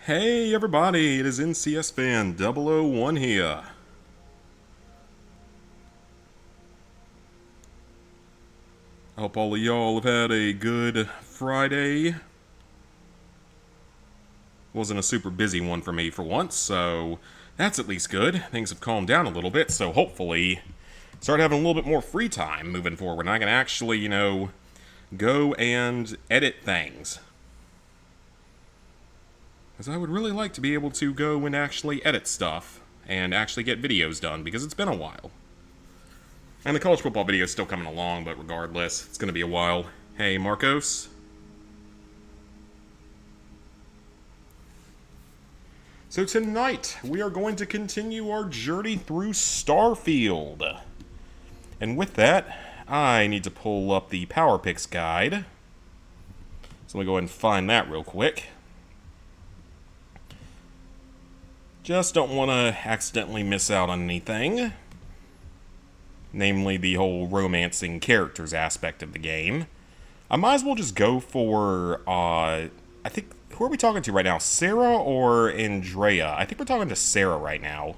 Hey everybody, it is NCS Fan 001 here. I hope all of y'all have had a good Friday. Wasn't a super busy one for me for once, so that's at least good. Things have calmed down a little bit, so hopefully start having a little bit more free time moving forward. And I can actually, go and edit things. Because I would really like to be able to go and actually edit stuff and actually get videos done, because it's been a while. And the college football video is still coming along, but regardless, it's going to be a while. Hey, Marcos. So tonight, we are going to continue our journey through Starfield. And with that, I need to pull up the Power Picks guide. So let me go ahead and find that real quick. Just don't want to accidentally miss out on anything. Namely, the whole romancing characters aspect of the game. I might as well just go for, I think, who are we talking to right now? Sarah or Andrea? I think we're talking to Sarah right now.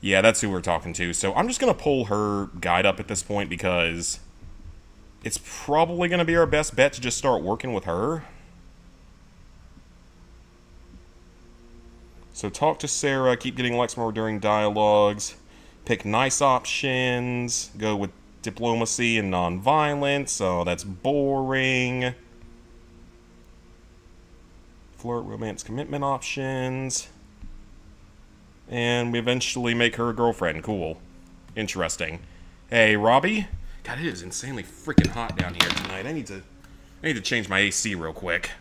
Yeah, that's who we're talking to. So I'm just going to pull her guide up at this point because it's probably going to be our best bet to just start working with her. So talk to Sarah, keep getting likes more during dialogues, pick nice options, go with diplomacy and non-violence. Oh, that's boring. Flirt, romance, commitment options. And we eventually make her a girlfriend. Cool. Interesting. Hey, Robbie? God, it is insanely freaking hot down here tonight. I need to change my AC real quick.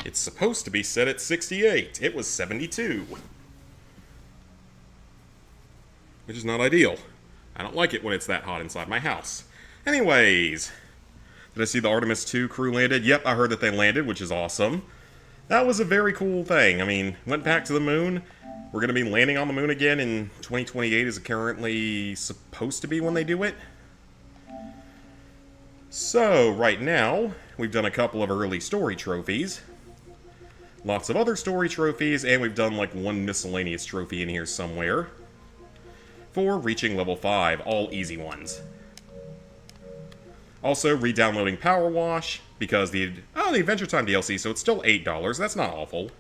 It's supposed to be set at 68. It was 72. Which is not ideal. I don't like it when it's that hot inside my house. Anyways, did I see the Artemis 2 crew landed? Yep, I heard that they landed, which is awesome. That was a very cool thing. I mean, went back to the moon. We're going to be landing on the moon again in 2028 is currently supposed to be when they do it. So, right now, we've done a couple of early story trophies. Lots of other story trophies, and we've done like one miscellaneous trophy in here somewhere. For reaching level 5, all easy ones. Also, re-downloading Power Wash, because the Adventure Time DLC, so it's still $8, that's not awful.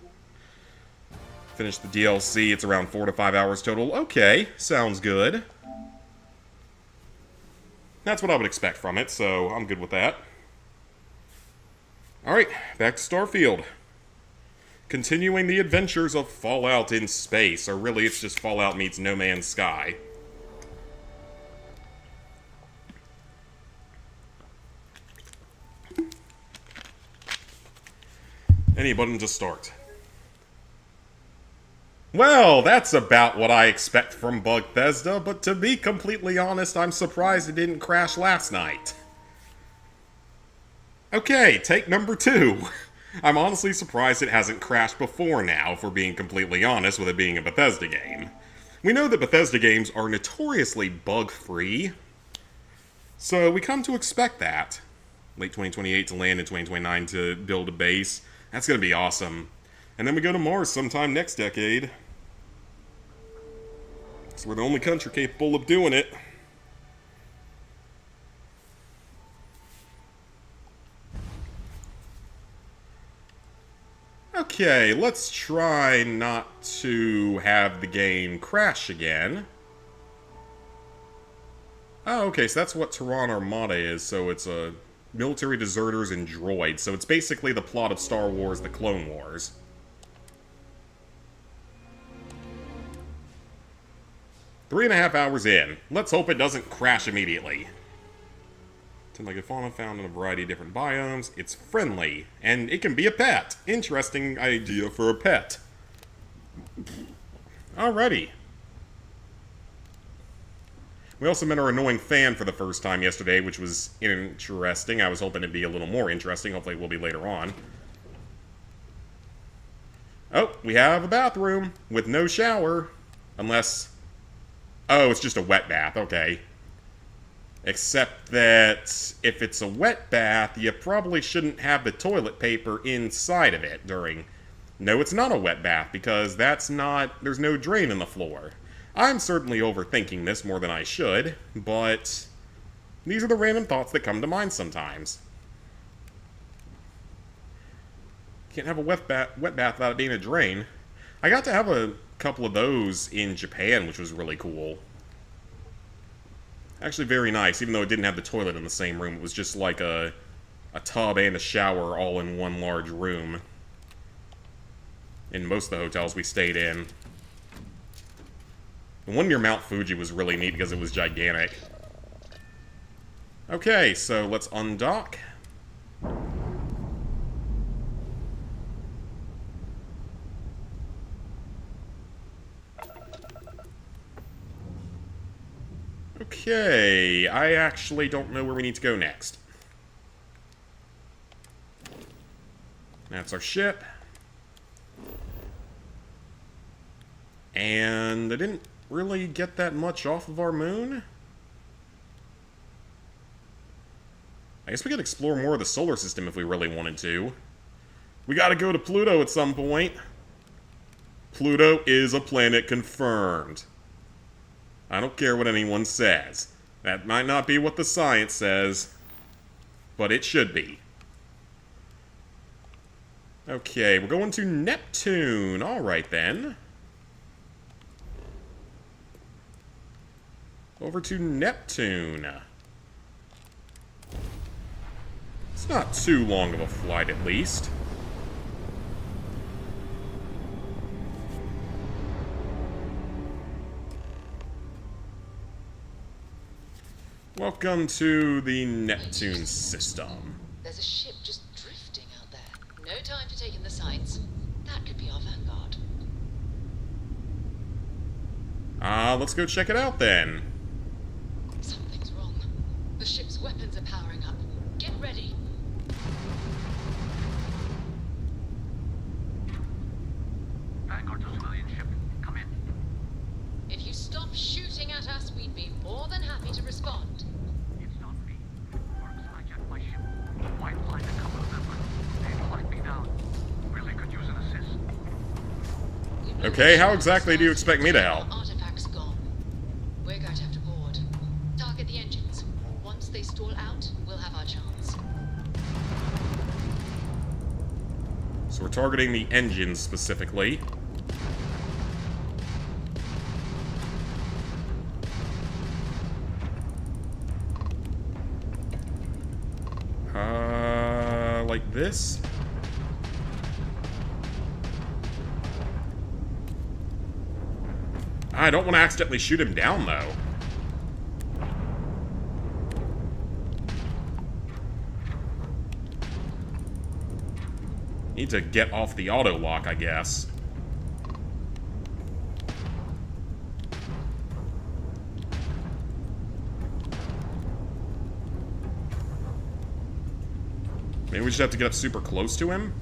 Finish the DLC, it's around 4 to 5 hours total. Okay, sounds good. That's what I would expect from it, so I'm good with that. Alright, back to Starfield. Continuing the adventures of Fallout in space, or really it's just Fallout meets No Man's Sky. Any button to start. Well, that's about what I expect from Bethesda, but to be completely honest, I'm surprised it didn't crash last night. Okay, take number 2. I'm honestly surprised it hasn't crashed before now, for being completely honest, with it being a Bethesda game. We know that Bethesda games are notoriously bug-free, so we come to expect that. Late 2028 to land in 2029 to build a base. That's going to be awesome. And then we go to Mars sometime next decade. So we're the only country capable of doing it. Okay, let's try not to have the game crash again. Oh, okay, so that's what Tehran Armada is, so it's a military deserters and droids, so it's basically the plot of Star Wars: The Clone Wars. 3.5 hours in. Let's hope it doesn't crash immediately. Like a fauna found in a variety of different biomes. It's friendly, and it can be a pet. Interesting idea for a pet. Alrighty. We also met our annoying fan for the first time yesterday, which was interesting. I was hoping it'd be a little more interesting. Hopefully it will be later on. Oh, we have a bathroom with no shower. Unless... Oh, it's just a wet bath. Okay. Except that if it's a wet bath, you probably shouldn't have the toilet paper inside of it during... No, it's not a wet bath, because that's not... There's no drain in the floor. I'm certainly overthinking this more than I should, but... These are the random thoughts that come to mind sometimes. Can't have a wet bath without it being a drain. I got to have a couple of those in Japan, which was really cool. Actually very nice, even though it didn't have the toilet in the same room. It was just like a tub and a shower all in one large room. In most of the hotels we stayed in. The one near Mount Fuji was really neat because it was gigantic. Okay, so let's undock. Okay, I actually don't know where we need to go next. That's our ship. And I didn't really get that much off of our moon. I guess we could explore more of the solar system if we really wanted to. We gotta go to Pluto at some point. Pluto is a planet confirmed. I don't care what anyone says. That might not be what the science says, but it should be. Okay, we're going to Neptune. Alright then. Over to Neptune. It's not too long of a flight, at least. Welcome to the Neptune system. There's a ship just drifting out there. No time to take in the sights. That could be our vanguard. Let's go check it out then. Something's wrong. The ship's weapons are powering up. Get ready. Vanguard to civilian ship. Come in. If you stop shooting at us, we'd be more than happy to respond. It's not me. Orcs hijacked my ship. Might find a couple of them, but they'd lock me down. Really could use an assist. Okay, how exactly do you expect me to help? Artifacts gone. We're going to have to board. Target the engines. Once they stall out, we'll have our chance. So we're targeting the engines specifically. Like this? I don't want to accidentally shoot him down, though. Need to get off the auto lock, I guess. Maybe we just have to get up super close to him?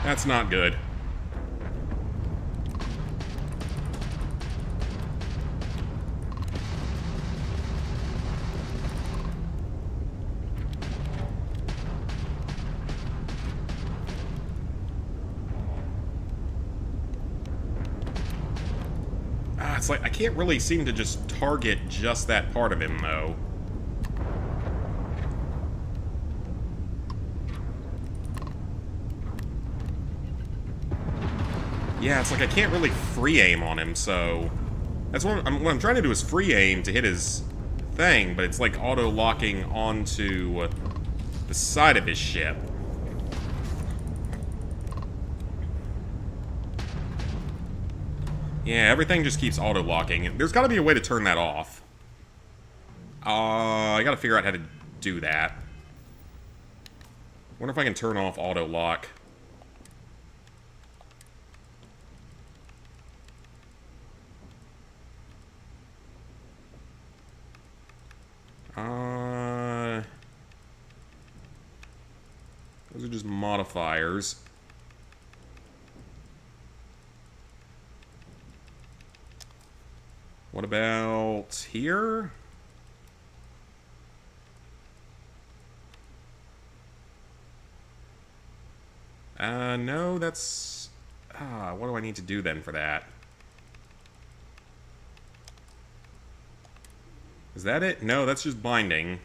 That's not good. It's like, I can't really seem to just target just that part of him, though. Yeah, it's like I can't really free aim on him, so... That's what I'm trying to do is free aim to hit his thing, but it's like auto-locking onto the side of his ship. Yeah, everything just keeps auto-locking. There's gotta be a way to turn that off. I gotta figure out how to do that. Wonder if I can turn off auto lock. Those are just modifiers. What about here? No, that's... what do I need to do then for that? Is that it? No, that's just binding.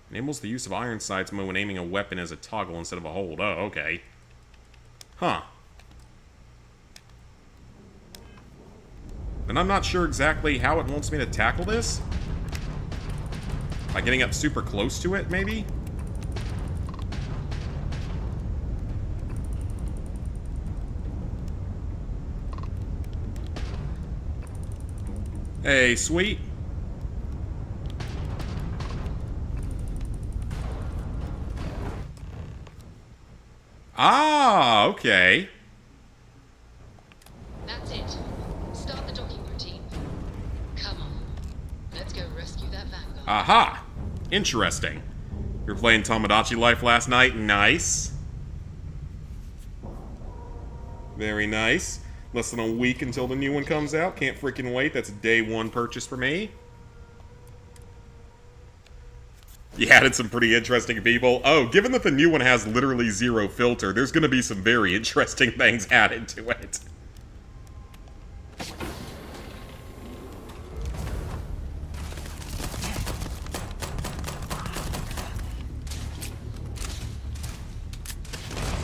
Enables the use of iron sights when aiming a weapon as a toggle instead of a hold. Oh, okay. Huh. And I'm not sure exactly how it wants me to tackle this. By getting up super close to it, maybe? Hey, sweet. Ah, okay. That's it. Start the docking routine. Come on. Let's go rescue that Vanguard. Aha! Interesting. You were playing Tomodachi Life last night? Nice. Very nice. Less than a week until the new one comes out. Can't freaking wait. That's a day one purchase for me. You added some pretty interesting people. Oh, given that the new one has literally zero filter, there's going to be some very interesting things added to it.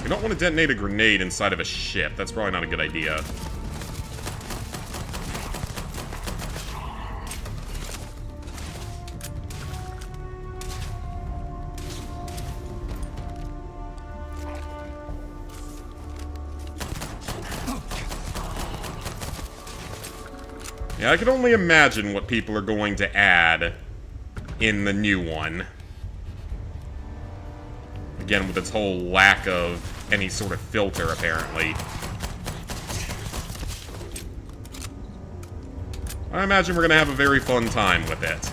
You don't want to detonate a grenade inside of a ship. That's probably not a good idea. Yeah, I can only imagine what people are going to add in the new one. Again, with its whole lack of any sort of filter, apparently. I imagine we're gonna have a very fun time with it.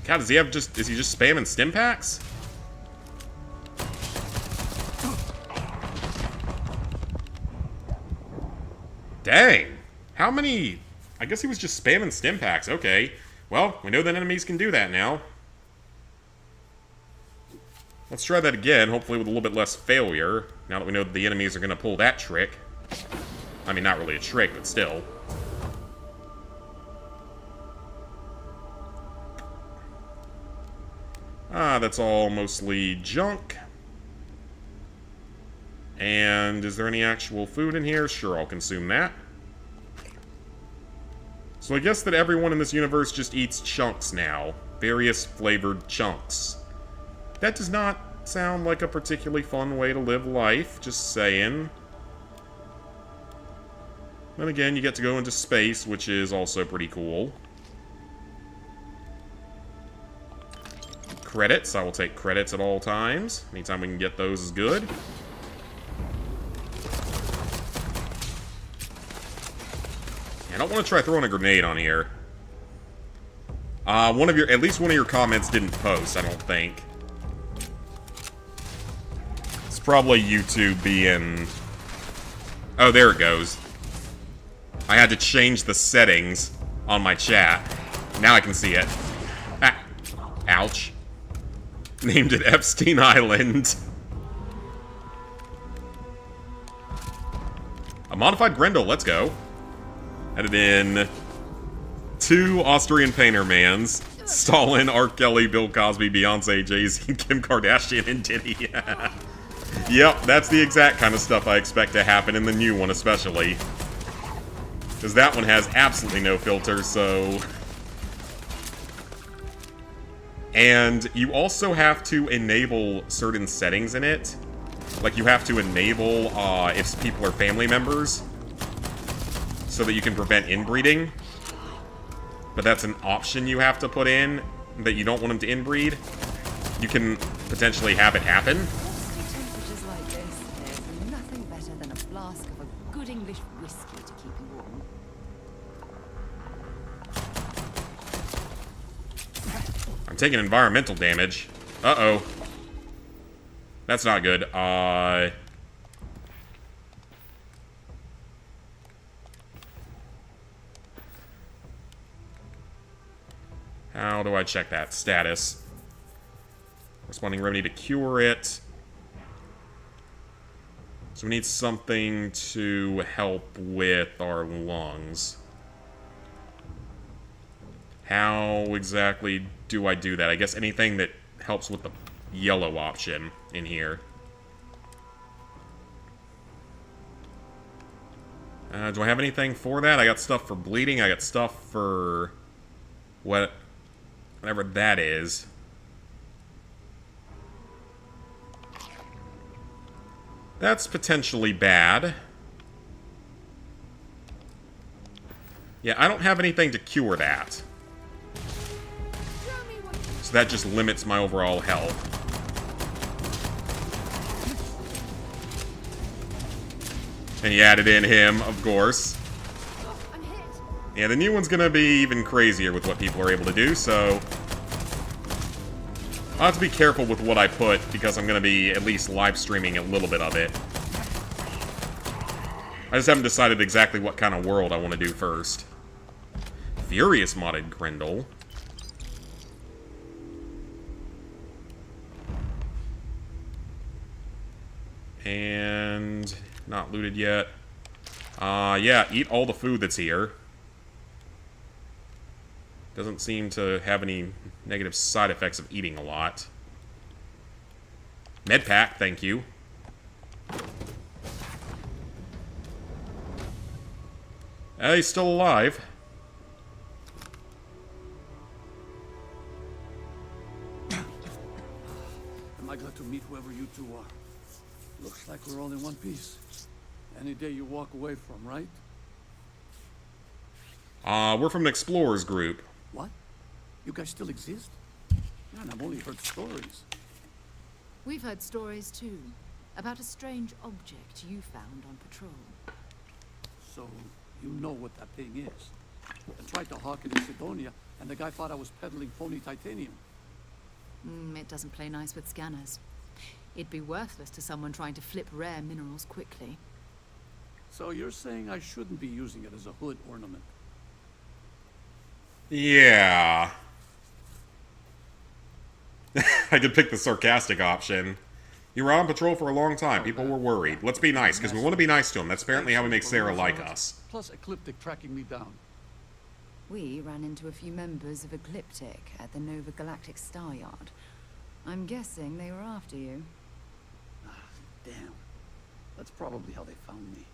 God, does he have just... is he just spamming stim packs? Dang! How many... I guess he was just spamming stim packs. Okay. Well, we know that enemies can do that now. Let's try that again, hopefully with a little bit less failure, now that we know that the enemies are going to pull that trick. I mean, not really a trick, but still. That's all mostly junk. And is there any actual food in here? Sure, I'll consume that. So I guess that everyone in this universe just eats chunks now. Various flavored chunks. That does not sound like a particularly fun way to live life, just saying. Then again, you get to go into space, which is also pretty cool. Credits, I will take credits at all times. Anytime we can get those is good. I don't want to try throwing a grenade on here. At least one of your comments didn't post, I don't think. It's probably YouTube being... Oh, there it goes. I had to change the settings on my chat. Now I can see it. Ah. Ouch. Named it Epstein Island. A modified Grendel, let's go. Added in 2 Austrian painter mans. Stalin, R. Kelly, Bill Cosby, Beyonce, Jay-Z, Kim Kardashian, and Diddy. Yep, that's the exact kind of stuff I expect to happen in the new one, especially. Because that one has absolutely no filter, so... And you also have to enable certain settings in it. Like, you have to enable if people are family members so that you can prevent inbreeding. But that's an option you have to put in, that you don't want them to inbreed. You can potentially have it happen. Frosty temperatures like this, there's nothing better than a flask of a good English whiskey to keep you warm. I'm taking environmental damage. Uh-oh. That's not good. How do I check that? Status. Responding remedy to cure it. So we need something to help with our lungs. How exactly do I do that? I guess anything that helps with the yellow option in here. Do I have anything for that? I got stuff for bleeding. I got stuff for whatever that is. That's potentially bad. Yeah, I don't have anything to cure that. So that just limits my overall health. And you added in him, of course. Yeah, the new one's gonna be even crazier with what people are able to do, so I'll have to be careful with what I put, because I'm gonna be at least live streaming a little bit of it. I just haven't decided exactly what kind of world I want to do first. Furious modded Grendel. And not looted yet. Yeah, eat all the food that's here. Doesn't seem to have any negative side effects of eating a lot. Med pack, thank you. He's still alive. Am I glad to meet whoever you two are? Looks like we're all in one piece. Any day you walk away from, right? We're from an explorers group. What? You guys still exist? Man, I've only heard stories. We've heard stories too, about a strange object you found on patrol. So, you know what that thing is. I tried to hawk it in Sidonia, and the guy thought I was peddling phony titanium. It doesn't play nice with scanners. It'd be worthless to someone trying to flip rare minerals quickly. So you're saying I shouldn't be using it as a hood ornament? Yeah. I could pick the sarcastic option. You were on patrol for a long time. People were worried. Let's be nice, because we want to be nice to them. That's apparently how we make Sarah like us. Plus Ecliptic tracking me down. We ran into a few members of Ecliptic at the Nova Galactic Star Yard. I'm guessing they were after you. Damn. That's probably how they found me.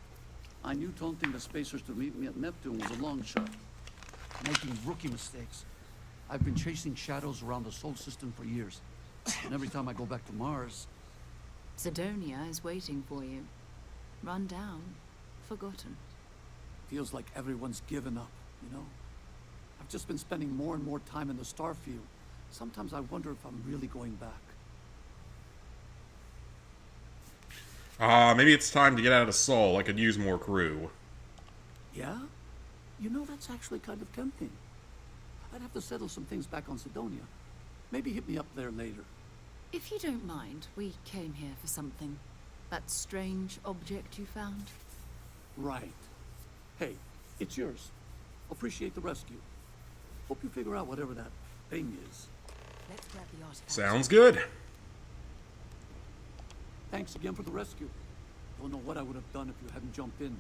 I knew taunting the spacers to meet me at Neptune was a long shot. Making rookie mistakes. I've been chasing shadows around the Sol system for years. And every time I go back to Mars... Sidonia is waiting for you. Run down. Forgotten. Feels like everyone's given up, you know? I've just been spending more and more time in the Starfield. Sometimes I wonder if I'm really going back. Maybe it's time to get out of Sol. I could use more crew. Yeah? You know, that's actually kind of tempting. I'd have to settle some things back on Sidonia. Maybe hit me up there later. If you don't mind, we came here for something. That strange object you found. Right. Hey, it's yours. Appreciate the rescue. Hope you figure out whatever that thing is. Let's grab the artifact. Sounds good. Thanks again for the rescue. Don't know what I would have done if you hadn't jumped in.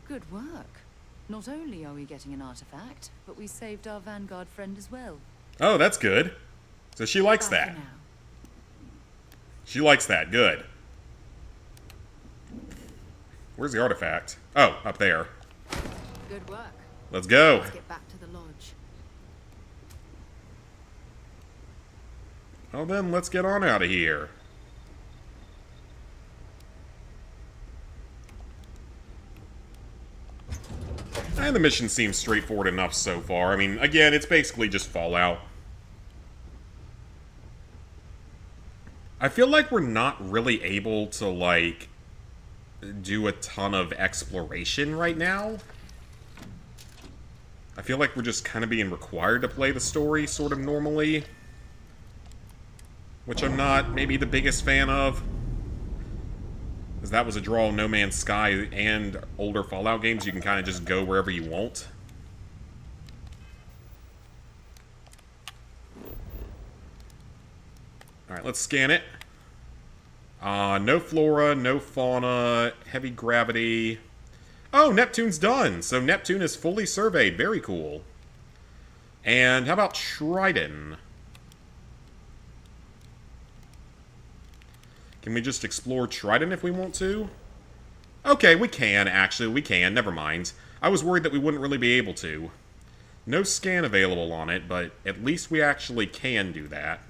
Good work. Not only are we getting an artifact, but we saved our Vanguard friend as well. Oh, that's good. So she likes Bye for that. now. She likes that. Good. Where's the artifact? Oh, up there. Good work. Let's go. Let's get back to the lodge. Well then, let's get on out of here. And the mission seems straightforward enough so far. I mean, again, it's basically just Fallout. I feel like we're not really able to, like, do a ton of exploration right now. I feel like we're just kind of being required to play the story sort of normally. Which I'm not maybe the biggest fan of. Because that was a draw of No Man's Sky and older Fallout games. You can kind of just go wherever you want. Alright, let's scan it. No flora, no fauna, heavy gravity. Oh, Neptune's done! So Neptune is fully surveyed. Very cool. And how about Tridon? Can we just explore Tridon if we want to? Okay, we can, actually. We can. Never mind. I was worried that we wouldn't really be able to. No scan available on it, but at least we actually can do that.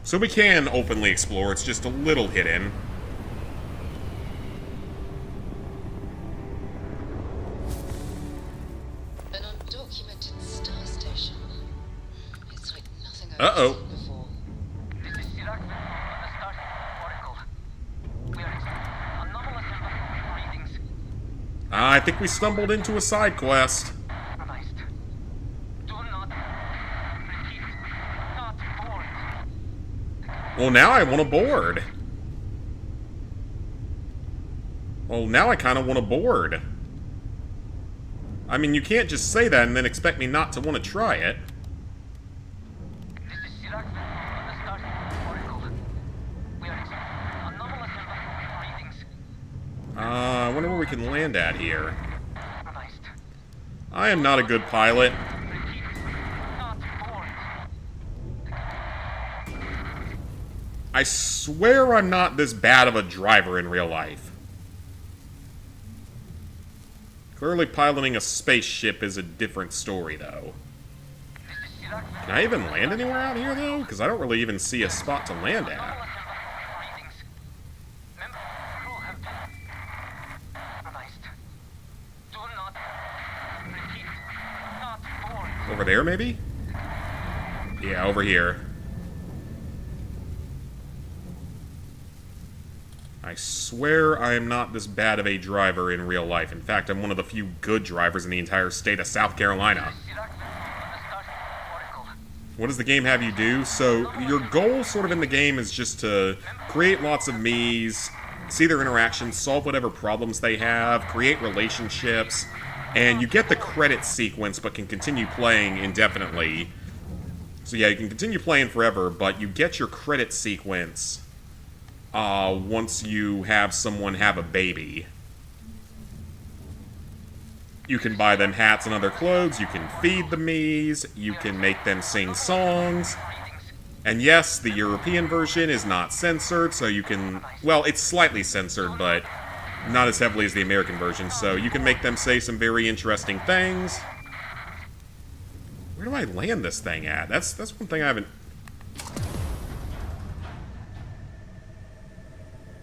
So we can openly explore, it's just a little hidden. An undocumented star station. It's like nothing I've Uh-oh. seen before. This is Sirac on the Starfield Oracle. We are anomalous readings. I think we stumbled into a side quest. Compromised. Do not repeat. Not board. Well, now I want to board. Well, now I kind of want to board. I mean, you can't just say that and then expect me not to want to try it. This is Sirac on the Starfield Oracle. We are anomalous readings. I wonder where we can land at here. Compromised. I am not a good pilot. Repeat. Not board. I swear I'm not this bad of a driver in real life. Clearly piloting a spaceship is a different story, though. This is Sirac. Can I even land anywhere out here, though? Because I don't really even see a spot to land at. Readings. Member crew have been compromised. Do not repeat. Not board. Over there, maybe? Yeah, over here. I swear I am not this bad of a driver in real life. In fact, I'm one of the few good drivers in the entire state of South Carolina. Sirac on the Starfield Oracle. What does the game have you do? So, your goal sort of in the game is just to create lots of me's, see their interactions, solve whatever problems they have, create relationships, and you get the credit sequence but can continue playing indefinitely. So yeah, you can continue playing forever, but you get your credit sequence once you have someone have a baby. You can buy them hats and other clothes, you can feed the me's, you can make them sing songs. And yes, the European version is not censored, so you can... Well, it's slightly censored, but not as heavily as the American version, so you can make them say some very interesting things. Where do I land this thing at? That's one thing I haven't...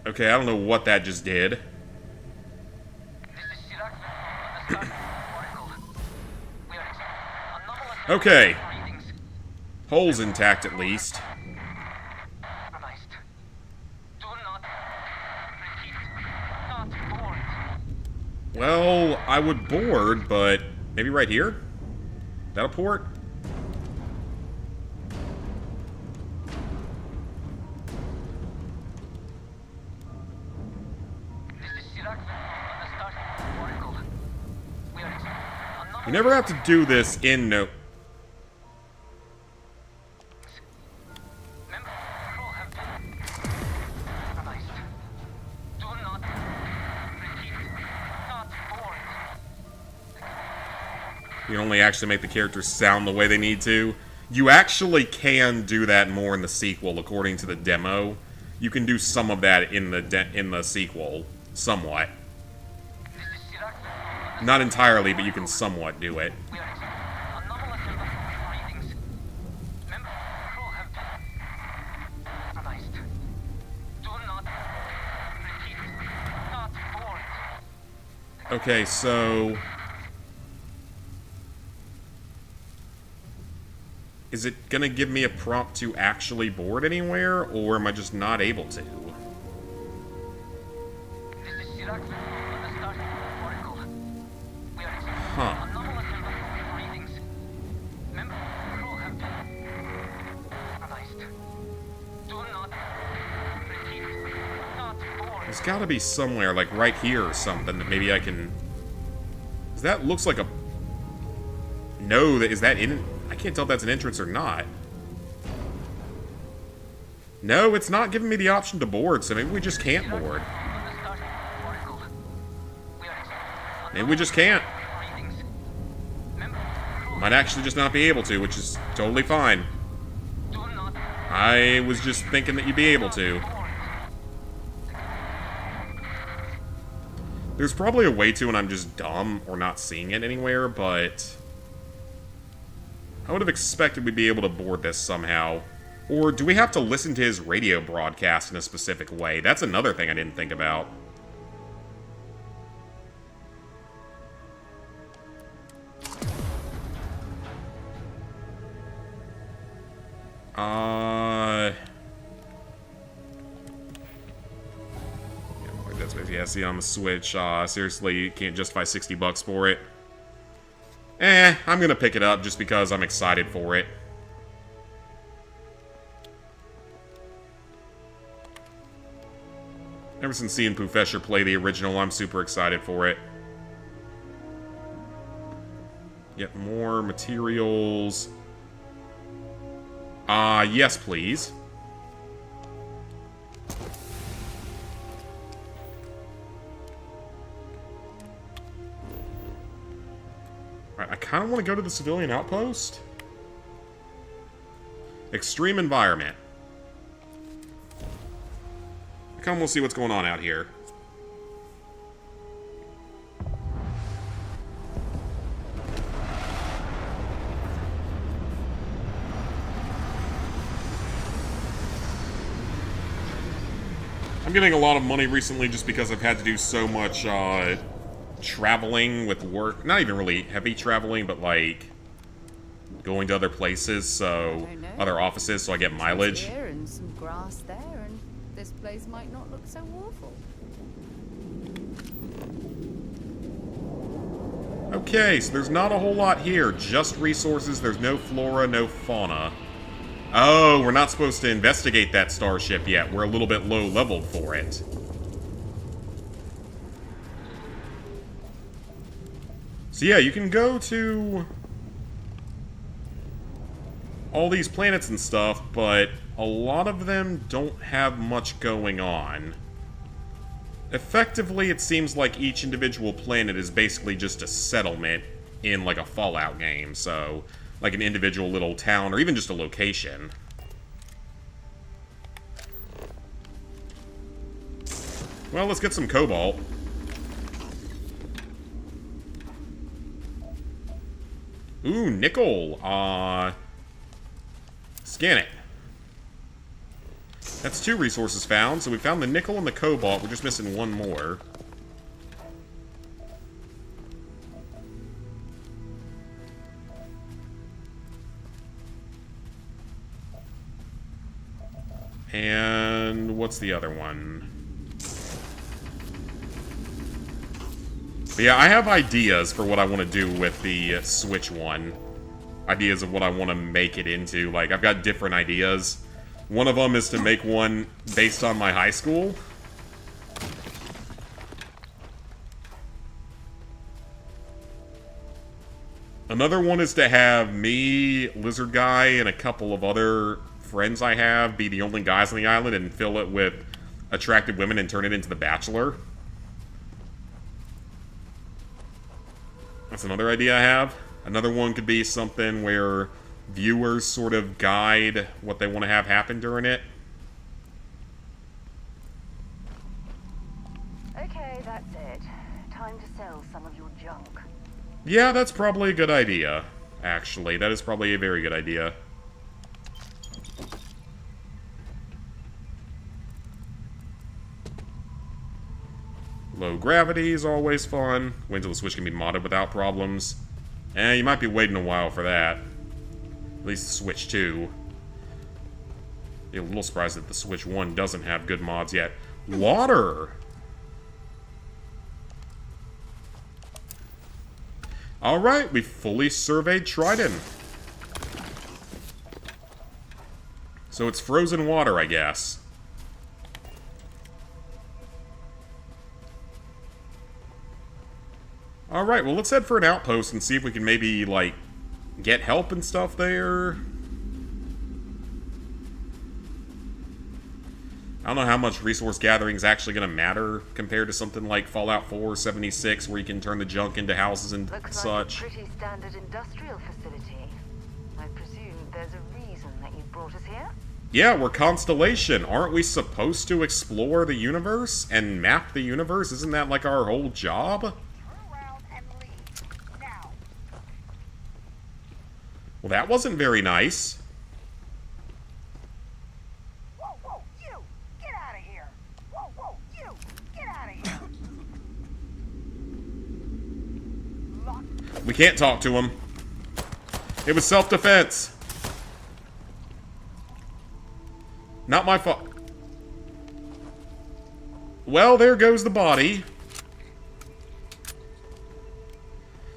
Okay, I don't know what that just did. Okay. Hull's intact at least. Well, I would board, but maybe right here? That a port? You never have to do this in no... You only actually make the characters sound the way they need to. You actually can do that more in the sequel, according to the demo. You can do some of that in the sequel, somewhat. Not entirely, but you can somewhat do it. Okay, so... Is it gonna give me a prompt to actually board anywhere, or am I just not able to? This is Sirac on the Starfield Oracle. We are Huh. anomalous readings. Members of the crew have been analyzed. Do not repeat. Not board. There's gotta be somewhere, like right here or something, that maybe I can... 'Cause that looks like a... No, is that in... I can't tell if that's an entrance or not. No, it's not giving me the option to board, so maybe we just can't board. Maybe we just can't. Might actually just not be able to, which is totally fine. I was just thinking that you'd be able to. There's probably a way to, and I'm just dumb or not seeing it anywhere, but... I would have expected we'd be able to board this somehow. Or do we have to listen to his radio broadcast in a specific way? That's another thing I didn't think about. Yeah, see, on the Switch, seriously, you can't justify $60 for it. I'm gonna pick it up just because I'm excited for it. Ever since seeing Poofesher play the original, I'm super excited for it. Get more materials. Yes, please. I kind of want to go to the civilian outpost. Extreme environment. I kind of want to see what's going on out here. I'm getting a lot of money recently just because I've had to do so much, traveling with work. Not even really heavy traveling, but like going to other places, so other offices, so I get mileage. Here and some grass there, and this place might not look so awful. Okay, so there's not a whole lot here, just resources. There's no flora, no fauna. Oh, we're not supposed to investigate that starship yet. We're a little bit low leveled for it. So yeah, you can go to all these planets and stuff, but a lot of them don't have much going on. Effectively, it seems like each individual planet is basically just a settlement in like a Fallout game, so like an individual little town or even just a location. Well, let's get some cobalt. Ooh, nickel. Scan it. That's 2 resources found, so we found the nickel and the cobalt. We're just missing one more. And what's the other one? But yeah, I have ideas for what I want to do with the Switch one. Ideas of what I want to make it into. Like, I've got different ideas. One of them is to make one based on my high school. Another one is to have me, Lizard Guy, and a couple of other friends I have be the only guys on the island and fill it with attractive women and turn it into The Bachelor. That's another idea I have. Another one could be something where viewers sort of guide what they want to have happen during it. Okay, that's it. Time to sell some of your junk. Yeah, that's probably a good idea, actually. That is probably a very good idea. Low gravity is always fun. Wait until the Switch can be modded without problems. You might be waiting a while for that. At least the Switch 2. Be a little surprised that the Switch 1 doesn't have good mods yet. Water! Alright, we fully surveyed Trident. So it's frozen water, I guess. Alright, well, let's head for an outpost and see if we can maybe, like, get help and stuff there. I don't know how much resource gathering is actually going to matter compared to something like Fallout 4 76, where you can turn the junk into houses and Looks such. like a pretty standard industrial facility. I presume there's a reason that you brought us here? Yeah, we're Constellation. Aren't we supposed to explore the universe and map the universe? Isn't that like our whole job? Turn around and leave. Now. Well, that wasn't very nice. Whoa, whoa, you! Get out of here! Whoa, whoa, you! Get out of here! Lock. We can't talk to him. It was self-defense. Not my fault. Well, there goes the body.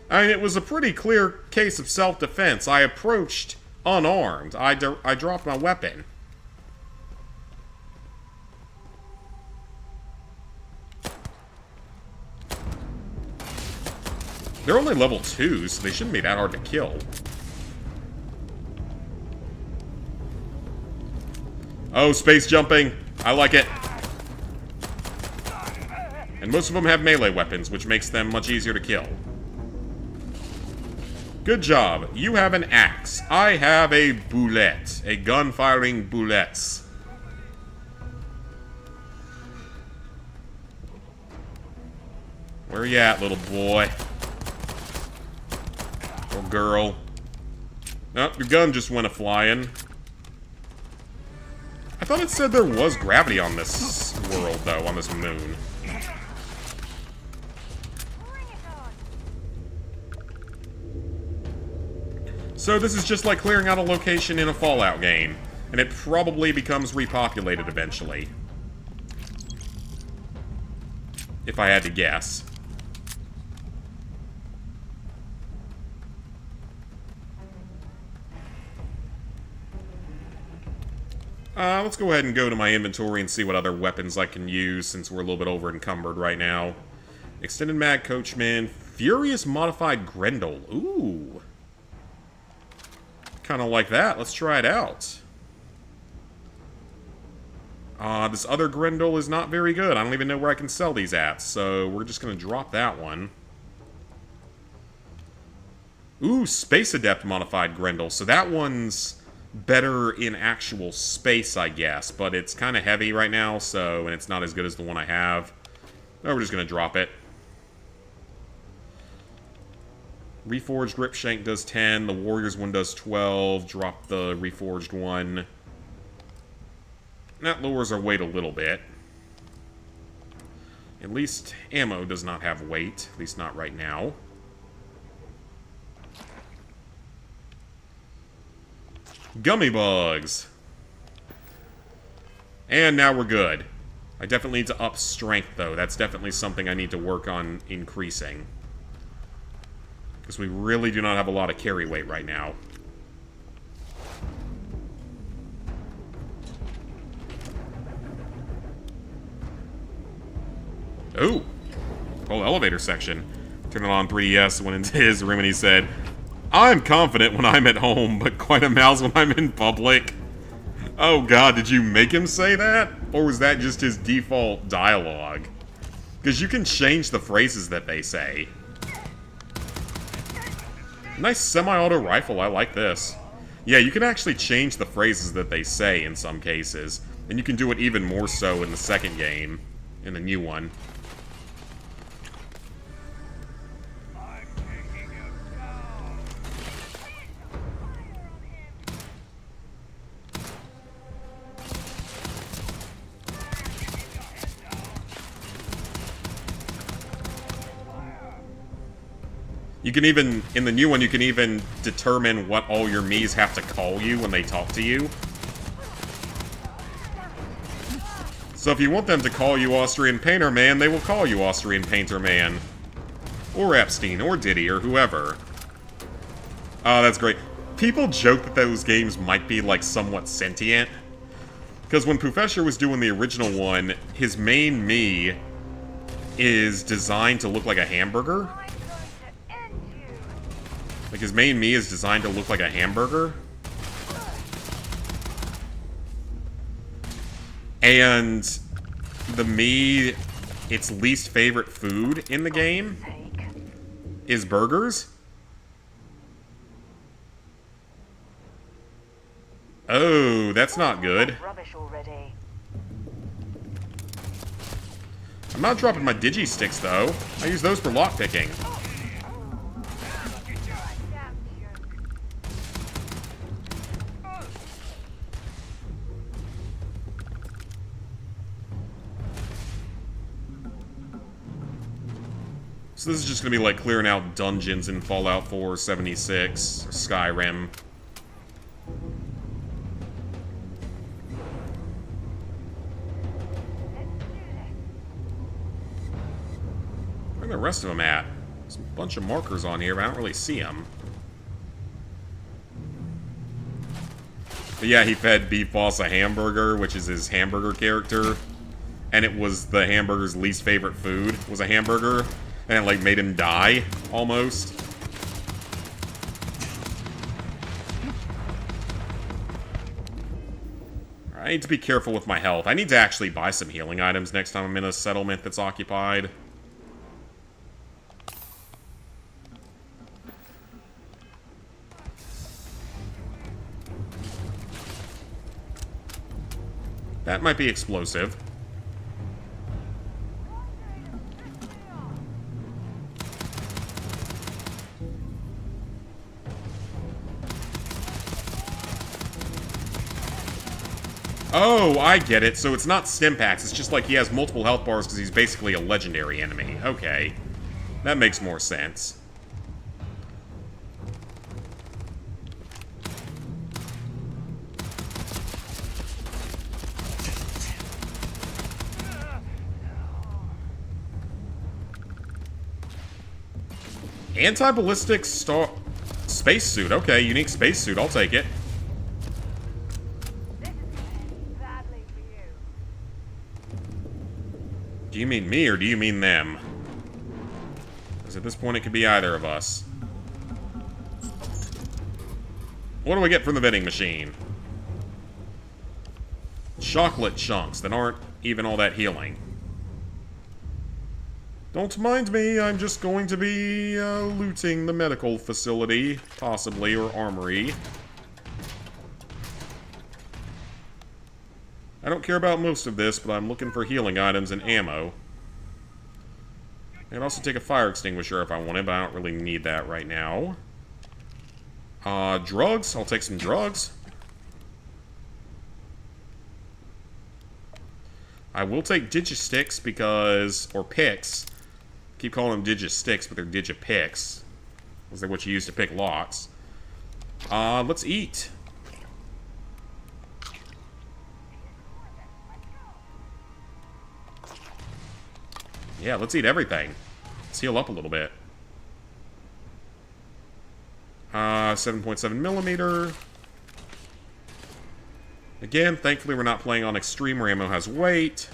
I mean, it was a pretty clear case of self-defense. I approached unarmed. I dropped my weapon. They're only level 2, so they shouldn't be that hard to kill. Oh, space jumping. I like it. And most of them have melee weapons, which makes them much easier to kill. Good job. You have an axe. I have a boulette. A gun firing boulettes. Where you at, little boy? Or girl? Oh, your gun just went a-flying. I thought it said there was gravity on this world, though, on this moon. So this is just like clearing out a location in a Fallout game, and it probably becomes repopulated eventually. If I had to guess. Let's go ahead and go to my inventory and see what other weapons I can use, since we're a little bit over encumbered right now. Extended mag coachman, furious modified Grendel. Ooh. Kind of like that. Let's try it out. This other Grendel is not very good. I don't even know where I can sell these at, so we're just going to drop that one. Ooh, Space Adept modified Grendel. So that one's better in actual space, I guess, but it's kind of heavy right now, so, and it's not as good as the one I have. So we're just going to drop it. Reforged Ripshank does 10, the Warriors one does 12, drop the Reforged one. That lowers our weight a little bit. At least ammo does not have weight, at least not right now. Gummy bugs. And now we're good. I definitely need to up strength, though. That's definitely something I need to work on increasing. Because we really do not have a lot of carry weight right now. Ooh. Whole elevator section. Turned it on 3DS, went into his room, and he said, I'm confident when I'm at home, but quite a mouse when I'm in public. Oh god, did you make him say that? Or was that just his default dialogue? Because you can change the phrases that they say. Nice semi-auto rifle, I like this. Yeah, you can actually change the phrases that they say in some cases. And you can do it even more so in the second game, in the new one. You can even, in the new one, you can even determine what all your Miis have to call you when they talk to you. So if you want them to call you Austrian Painter Man, they will call you Austrian Painter Man. Or Epstein, or Diddy, or whoever. Oh, that's great. People joke that those games might be, like, somewhat sentient. Because when Poofesher was doing the original one, his main Mii is designed to look like a hamburger. I'm going to end you. Like, his main Mii is designed to look like a hamburger. And the Mii, its least favorite food in the game is burgers. Oh, that's not good. Rubbish already. I'm not dropping my digi-sticks, though. I use those for lockpicking. So this is just gonna be like clearing out dungeons in Fallout 4, 76, or Skyrim. Where are the rest of them at? There's a bunch of markers on here, but I don't really see them. But yeah, he fed Beef Boss a hamburger, which is his hamburger character. And it was the hamburger's least favorite food, was a hamburger. And it, like, made him die, almost. I need to be careful with my health. I need to actually buy some healing items next time I'm in a settlement that's occupied. That might be explosive. Oh, I get it. So it's not Stimpaks. It's just like he has multiple health bars because he's basically a legendary enemy. Okay. That makes more sense. Anti-ballistic spacesuit. Okay, unique spacesuit. I'll take it. Badly for you. Do you mean me or do you mean them? Because at this point it could be either of us. What do we get from the vending machine? Chocolate chunks that aren't even all that healing. Don't mind me, I'm just going to be looting the medical facility, possibly, or armory. I don't care about most of this, but I'm looking for healing items and ammo. I could also take a fire extinguisher if I wanted, but I don't really need that right now. Drugs? I'll take some drugs. I will take digisticks because... or picks. Keep calling them digisticks, but they're digipicks. Because they're what you use to pick locks. Let's eat. Yeah, let's eat everything. Let's heal up a little bit. 7.7 millimeter. Again, thankfully we're not playing on extreme where ammo has weight.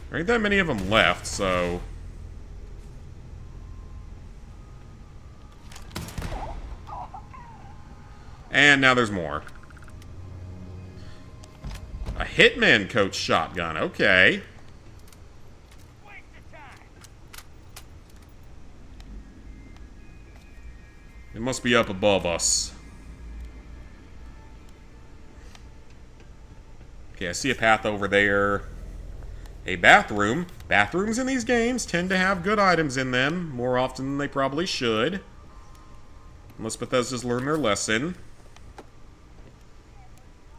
There ain't that many of them left, so... And now there's more. A Hitman coach shotgun, okay. It must be up above us. Okay, I see a path over there. A bathroom. Bathrooms in these games tend to have good items in them, more often than they probably should. Unless Bethesda's learned their lesson.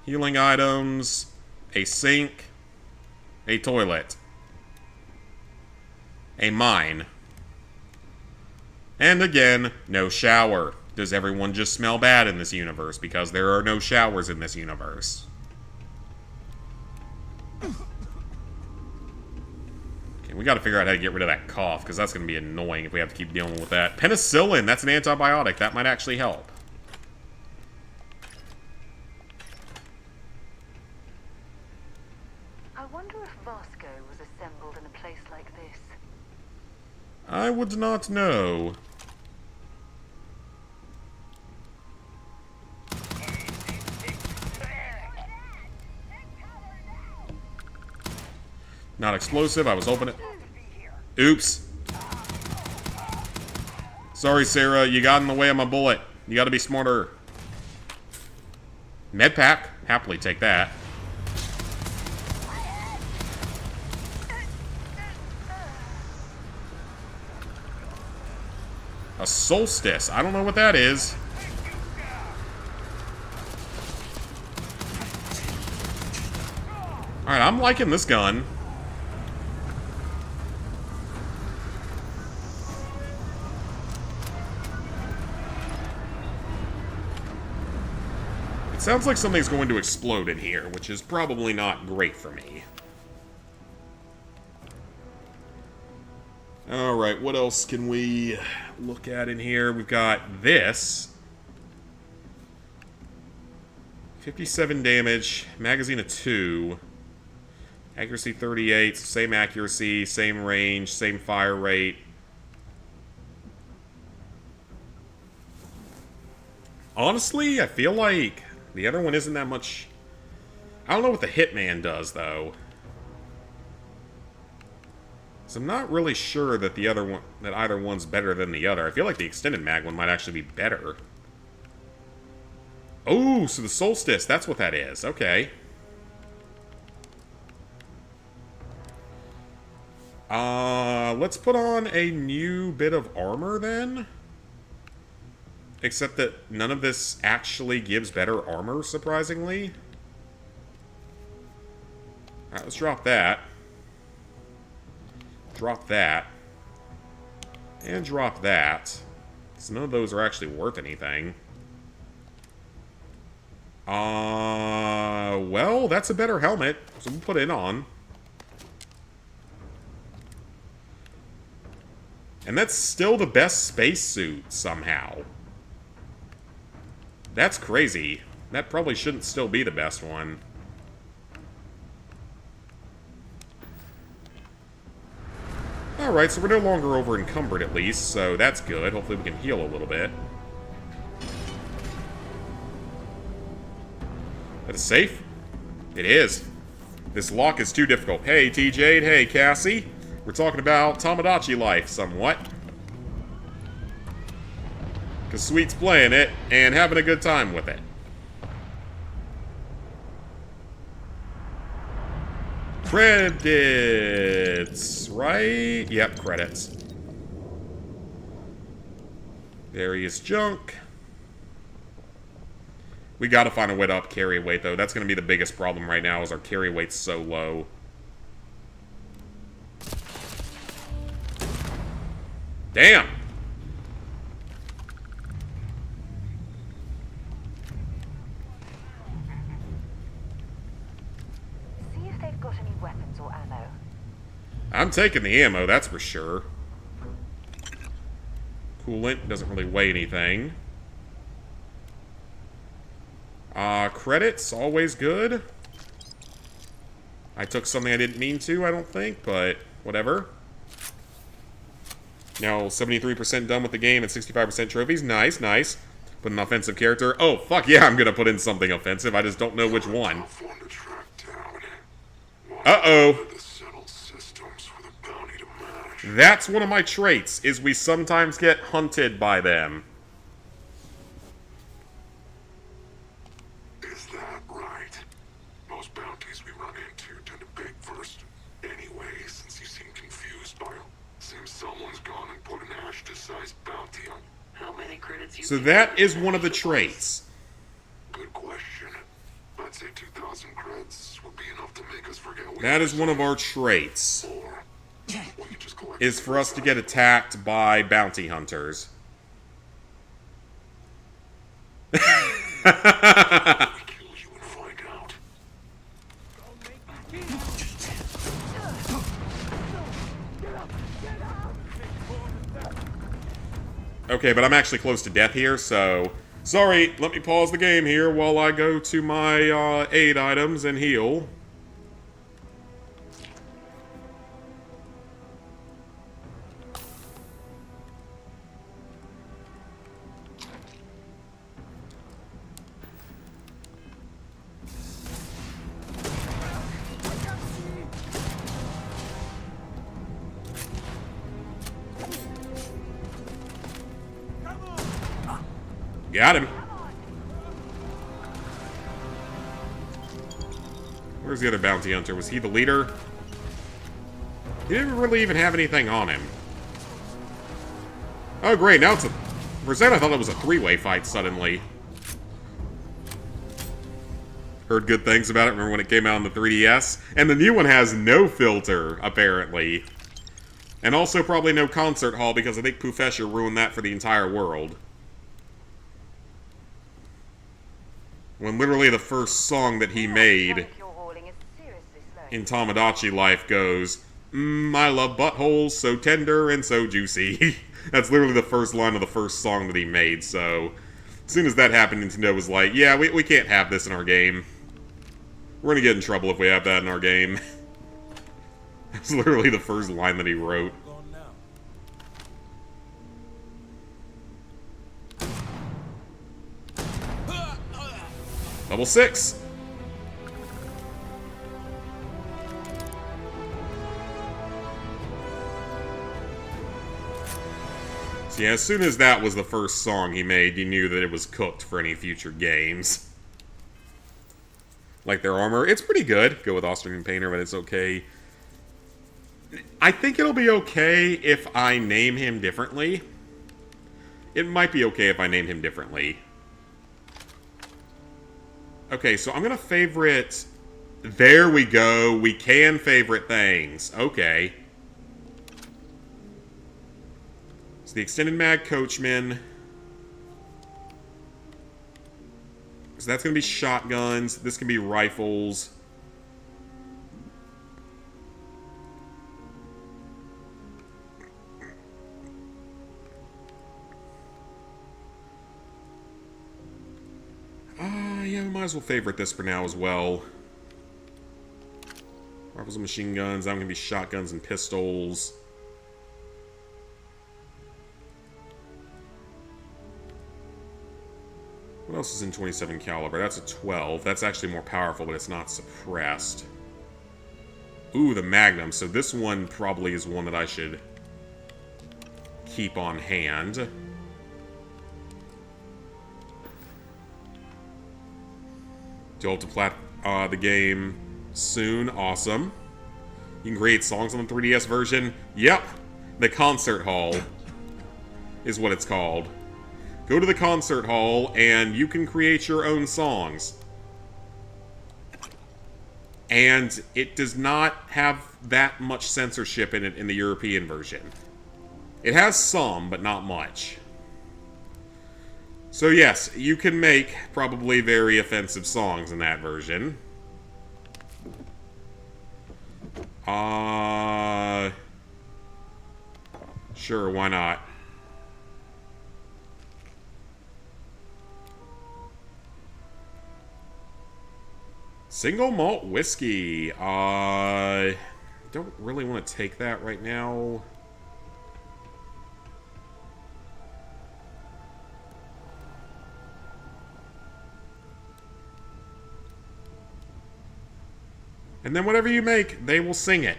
Healing items, a sink, a toilet. A mine. And again, no shower. Does everyone just smell bad in this universe? Because there are no showers in this universe. Okay, we gotta figure out how to get rid of that cough, because that's gonna be annoying if we have to keep dealing with that. Penicillin, that's an antibiotic. That might actually help. I wonder if Vasco was assembled in a place like this. I would not know. Not explosive, I was hoping it. Oops. Sorry, Sarah, you got in the way of my bullet. You gotta be smarter. Medpack, happily take that. A solstice, I don't know what that is. Alright, I'm liking this gun. It sounds like something's going to explode in here, which is probably not great for me. Alright, what else can we look at in here? We've got this. 57 damage, magazine of 2. Accuracy 38, same accuracy, same range, same fire rate. Honestly, I feel like the other one isn't that much. I don't know what the Hitman does, though. So I'm not really sure that the other one, that either one's better than the other. I feel like the extended mag one might actually be better. Oh, so the Solstice, that's what that is. Okay. Let's put on a new bit of armor then. Except that none of this actually gives better armor, surprisingly. Alright, let's drop that. Drop that. And drop that. So none of those are actually worth anything. Well, that's a better helmet, so we'll put it on. And that's still the best spacesuit, somehow. That's crazy. That probably shouldn't still be the best one. Alright, so we're no longer over encumbered at least, so that's good. Hopefully we can heal a little bit. That is safe? It is. This lock is too difficult. Hey, TJ, hey, Cassie. We're talking about Tomodachi life, somewhat. Because Sweet's playing it and having a good time with it. Credits, right? Yep, credits. Various junk. We gotta find a way to up carry weight, though. That's gonna be the biggest problem right now, is our carry weight's so low. Damn! See if they've got any weapons or ammo. I'm taking the ammo, that's for sure. Coolant doesn't really weigh anything. Credits, always good. I took something I didn't mean to, I don't think, but whatever. Now, 73% done with the game and 65% trophies. Nice, nice. Put an offensive character. Oh, fuck yeah, I'm gonna put in something offensive. I just don't know which one. Uh-oh. That's one of my traits, is we sometimes get hunted by them. Is that right? Most bounties we run into tend to beg first. Anyway, since you seem confused, seems someone's gone and put an Ashton-sized bounty on. How many credits you So that is one of the traits. Good question. I'd say 2,000 creds would be enough to make us forget. That is one of our traits. Or we could just is for us to get attacked by bounty hunters. We kill you and find out. Okay, but I'm actually close to death here, so... Sorry, let me pause the game here while I go to my aid items and heal. Got him. Where's the other bounty hunter? Was he the leader? He didn't really even have anything on him. Oh, great. Now it's a... For a second, I thought it was a three-way fight suddenly. Heard good things about it. Remember when it came out on the 3DS? And the new one has no filter, apparently. And also probably no concert hall, because I think Poofesher ruined that for the entire world. When literally the first song that he made in Tamagotchi life goes, I love buttholes, so tender and so juicy. That's literally the first line of the first song that he made, so... As soon as that happened, Nintendo was like, yeah, we can't have this in our game. We're gonna get in trouble if we have that in our game. That's literally the first line that he wrote. Level 6! So yeah, as soon as that was the first song he made, you knew that it was cooked for any future games. Like their armor, it's pretty good. Go with Austrian Painter, but it's okay. I think it'll be okay if I name him differently. It might be okay if I name him differently. Okay, so I'm gonna favorite... There we go. We can favorite things. Okay. So the Extended Mag Coachman. So that's gonna be shotguns. This can be rifles. Yeah, we might as well favorite this for now as well. Rifles and machine guns. I'm gonna be shotguns and pistols. What else is in 27 caliber? That's a 12. That's actually more powerful, but it's not suppressed. Ooh, the Magnum. So this one probably is one that I should keep on hand. You'll have to plat the game soon. Awesome. You can create songs on the 3DS version. Yep. The concert hall is what it's called. Go to the concert hall and you can create your own songs. And it does not have that much censorship in it in the European version. It has some, but not much. So yes, you can make probably very offensive songs in that version. Sure, why not? Single malt whiskey. Don't really want to take that right now. And then whatever you make, they will sing it.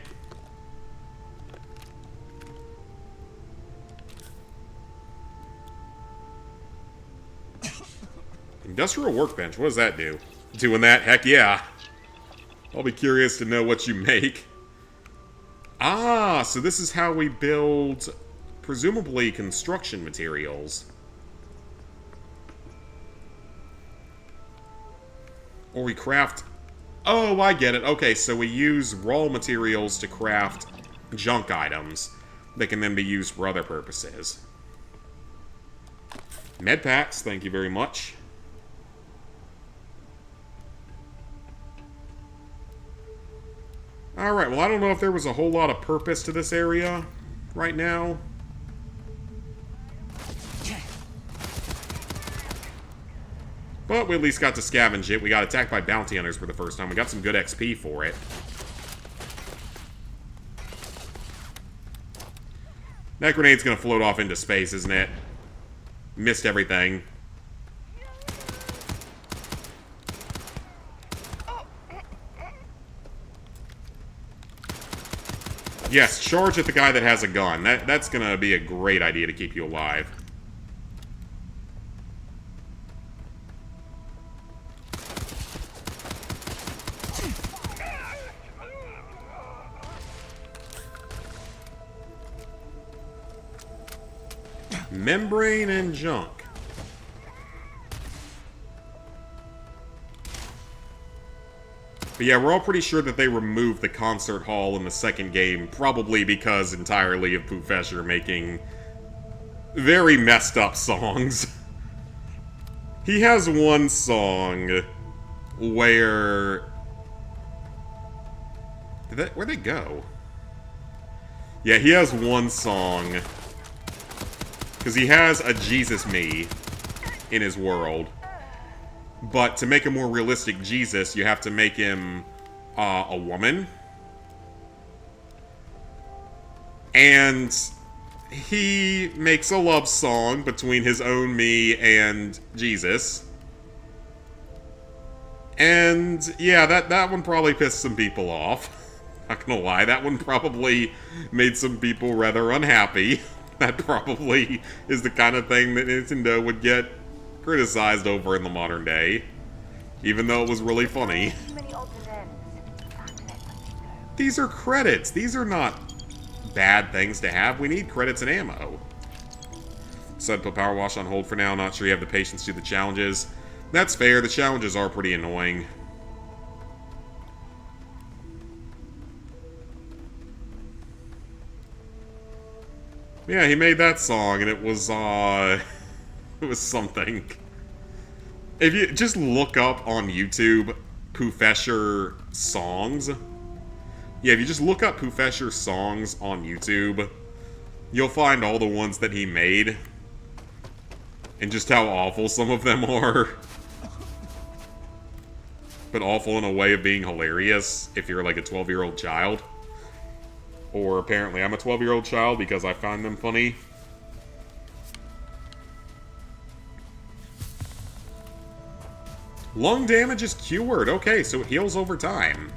Industrial workbench, what does that do? Doing that? Heck yeah. I'll be curious to know what you make. Ah, so this is how we build, presumably, construction materials. Or we craft... Oh, I get it. Okay, so we use raw materials to craft junk items. that can then be used for other purposes. Med packs, thank you very much. Alright, well I don't know if there was a whole lot of purpose to this area right now. But we at least got to scavenge it. We got attacked by bounty hunters for the first time. We got some good XP for it. That grenade's gonna float off into space, isn't it? Missed everything. Yes, charge at the guy that has a gun. That's gonna be a great idea to keep you alive. Membrane and junk. But yeah, we're all pretty sure that they removed the concert hall in the second game, probably because entirely of Poofesher making very messed up songs. He has one song where... Where'd they go? Yeah, he has one song... Because he has a Jesus me in his world. But to make a more realistic Jesus, you have to make him a woman. And he makes a love song between his own me and Jesus. And yeah, that one probably pissed some people off. Not gonna lie, that one probably made some people rather unhappy. That probably is the kind of thing that Nintendo would get criticized over in the modern day. Even though it was really funny. These are credits. These are not bad things to have. We need credits and ammo. Said put Power Wash on hold for now. Not sure you have the patience to do the challenges. That's fair. The challenges are pretty annoying. Yeah, he made that song, and it was something. If you just look up on YouTube Poofesher songs, yeah, if you just look up Poofesher songs on YouTube, you'll find all the ones that he made, and just how awful some of them are. But awful in a way of being hilarious if you're like a 12-year-old child. Or apparently I'm a 12-year-old child because I find them funny. Lung damage is cured. Okay, so it heals over time.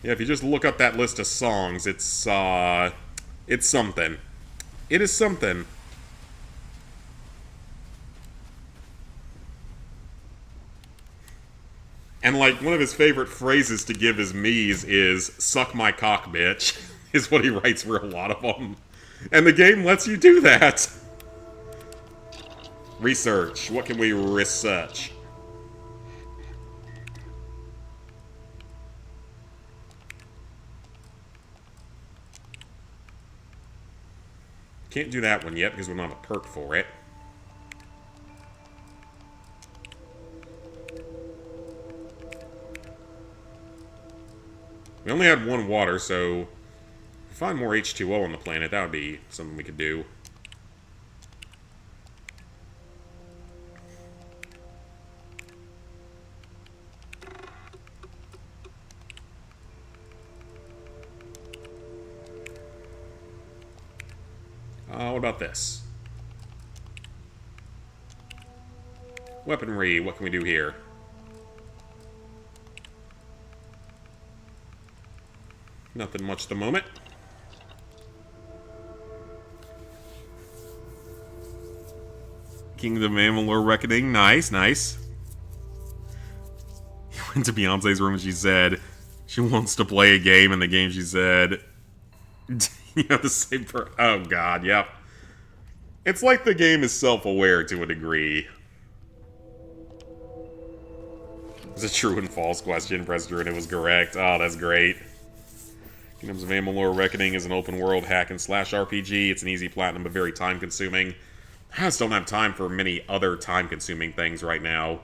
Yeah, if you just look up that list of songs, it's something. It is something. And, like, one of his favorite phrases to give his Miis is, "Suck my cock, bitch," is what he writes for a lot of them. And the game lets you do that. Research. What can we research? Can't do that one yet because we don't have a perk for it. We only had one water, so if we find more H2O on the planet, that would be something we could do. What about this? Weaponry, what can we do here? Nothing much at the moment. Kingdom Amalur Reckoning. Nice, nice. He went to Beyonce's room and she said she wants to play a game. In the game, she said, you have the same oh, God, yep. It's like the game is self-aware to a degree. It's a true and false question. Pressed through and it was correct. Oh, that's great. Kingdoms of Amalur Reckoning is an open-world hack-and-slash RPG. It's an easy platinum, but very time-consuming. I just don't have time for many other time-consuming things right now.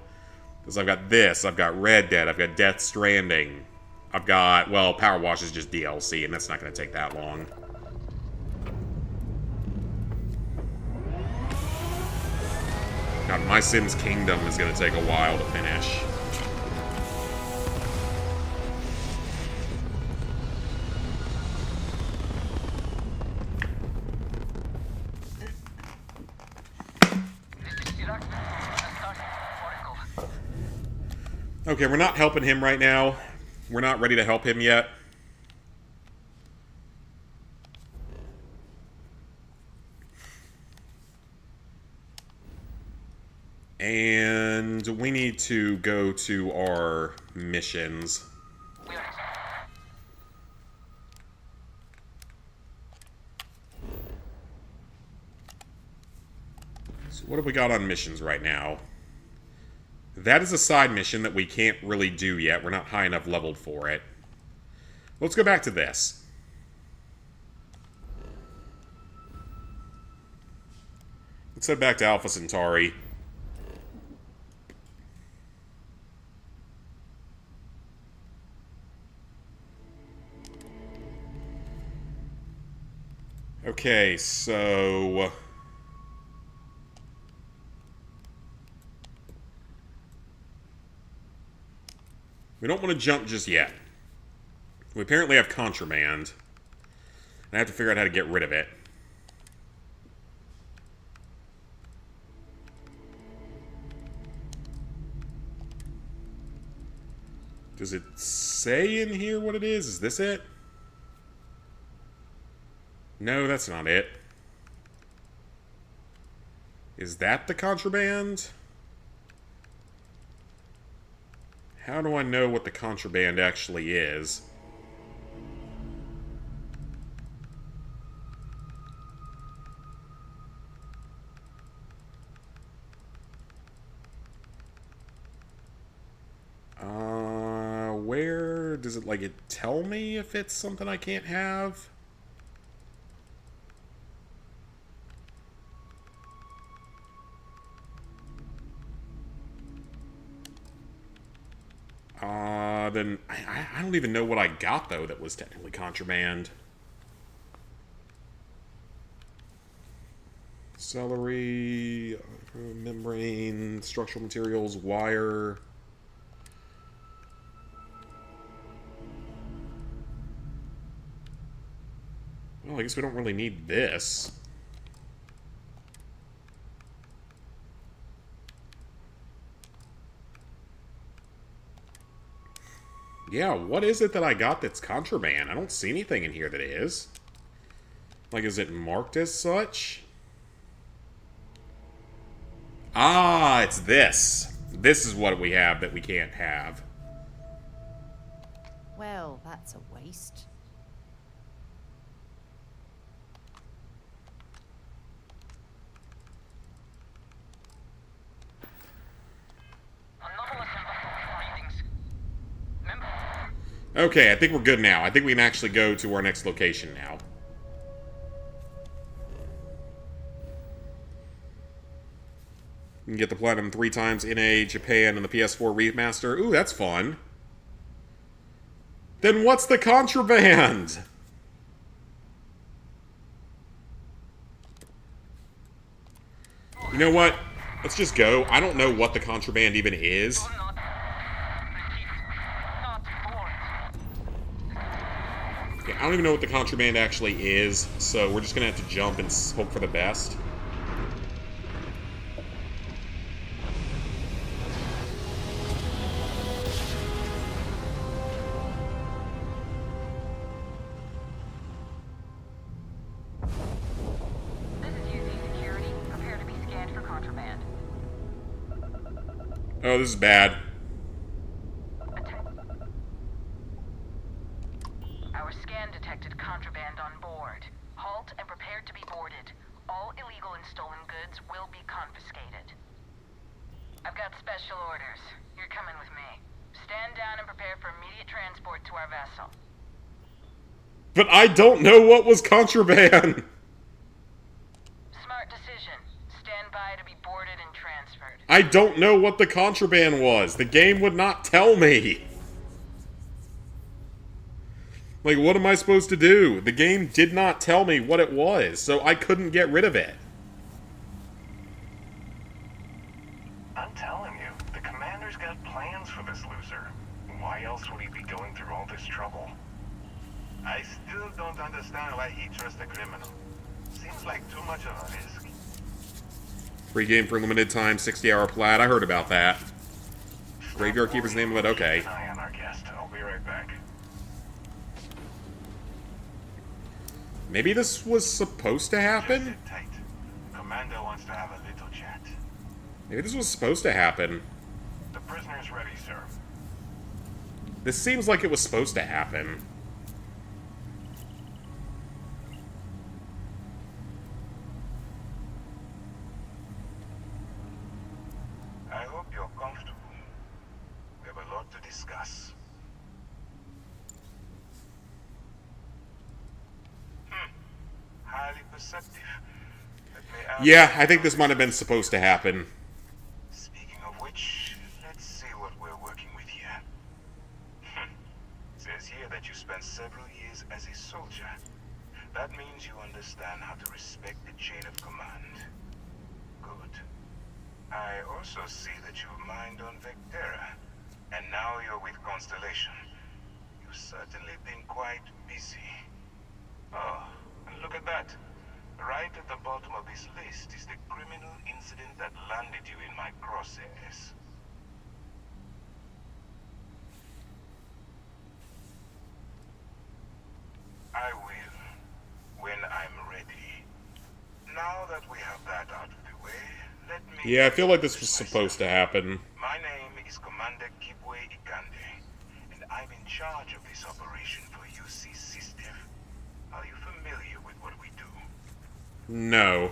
Because I've got this, I've got Red Dead, I've got Death Stranding. I've got, well, Power Wash is just DLC, and that's not going to take that long. God, My Sims Kingdom is going to take a while to finish. Okay, we're not helping him right now. We're not ready to help him yet. And we need to go to our missions. So what have we got on missions right now? That is a side mission that we can't really do yet. We're not high enough leveled for it. Let's go back to this. Let's head back to Alpha Centauri. Okay, so... we don't want to jump just yet. We apparently have contraband. And I have to figure out how to get rid of it. Does it say in here what it is? Is this it? No, that's not it. Is that the contraband? How do I know what the contraband actually is? Where does it, like, it tell me if it's something I can't have? Then I don't even know what I got, though, that was technically contraband. Celery, membrane, structural materials, wire. Well, I guess we don't really need this. Yeah, what is it that I got that's contraband? I don't see anything in here that is. Like, is it marked as such? Ah, it's this. This is what we have that we can't have. Well, that's a waste. Okay, I think we're good now. I think we can actually go to our next location now. You can get the Platinum 3 times in Japan and the PS4 remaster. Ooh, that's fun. Then what's the contraband? You know what? Let's just go. I don't know what the contraband even is. Yeah, I don't even know what the contraband actually is, so we're just gonna have to jump and hope for the best. This is UC Security. Prepare to be scanned for contraband. Oh, this is bad. Our scan detected contraband on board. Halt and prepare to be boarded. All illegal and stolen goods will be confiscated. I've got special orders. You're coming with me. Stand down and prepare for immediate transport to our vessel. But I don't know what was contraband. Smart decision. Stand by to be boarded and transferred. I don't know what the contraband was. The game would not tell me. Like, what am I supposed to do? The game did not tell me what it was, so I couldn't get rid of it. I'm telling you, the commander's got plans for this loser. Why else would he be going through all this trouble? I still don't understand why he trusts a criminal. Seems like too much of a risk. Free game for limited time, 60-hour plat. I heard about that. Graveyard Keeper's name of it, okay. Keep an eye on our guest. I'll be right back. Maybe this was supposed to Just happen? sit tight. Commander wants to have a little chat. Maybe this was supposed to happen. The prisoner's ready, sir. This seems like it was supposed to happen. I hope you're comfortable. We have a lot to discuss. Highly perceptive. Let me ask Yeah, I think this might have been supposed to happen. Speaking of which, let's see what we're working with here. Says here that you spent several years as a soldier. That means you understand how to respect the chain of command. Good. I also see that you've mined on Vectera, and now you're with Constellation. You've certainly been quite busy. Oh, and look at that. Right at the bottom of this list is the criminal incident that landed you in my crosshairs. I will, when I'm ready. Now that we have that out of the way, let me... Yeah, I feel like this was supposed to happen. My name is Commander Kibwe Ikande, and I'm in charge of this operation for UC System. Are you familiar with what we do? No.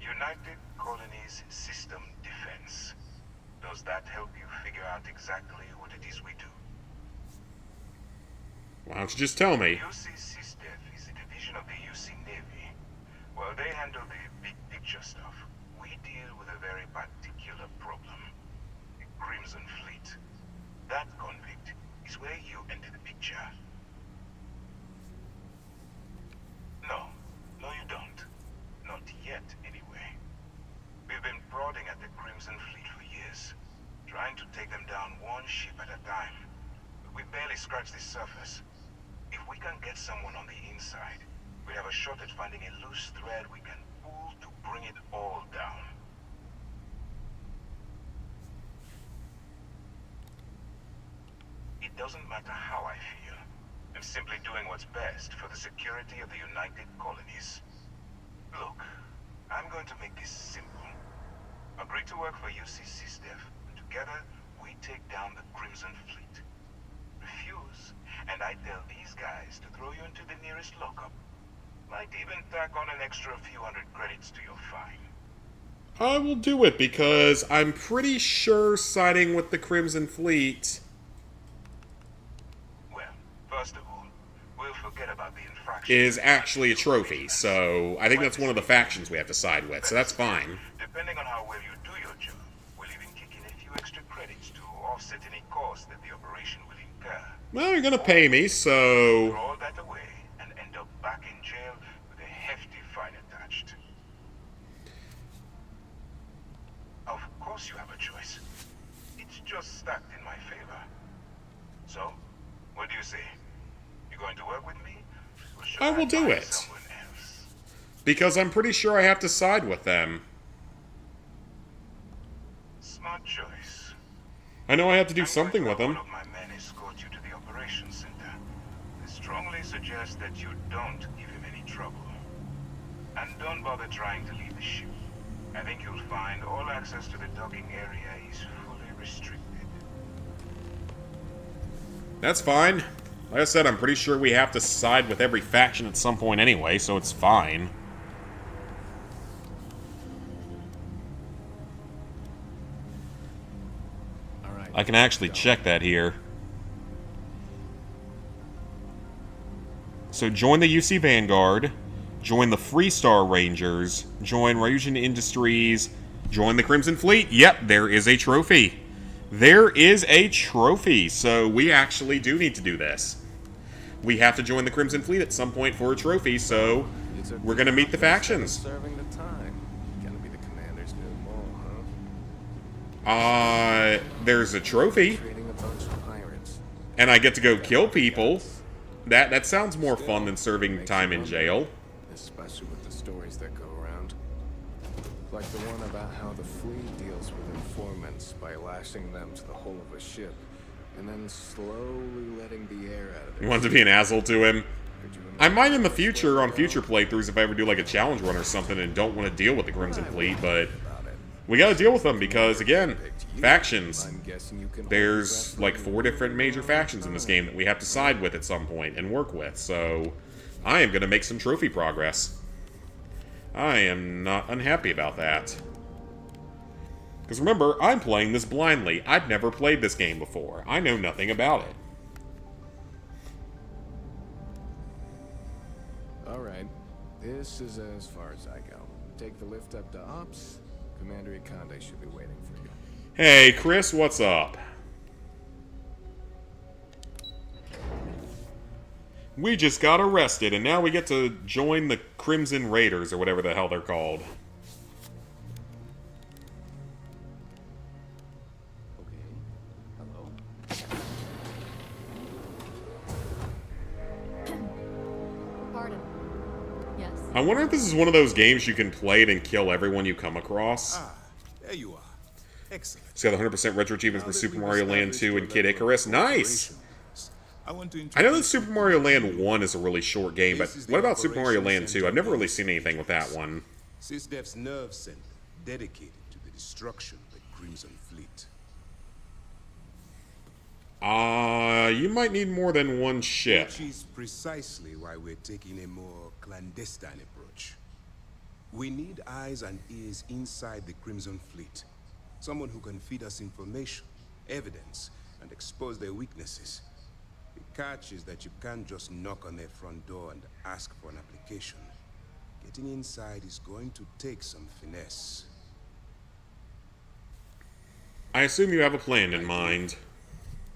United Colonies System Defense. Does that help you figure out exactly what it is we do? Why don't you just tell me? UC System is a division of the UC Navy. Well, they handle the big picture stuff. We deal with a very particular problem. The Crimson Fleet. That convict is where you enter the picture. No, you don't. Not yet, anyway. We've been prodding at the Crimson Fleet for years, trying to take them down one ship at a time. But we barely scratched the surface. If we can get someone on the inside, we have a shot at finding a loose thread we can pull to bring it all down. It doesn't matter how I feel. I'm simply doing what's best for the security of the United Colonies. Look, I'm going to make this simple. Agree to work for UC System, and together we take down the Crimson Fleet. Refuse, and I tell these guys to throw you into the nearest lockup. Might even tack on an extra few hundred credits to your fine. I will do it because I'm pretty sure siding with the Crimson Fleet. Well, first of all, we'll forget about the infraction. Is actually a trophy, so I think that's one of the factions we have to side with, so that's fine. Depending on how well you do your job, we'll even kick in a few extra credits to offset any cost that the operation will incur. Well, you're gonna pay me, so... Throw all that away and end up back in jail with a hefty fine attached. Of course you have a choice. It's just stacked in my favor. So, what do you say? You going to work with me? Or should I will do find it. someone else? Because I'm pretty sure I have to side with them. Smart choice. I know I have to do I'm something going with to have them. one of my men escort you to the operations center. I strongly suggest that you don't give him any trouble. And don't bother trying to leave the ship. I think you'll find all access to the docking area is fully restricted. That's fine. Like I said, I'm pretty sure we have to side with every faction at some point anyway, so it's fine. I can actually check that here. So join the UC Vanguard, join the Freestar Rangers, join Ryujin Industries, join the Crimson Fleet. Yep, there is a trophy. There is a trophy, so we actually do need to do this. We have to join the Crimson Fleet at some point for a trophy, so we're going to meet the factions. Serving the time. Gonna be the commander's new mole, huh? There's a trophy, Trading a bunch of pirates. and I get to go kill people. That sounds more fun than serving time in jail. Especially with the stories that go around. Like the one about how the fleet deals with informants by lashing them to the hull of a ship, and then slowly letting the air out of You their want to be an asshole to him? I might in the future, on future playthroughs, if I ever do like a challenge run or something and don't want to deal with the Crimson Fleet, but we gotta deal with them because, again, factions. I'm guessing you can There's like 4 different major factions in this game that we have to side with at some point and work with, so I am gonna make some trophy progress. I am not unhappy about that. Because remember, I'm playing this blindly. I've never played this game before. I know nothing about it. Alright, this is as far as I go. Take the lift up to Ops. Commander Ikonde should be waiting for you. Hey, Chris, what's up? We just got arrested, and now we get to join the Crimson Raiders, or whatever the hell they're called. Okay. Hello. Pardon. Yes. I wonder if this is one of those games you can play it and kill everyone you come across. There you are. Excellent. It's got 100% retro achievements for Super Mario Land 2 and Kid Icarus. Nice! I know that Super Mario Land 1 is a really short game, but what about Super Mario Land 2? I've never really seen anything with that one. SysDef's nerve center dedicated to the destruction of the Crimson Fleet. You might need more than one ship. Which is precisely why we're taking a more clandestine approach. We need eyes and ears inside the Crimson Fleet. Someone who can feed us information, evidence, and expose their weaknesses. The catch is that you can't just knock on their front door and ask for an application. Getting inside is going to take some finesse. I assume you have a plan in mind.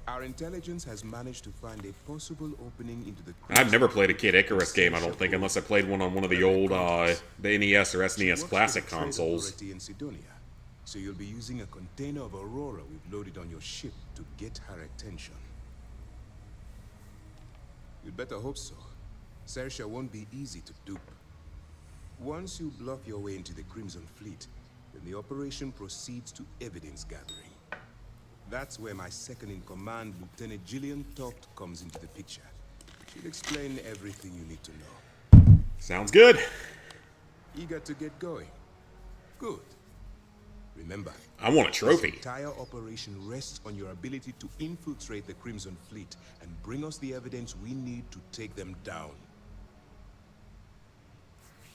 Our intelligence has managed to find a possible opening into the I've never played a Kid Icarus game, I don't think, unless I played one on one of the old, the NES or SNES Classic consoles. In Sidonia, so you'll be using a container of Aurora we've loaded on your ship to get her attention. You'd better hope so. Sersha won't be easy to dupe. Once you bluff your way into the Crimson Fleet, then the operation proceeds to evidence gathering. That's where my second-in-command, Lieutenant Gillian Toft, comes into the picture. She'll explain everything you need to know. Sounds good. Eager to get going? Good. Remember, I want a trophy. this entire operation rests on your ability to infiltrate the Crimson Fleet and bring us the evidence we need to take them down.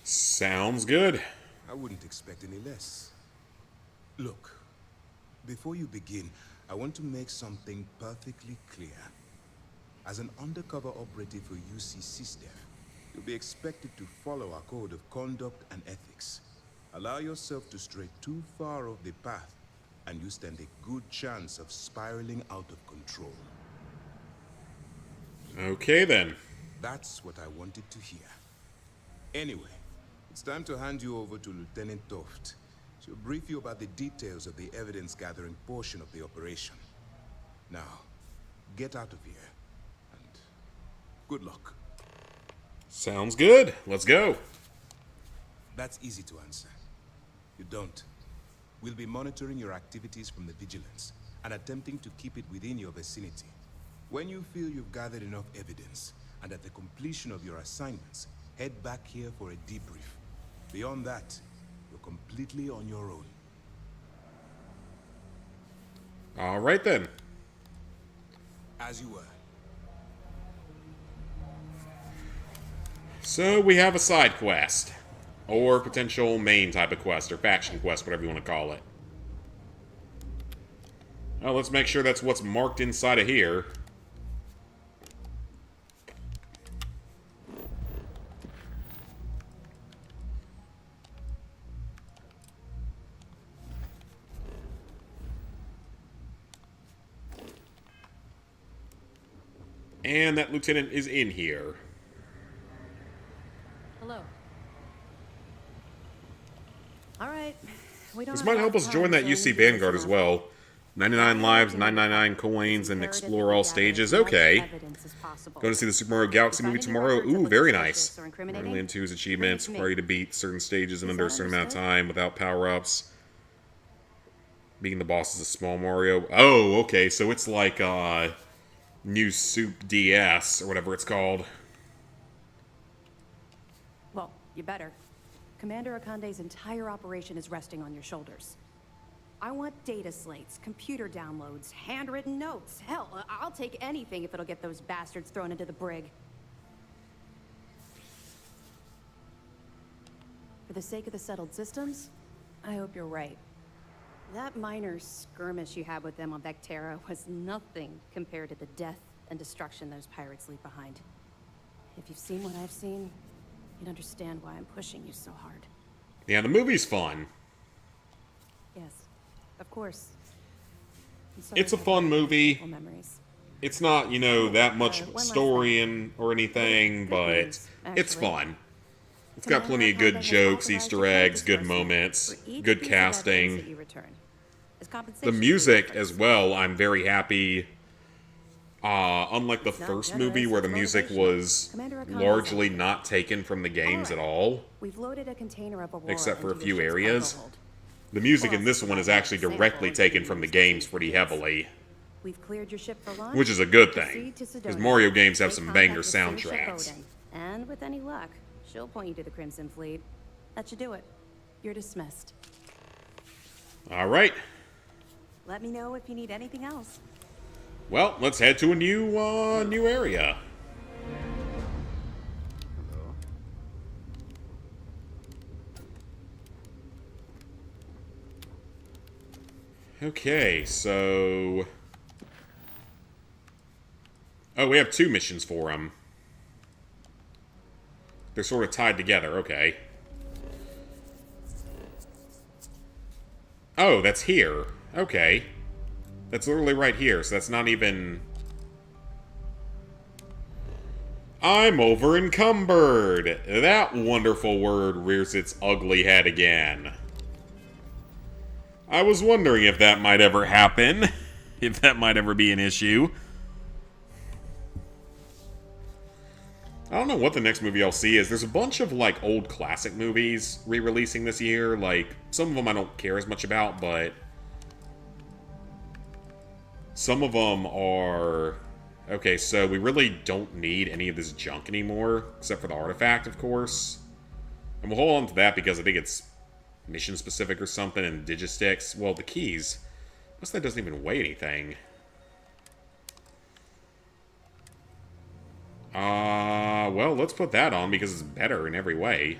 Sounds good. I wouldn't expect any less. Look, before you begin, I want to make something perfectly clear. As an undercover operative for UC SysDef, you'll be expected to follow our code of conduct and ethics. Allow yourself to stray too far off the path, and you stand a good chance of spiraling out of control. Okay, then. That's what I wanted to hear. Anyway, it's time to hand you over to Lieutenant Toft. She'll brief you about the details of the evidence-gathering portion of the operation. Now, get out of here, and good luck. Sounds good. Let's go. That's easy to answer. You don't. We'll be monitoring your activities from the Vigilance and attempting to keep it within your vicinity. When you feel you've gathered enough evidence, and at the completion of your assignments, head back here for a debrief. Beyond that, your completely on your own. Alright then. As you were. So we have a side quest. Or potential main type of quest, or faction quest, whatever you want to call it. Oh, let's make sure that's what's marked inside of here. And that lieutenant is in here. Hello. All right. We don't This have might a lot help of us time, join that so UC we can Vanguard listen as up. well. 99 lives, 999 coins, and explore all stages. Okay. Going to see the Super Mario Galaxy movie tomorrow. Ooh, very nice. Mario Land 2's achievements require you to beat certain stages in under a certain amount of time without power-ups. Beating the boss is a small Mario. Oh, okay, so it's like New Soup DS, or whatever it's called. Well, you better. Commander Akande's entire operation is resting on your shoulders. I want data slates, computer downloads, handwritten notes. Hell, I'll take anything if it'll get those bastards thrown into the brig. For the sake of the settled systems, I hope you're right. That minor skirmish you had with them on Vectera was nothing compared to the death and destruction those pirates leave behind. If you've seen what I've seen, you'd understand why I'm pushing you so hard. Yeah, the movie's fun. Yes, of course. It's a fun movie. It's not, you know, that much story or anything, but it's fun. It's got plenty of good jokes, Easter eggs, good moments, good casting. The music as well, I'm very happy. Unlike the first movie where the music was largely not taken from the games at all, except for a few areas, the music in this one is actually directly taken from the games pretty heavily. Which is a good thing, because Mario games have some banger soundtracks. And with any luck, she'll point you to the Crimson Fleet. That should do it. You're dismissed. Alright. Let me know if you need anything else. Well, let's head to a new area. Okay, so... Oh, we have 2 missions for him. They're sort of tied together, okay. Oh, that's here. Okay. That's literally right here, so that's not even... I'm over encumbered! That wonderful word rears its ugly head again. I was wondering if that might ever happen. If that might ever be an issue. I don't know what the next movie I'll see is. There's a bunch of, like, old classic movies re-releasing this year. Like, some of them I don't care as much about, but... some of them are... Okay, so we really don't need any of this junk anymore, except for the artifact, of course. And we'll hold on to that because I think it's mission-specific or something, and Digisticks. Well, the keys. Plus, that doesn't even weigh anything. Well, let's put that on because it's better in every way.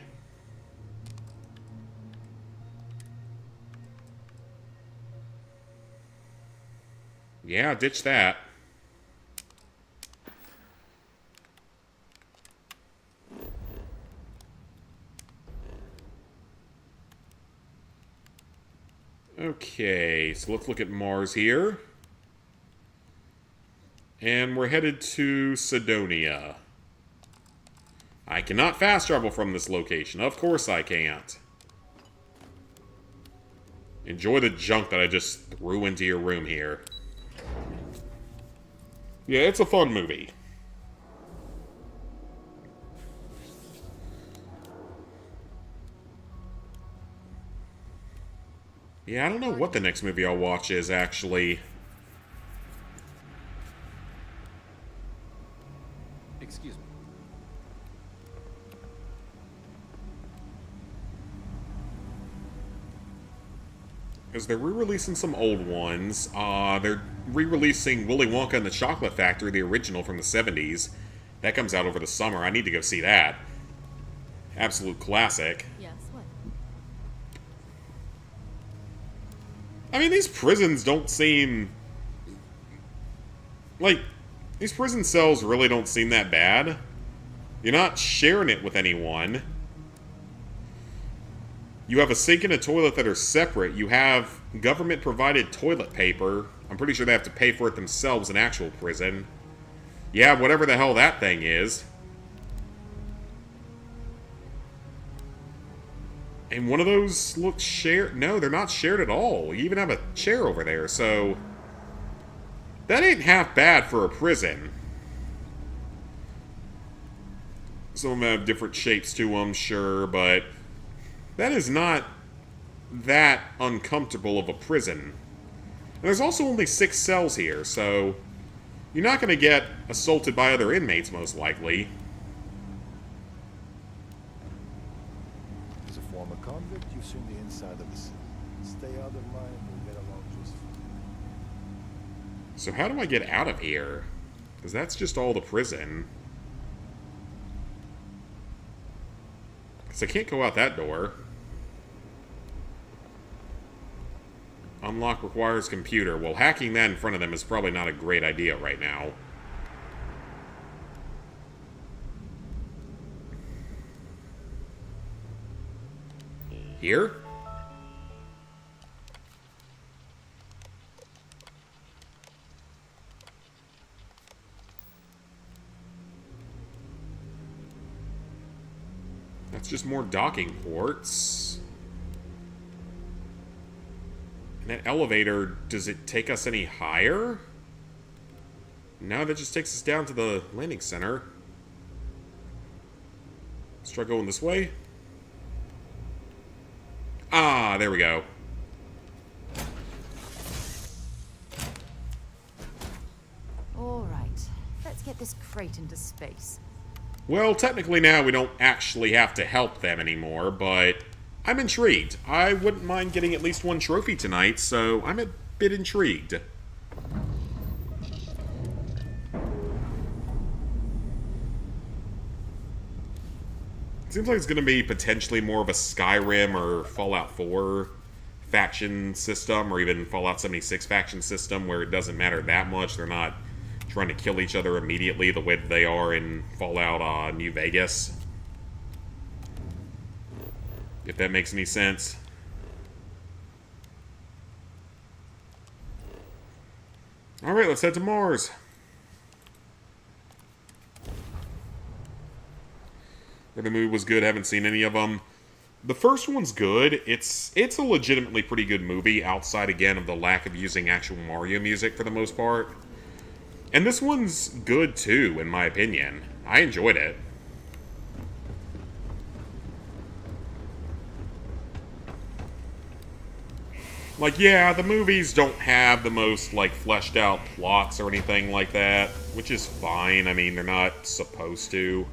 Yeah, ditch that. Okay, so let's look at Mars here. And we're headed to Sidonia. I cannot fast travel from this location. Of course I can't. Enjoy the junk that I just threw into your room here. Yeah, it's a fun movie. Yeah, I don't know what the next movie I'll watch is, actually. Excuse me. is they're re-releasing some old ones. They're re-releasing Willy Wonka and the Chocolate Factory, the original from the 70s. That comes out over the summer. I need to go see that. Absolute classic. Yes, what? I mean, these prisons don't seem... like, these prison cells really don't seem that bad. You're not sharing it with anyone. You have a sink and a toilet that are separate. You have government-provided toilet paper. I'm pretty sure they have to pay for it themselves in actual prison. You have whatever the hell that thing is. And one of those looks shared. No, they're not shared at all. You even have a chair over there, so... that ain't half bad for a prison. Some of them have different shapes to them, sure, but... that is not that uncomfortable of a prison. And there's also only 6 cells here, so... you're not going to get assaulted by other inmates, most likely. As a former convict, you've seen the inside of the cell. Stay out of mind, we'll get along just fine. So how do I get out of here? Because that's just all the prison. Because I can't go out that door. Unlock requires computer. Well, hacking that in front of them is probably not a great idea right now. Here? That's just more docking ports. And that elevator, does it take us any higher? No, that just takes us down to the landing center. Let's try going this way. Ah, there we go. All right, let's get this crate into space. Well, technically now we don't actually have to help them anymore, but I'm intrigued. I wouldn't mind getting at least one trophy tonight, so I'm a bit intrigued. Seems like it's going to be potentially more of a Skyrim or Fallout 4 faction system, or even Fallout 76 faction system, where it doesn't matter that much. They're not trying to kill each other immediately the way that they are in Fallout New Vegas. If that makes any sense. Alright, let's head to Mars. The movie was good, haven't seen any of them. The first one's good. It's a legitimately pretty good movie, outside again of the lack of using actual Mario music for the most part. And this one's good too, in my opinion. I enjoyed it. Like, yeah, the movies don't have the most, like, fleshed out plots or anything like that, which is fine. I mean, they're not supposed to.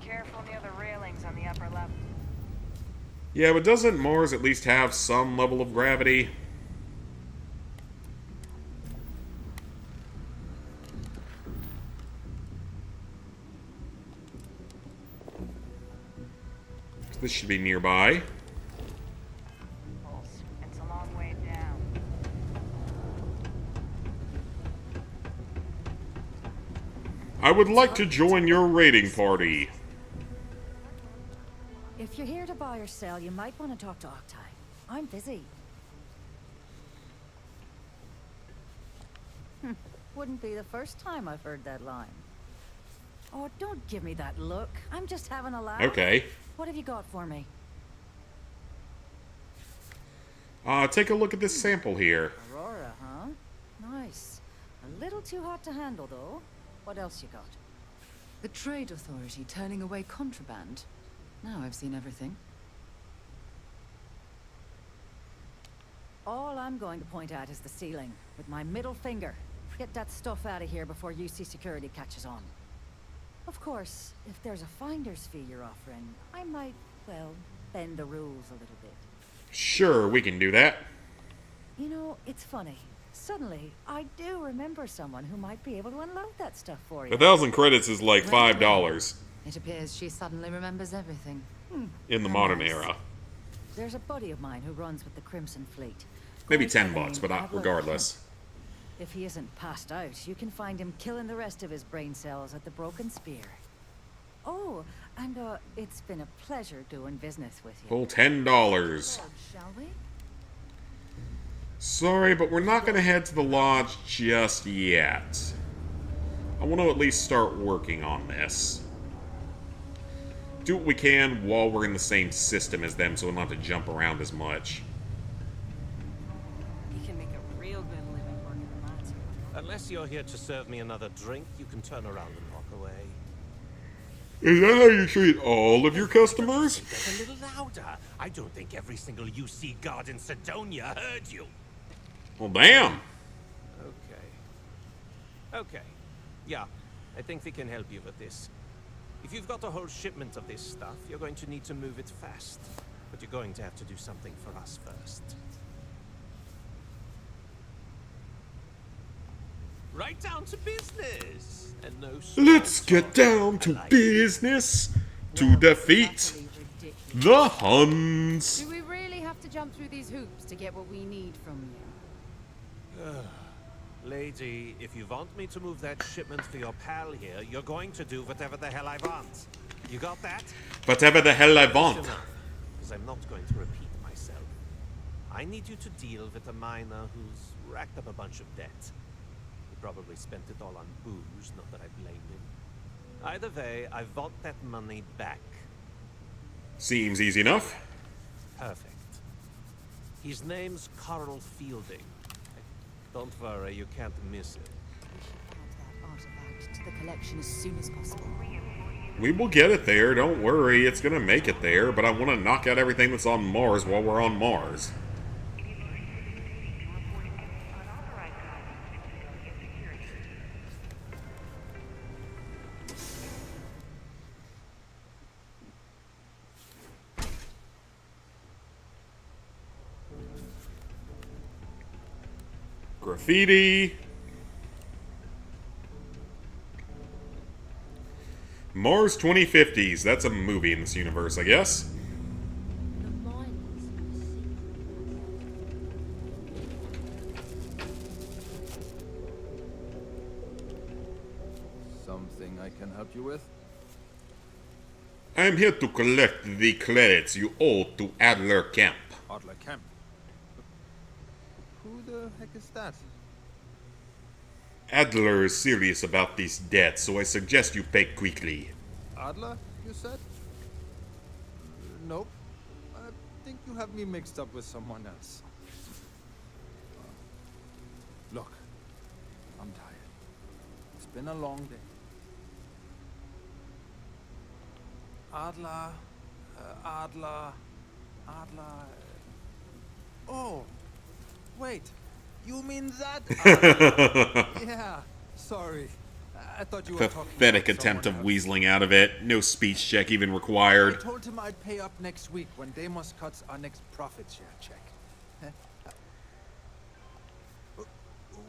Careful near the railings on the upper level. Yeah, but doesn't Mars at least have some level of gravity? This should be nearby. It's a long way down. I would like to join your raiding party. If you're here to buy or sell, you might want to talk to Octai. I'm busy. Wouldn't be the first time I've heard that line. Oh, don't give me that look. I'm just having a laugh. Okay. What have you got for me? Take a look at this sample here. Aurora, huh? Nice. A little too hot to handle, though. What else you got? The Trade Authority turning away contraband. Now I've seen everything. All I'm going to point at is the ceiling, with my middle finger. Get that stuff out of here before UC security catches on. Of course, if there's a finder's fee you're offering, I might, well, bend the rules a little bit. Sure, we can do that. You know, it's funny. Suddenly, I do remember someone who might be able to unload that stuff for you. 1,000 credits is like $5 It appears she suddenly remembers everything. in the modern era. There's a buddy of mine who runs with the Crimson Fleet. Maybe Guy $10, named but Adler. regardless. If he isn't passed out, you can find him killing the rest of his brain cells at the Broken Spear. Oh, and it's been a pleasure doing business with you. Full $10. Shall we? Sorry, but we're not going to head to the lodge just yet. I want to at least start working on this. Do what we can while we're in the same system as them so we don't have to jump around as much. He can make a real good living working the mines. Unless you're here to serve me another drink, you can turn around and walk away. Is that how you treat all of your customers? Get a little louder. I don't think every single UC guard in Sidonia heard you. Well, damn. Okay. Yeah, I think we can help you with this. If you've got a whole shipment of this stuff, you're going to need to move it fast. But you're going to have to do something for us first. Right down to business. And no Let's get down to business to defeat the Huns. Do we really have to jump through these hoops to get what we need from you? Lady, if you want me to move that shipment for your pal here, you're going to do whatever the hell I want. You got that? Whatever the hell I want. Because I'm not going to repeat myself. I need you to deal with a miner who's racked up a bunch of debt. He probably spent it all on booze, not that I blame him. Either way, I want that money back. Seems easy enough. Perfect. His name's Carl Fielding. Don't worry, you can't miss it. Add that artifact to the collection as soon as possible. We will get it there, don't worry. It's gonna make it there, but I want to knock out everything that's on Mars while we're on Mars. Graffiti. Mars 2050s. That's a movie in this universe, I guess. Something I can help you with? I am here to collect the credits you owe to Adler Camp. Adler Camp? Who the heck is that? Adler is serious about these debts, so I suggest you pay quickly. Adler, you said? Nope. I think you have me mixed up with someone else. Look, I'm tired. It's been a long day. Adler... Oh! Wait, you mean that? Yeah, sorry. I thought you were talking Pathetic about attempt of someone else. weaseling out of it. No speech check even I required. told him I'd pay up next week when Deimos cuts our next profit share check.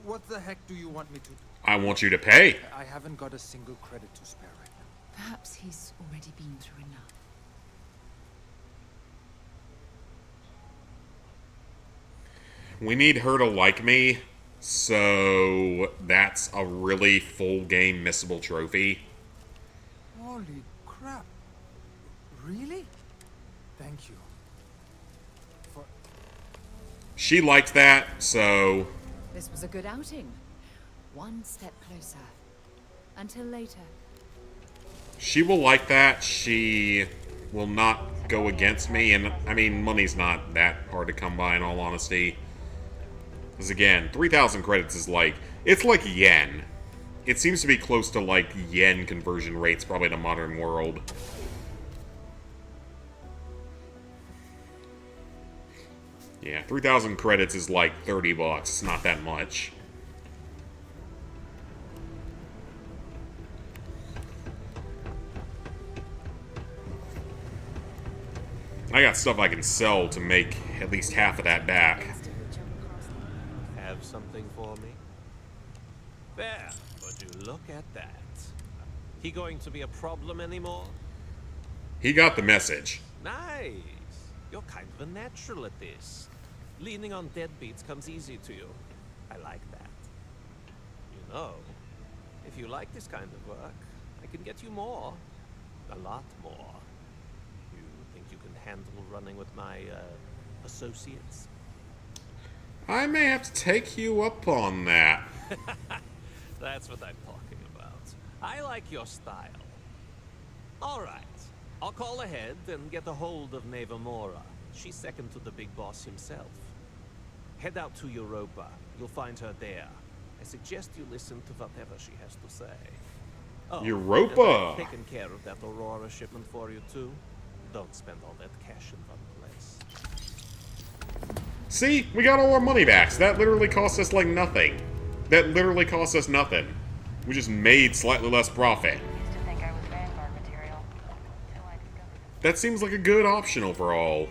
What the heck do you want me to do? I want you to pay. I haven't got a single credit to spare right now. Perhaps he's already been through enough. We need her to like me, so that's a really full game missable trophy. Holy crap. Really? Thank you. For... She liked that, so This was a good outing. One step closer. Until later. she will like that. She will not go against me, and I mean, money's not that hard to come by in all honesty. Because again, 3,000 credits is like, it's like yen. It seems to be close to like yen conversion rates, probably in a modern world. Yeah, 3,000 credits is like $30. It's not that much. I got stuff I can sell to make at least half of that back. Have something for me? There, would you look at that? He going to be a problem anymore? He got the message. Nice. You're kind of a natural at this. Leaning on deadbeats comes easy to you. I like that. You know, if you like this kind of work, I can get you more. A lot more. You think you can handle running with my, associates? I may have to take you up on that. That's what I'm talking about. I like your style. All right. I'll call ahead and get a hold of Neva Mora. She's second to the big boss himself. Head out to Europa. You'll find her there. I suggest you listen to whatever she has to say. Oh, Europa! and I've taken care of that Aurora shipment for you, too. Don't spend all that cash in one place. See? We got all our money back. So that literally cost us, like, nothing. That literally cost us nothing. We just made slightly less profit. That seems like a good option overall.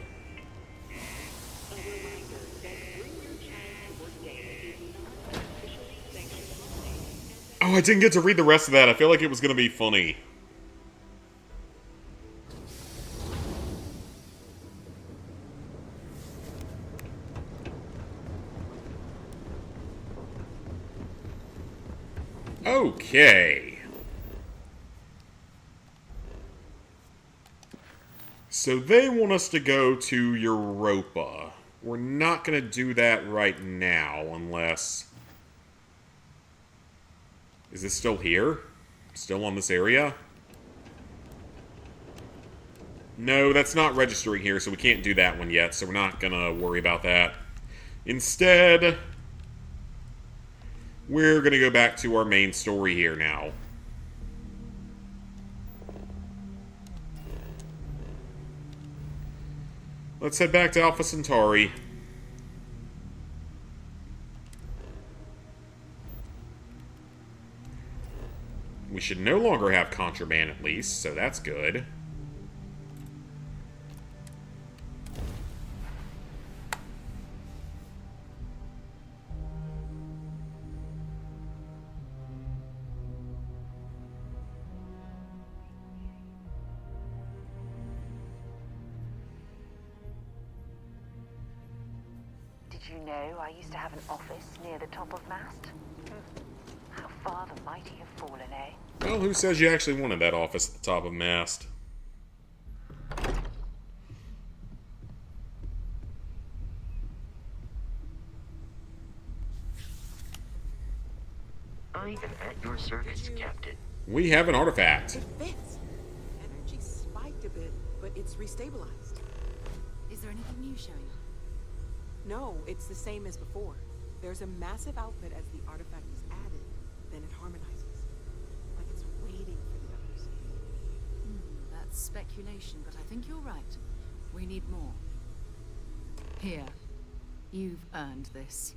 Oh, I didn't get to read the rest of that. I feel like it was going to be funny. Okay. So they want us to go to Europa. We're not going to do that right now, unless... Is this still here? Still on this area? No, that's not registering here, so we can't do that one yet, so we're not going to worry about that. Instead, we're going to go back to our main story here now. Let's head back to Alpha Centauri. We should no longer have contraband at least, so that's good. Did you know I used to have an office near the top of Mast? How far the mighty have fallen, eh? Well, who says you actually wanted that office at the top of Mast? I am at your service, Captain. We have an artifact. It fits. Energy spiked a bit, but it's restabilized. Is there anything new showing up? No, it's the same as before. There's a massive output as the artifact is added, then it harmonizes. Like it's waiting for the others. That's speculation, but I think you're right. We need more. Here. You've earned this.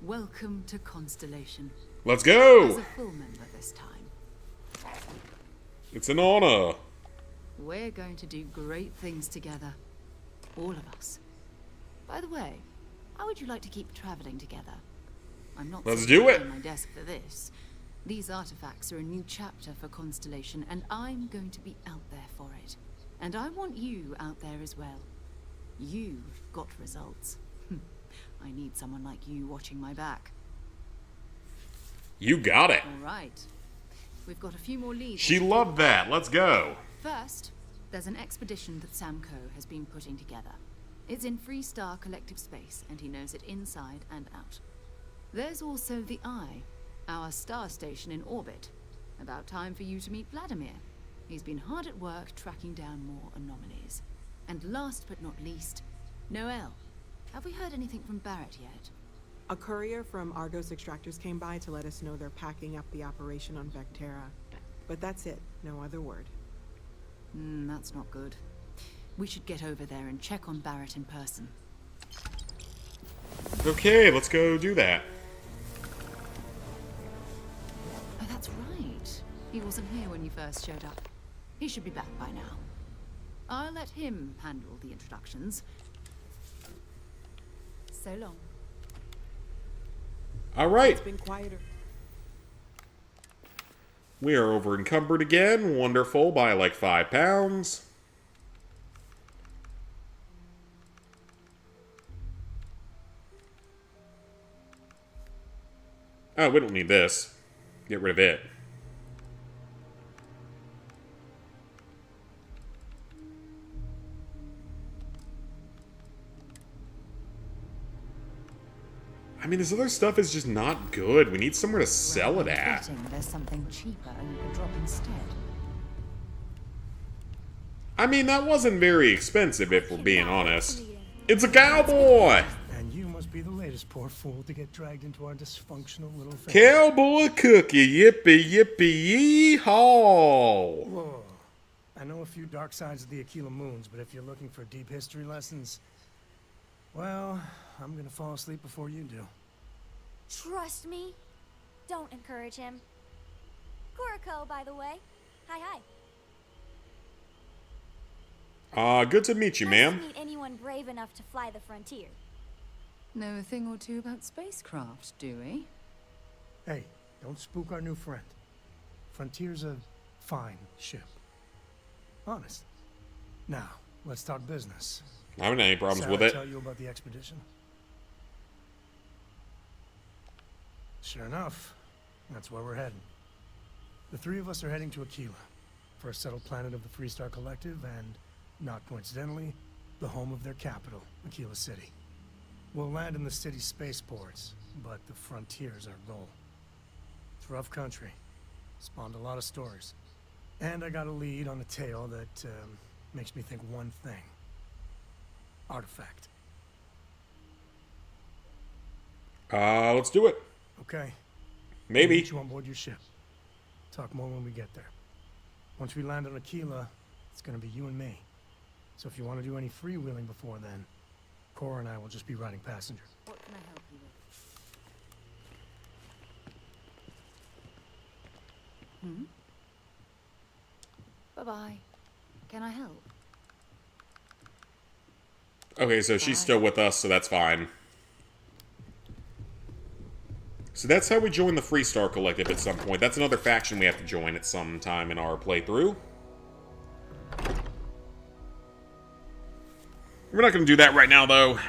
Welcome to Constellation. Let's go! As a full member this time. It's an honor. We're going to do great things together. All of us. By the way, how would you like to keep traveling together? I'm not Let's sitting do it. on my desk for this. These artifacts are a new chapter for Constellation, and I'm going to be out there for it. And I want you out there as well. You've got results. I need someone like you watching my back. You got it. All right. We've got a few more leads. She loved that. Let's go. First, there's an expedition that Samco has been putting together. It's in Freestar Collective Space, and he knows it inside and out. There's also the Eye, our star station in orbit. About time for you to meet Vladimir. He's been hard at work tracking down more anomalies. And last but not least, Noel. Have we heard anything from Barrett yet? A courier from Argos Extractors came by to let us know they're packing up the operation on Vectera. But that's it. No other word. That's not good. We should get over there and check on Barrett in person. Okay, let's go do that. Oh, that's right. He wasn't here when you first showed up. He should be back by now. I'll let him handle the introductions. So long. All right. It's been quieter. We are over encumbered again. Wonderful, by like 5 pounds. Oh, we don't need this. Get rid of it. I mean, this other stuff is just not good. We need somewhere to sell it at. Betting there's something cheaper you can drop instead. I mean, that wasn't very expensive, if we're being honest. It's a cowboy! And you must be the latest poor fool to get dragged into our dysfunctional little family. Cowboy cookie, yippee yippee yee-haw! Whoa. I know a few dark sides of the Aquila Moons, but if you're looking for deep history lessons, well, I'm gonna fall asleep before you do. Trust me. Don't encourage him. Kuriko, by the way. Hi. Good to meet you, ma'am. Meet anyone brave enough to fly the frontier. Know a thing or two about spacecraft, do we? Hey, don't spook our new friend. Frontier's a fine ship. Honest. Now, let's talk business. I haven't had any problems with Sarah it. Tell you about the expedition? Sure enough, that's where we're heading. The three of us are heading to Aquila, first settled planet of the Freestar Collective, and, not coincidentally, the home of their capital, Aquila City. We'll land in the city's spaceports, but the frontier's our goal. It's rough country. Spawned a lot of stories. And I got a lead on a tale that makes me think one thing. Artifact. Let's do it. Okay. Maybe. I'll meet you on board your ship. Talk more when we get there. Once we land on Aquila, it's gonna be you and me. So if you want to do any freewheeling before then, Cora and I will just be riding passenger. What can I help you with? Bye-bye. Can I help? Okay, so she's still with us, so that's fine. So that's how we join the Freestar Collective at some point. That's another faction we have to join at some time in our playthrough. We're not going to do that right now, though.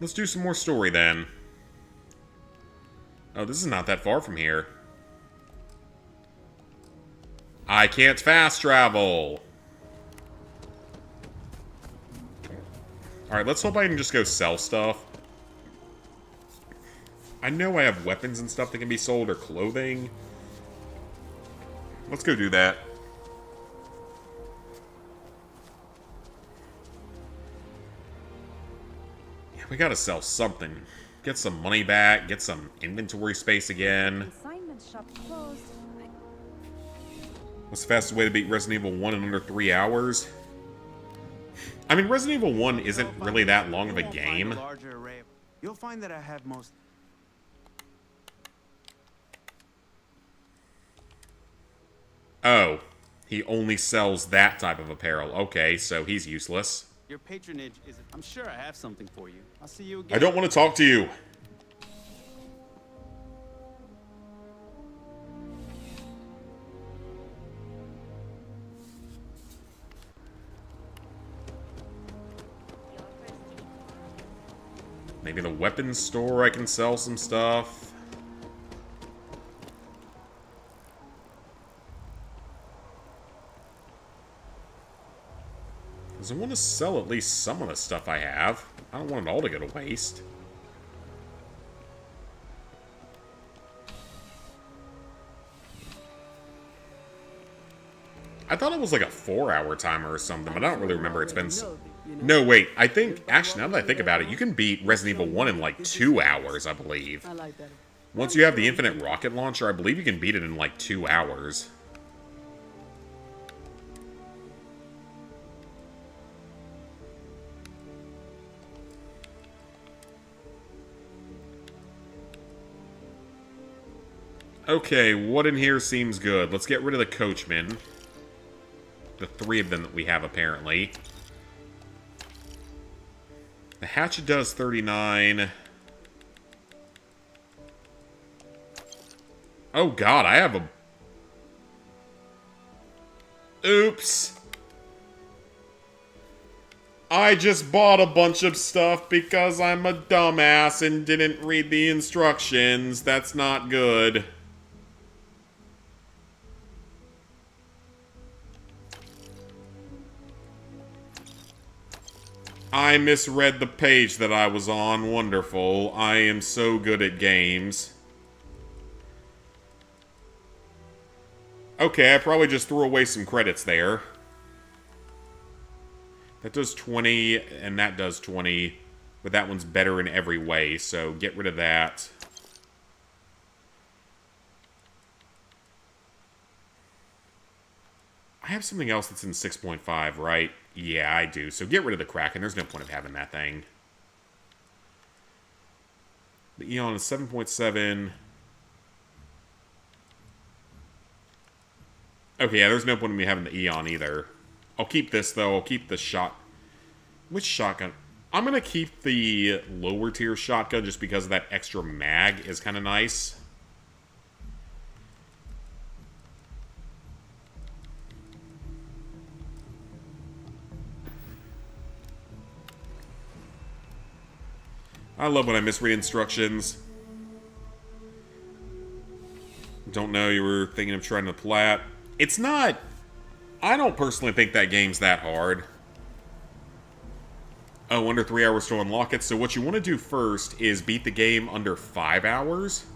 Let's do some more story, then. Oh, this is not that far from here. I can't fast travel. Alright, let's hope I can just go sell stuff. I know I have weapons and stuff that can be sold, or clothing. Let's go do that. Yeah, we gotta sell something. Get some money back, get some inventory space again. Consignment shop closed. What's the fastest way to beat Resident Evil 1 in under 3 hours? I mean, Resident Evil 1 isn't really that long of a game. You'll find that I have most... Oh, he only sells that type of apparel. Okay, so he's useless. Your patronage is... I'm sure I have something for you. I'll see you again. I don't want to talk to you. Maybe the weapons store I can sell some stuff. Because I want to sell at least some of the stuff I have. I don't want it all to go to waste. I thought it was like a 4-hour timer or something, but I don't really remember. It's been... No, wait. I think... Actually, now that I think about it, you can beat Resident Evil 1 in like 2 hours, I believe. Once you have the infinite rocket launcher, I believe you can beat it in like 2 hours. Okay, what in here seems good? Let's get rid of the coachmen. The 3 of them that we have, apparently. The hatchet does 39. Oh god, I have a... Oops. I just bought a bunch of stuff because I'm a dumbass and didn't read the instructions. That's not good. I misread the page that I was on. Wonderful. I am so good at games. Okay, I probably just threw away some credits there. That does 20, and that does 20. But that one's better in every way, so get rid of that. I have something else that's in 6.5, right? Yeah, I do. So get rid of the Kraken. There's no point of having that thing. The Eon is 7.7. Okay, yeah, there's no point in me having the Eon either. I'll keep this, though. I'll keep the shot... Which shotgun? I'm going to keep the lower tier shotgun just because of that extra mag is kind of nice. I love when I misread instructions. Don't know you were thinking of trying to plat. It's not... I don't personally think that game's that hard. Oh, under 3 hours to unlock it. So what you want to do first is beat the game under 5 hours.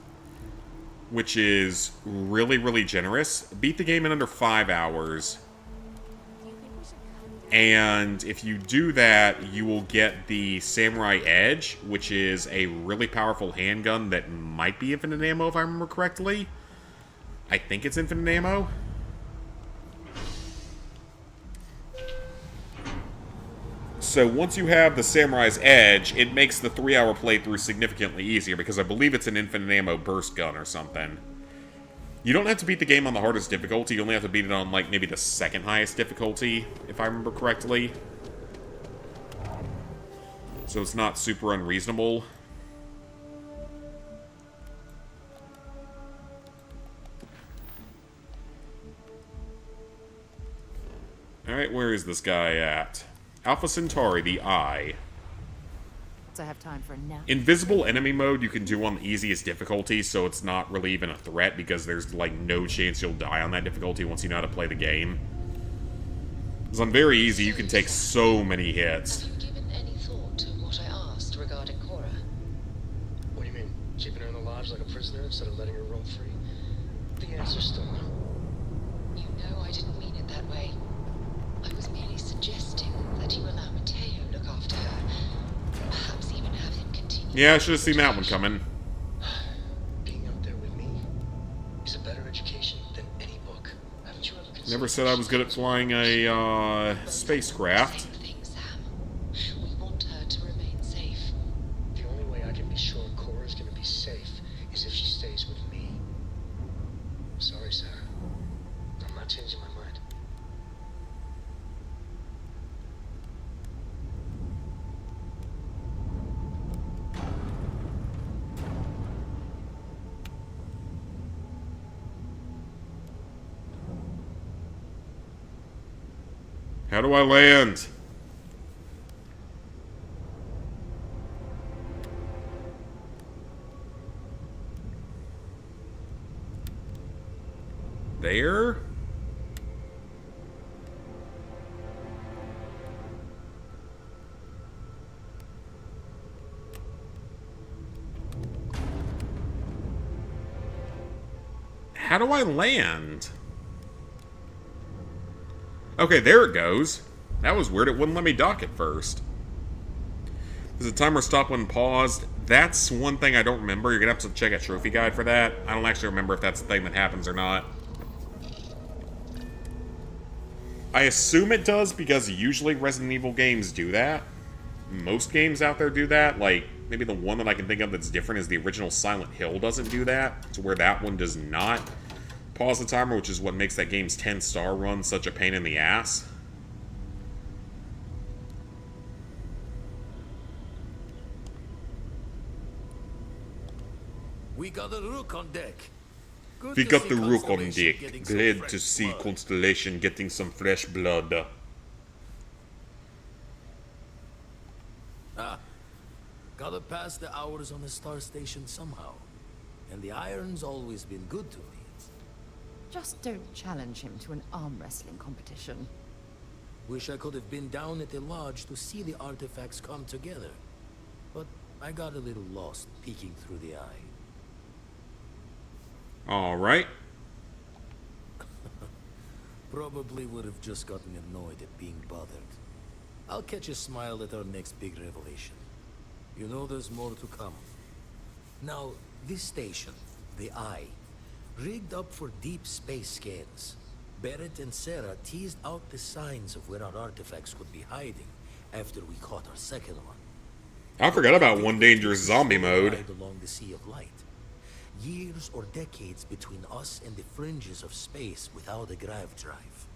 Which is really, really generous. Beat the game in under 5 hours. And if you do that, you will get the Samurai Edge, which is a really powerful handgun that might be infinite ammo, if I remember correctly. I think it's infinite ammo. So once you have the Samurai's Edge, it makes the 3-hour playthrough significantly easier, because I believe it's an infinite ammo burst gun or something. You don't have to beat the game on the hardest difficulty, you only have to beat it on, like, maybe the second highest difficulty, if I remember correctly. So it's not super unreasonable. Alright, where is this guy at? Alpha Centauri, the Eye. I have time for a nap. Invisible enemy mode you can do on the easiest difficulty, so it's not really even a threat, because there's, like, no chance you'll die on that difficulty once you know how to play the game. Because on very easy, you can take so many hits. Have you given any thought to what I asked regarding Cora? What do you mean? Keeping her in the lodge like a prisoner instead of letting her roam free? The answer's still no. You know I didn't mean it that way. I was merely suggesting that you allow Mateo look after her. Perhaps even have him continue. Yeah, I should have seen that one coming. Being out there with me is a better education than any book. Haven't you ever considered... Never said I was good at flying a, spacecraft. We want her to remain safe. The only way I can be sure Cora's gonna be safe is if she stays with me. Sorry, Sarah. I'm not changing my mind. How do I land? There? How do I land? Okay, there it goes. That was weird. It wouldn't let me dock at first. Does the timer stop when paused? That's one thing I don't remember. You're going to have to check a trophy guide for that. I don't actually remember if that's the thing that happens or not. I assume it does because usually Resident Evil games do that. Most games out there do that. Like, maybe the one that I can think of that's different is the original Silent Hill doesn't do that, to where that one does not pause the timer, which is what makes that game's 10-star run such a pain in the ass. We got a rook on deck. Good We to got see the rook on Constellation deck. getting some Glad fresh to see blood. Constellation getting some fresh blood. Ah, gotta pass the hours on the star station somehow. And the iron's always been good to me. Just don't challenge him to an arm wrestling competition. Wish I could have been down at the lodge to see the artifacts come together. But I got a little lost peeking through the eye. Alright. Probably would have just gotten annoyed at being bothered. I'll catch a smile at our next big revelation. You know there's more to come. Now, this station, the Eye, rigged up for deep space scans. Barrett and Sarah teased out the signs of where our artifacts could be hiding after we caught our second one. I forgot about One Dangerous Zombie Mode. Ride along the Sea of Light. Years or decades between us and the fringes of space without a grav drive.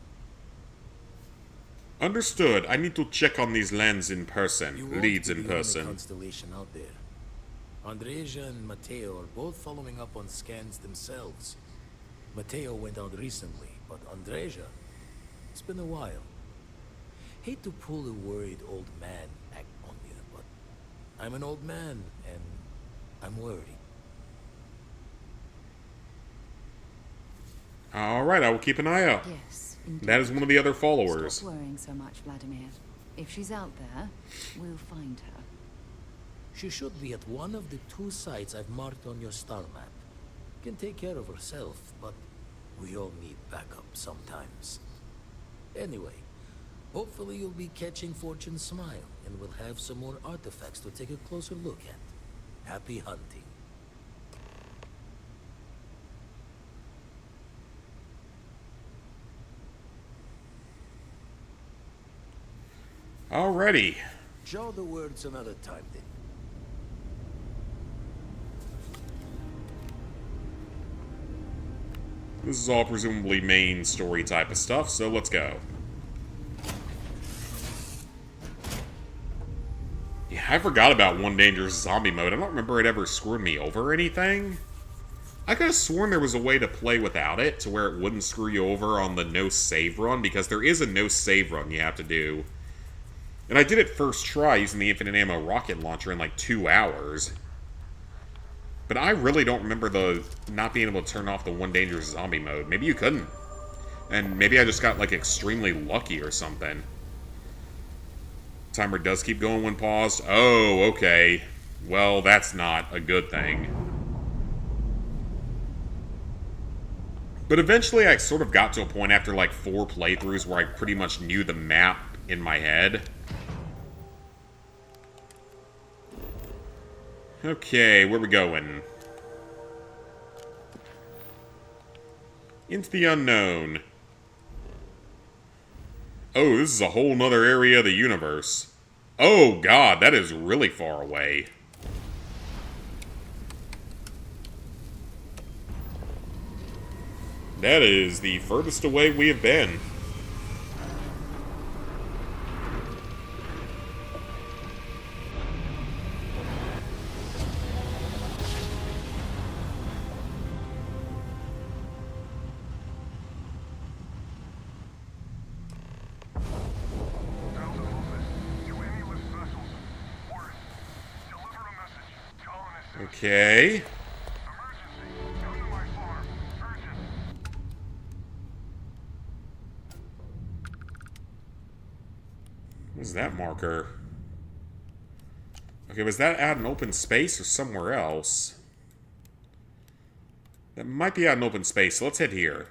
Understood. I need to check on these lands in person. You won't Leads be in the only person. constellation out there. Andreja and Mateo are both following up on scans themselves. Mateo went out recently, but Andreja, it's been a while. Hate to pull a worried old man act on you, but I'm an old man, and I'm worried. Alright, I will keep an eye out. Yes, indeed. That is one of the other followers. Stop worrying so much, Vladimir. If she's out there, we'll find her. She should be at one of the 2 sites I've marked on your star map. Can take care of herself, but we all need backup sometimes. Anyway, hopefully you'll be catching Fortune's smile, and we'll have some more artifacts to take a closer look at. Happy hunting. Alrighty. Show the words another time then. This is all presumably main story type of stuff, so let's go. Yeah, I forgot about One Dangerous Zombie Mode. I don't remember it ever screwing me over or anything. I could have sworn there was a way to play without it, to where it wouldn't screw you over on the no save run, because there is a no save run you have to do. And I did it first try using the infinite ammo rocket launcher in like 2 hours. But I really don't remember the not being able to turn off the One Dangerous Zombie Mode. Maybe you couldn't. And maybe I just got like extremely lucky or something. Timer does keep going when paused. Oh, okay. Well, that's not a good thing. But eventually I sort of got to a point after like 4 playthroughs where I pretty much knew the map in my head. Okay, where we going? Into the unknown. Oh, this is a whole nother area of the universe. Oh god, that is really far away. That is the furthest away we have been. Okay. What is that marker? Okay, was that out in open space or somewhere else? That might be out in open space, so let's head here.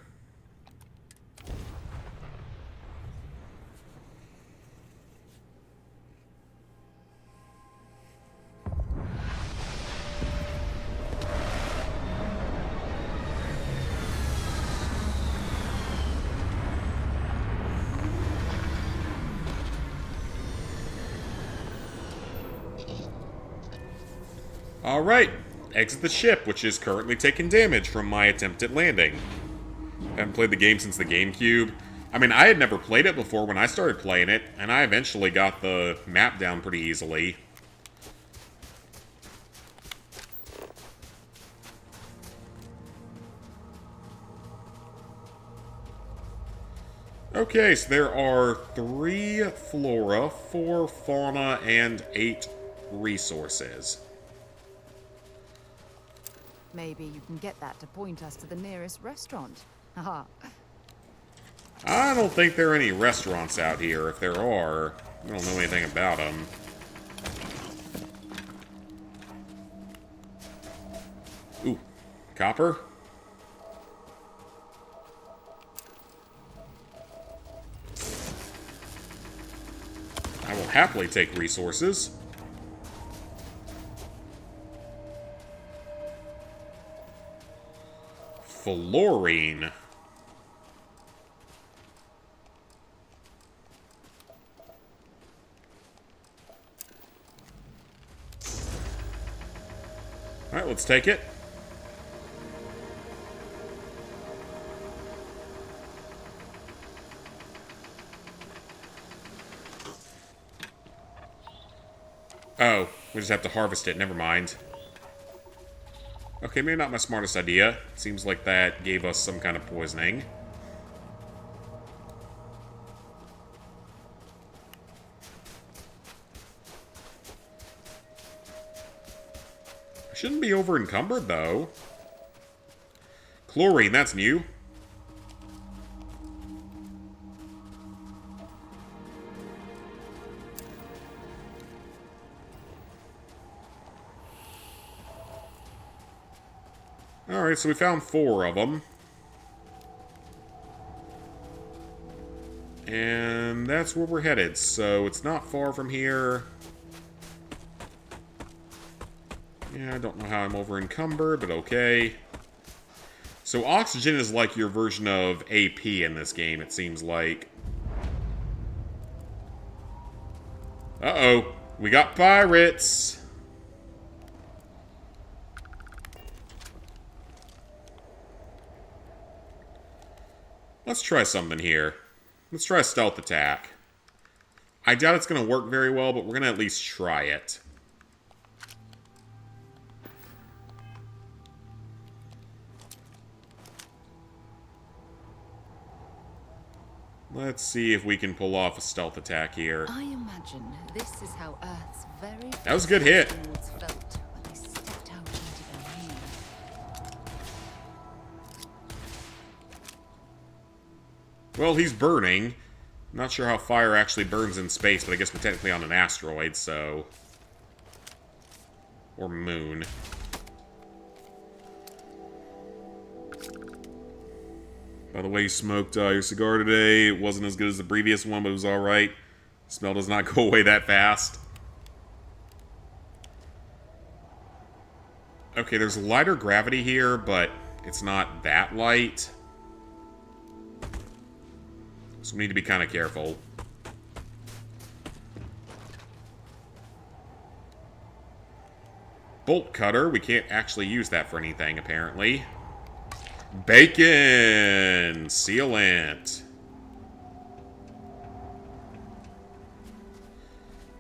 Alright, exit the ship, which is currently taking damage from my attempt at landing. Haven't played the game since the GameCube. I mean, I had never played it before when I started playing it, and I eventually got the map down pretty easily. Okay, so there are 3 flora, 4 fauna, and 8 resources. Maybe you can get that to point us to the nearest restaurant. Haha. I don't think there are any restaurants out here. If there are, I don't know anything about them. Ooh, copper? I will happily take resources. Fluorine. Alright, let's take it. Oh, we just have to harvest it, never mind. Okay, maybe not my smartest idea. Seems like that gave us some kind of poisoning. Shouldn't be over encumbered though. Chlorine, that's new. Alright, so we found 4 of them. And that's where we're headed, so it's not far from here. Yeah, I don't know how I'm over encumbered, but okay. So oxygen is like your version of AP in this game, it seems like. Uh-oh, we got pirates! Let's try something here. Let's try a stealth attack. I doubt it's going to work very well, but we're going to at least try it. Let's see if we can pull off a stealth attack here. I imagine this is how Earth's very That was a good hit. lords felt when they stepped out into their new. Well, he's burning. I'm not sure how fire actually burns in space, but I guess we're technically on an asteroid, so... Or moon. By the way, you smoked your cigar today. It wasn't as good as the previous one, but it was alright. Smell does not go away that fast. Okay, there's lighter gravity here, but it's not that light. So we need to be kind of careful. Bolt cutter. We can't actually use that for anything, apparently. Bacon! Sealant.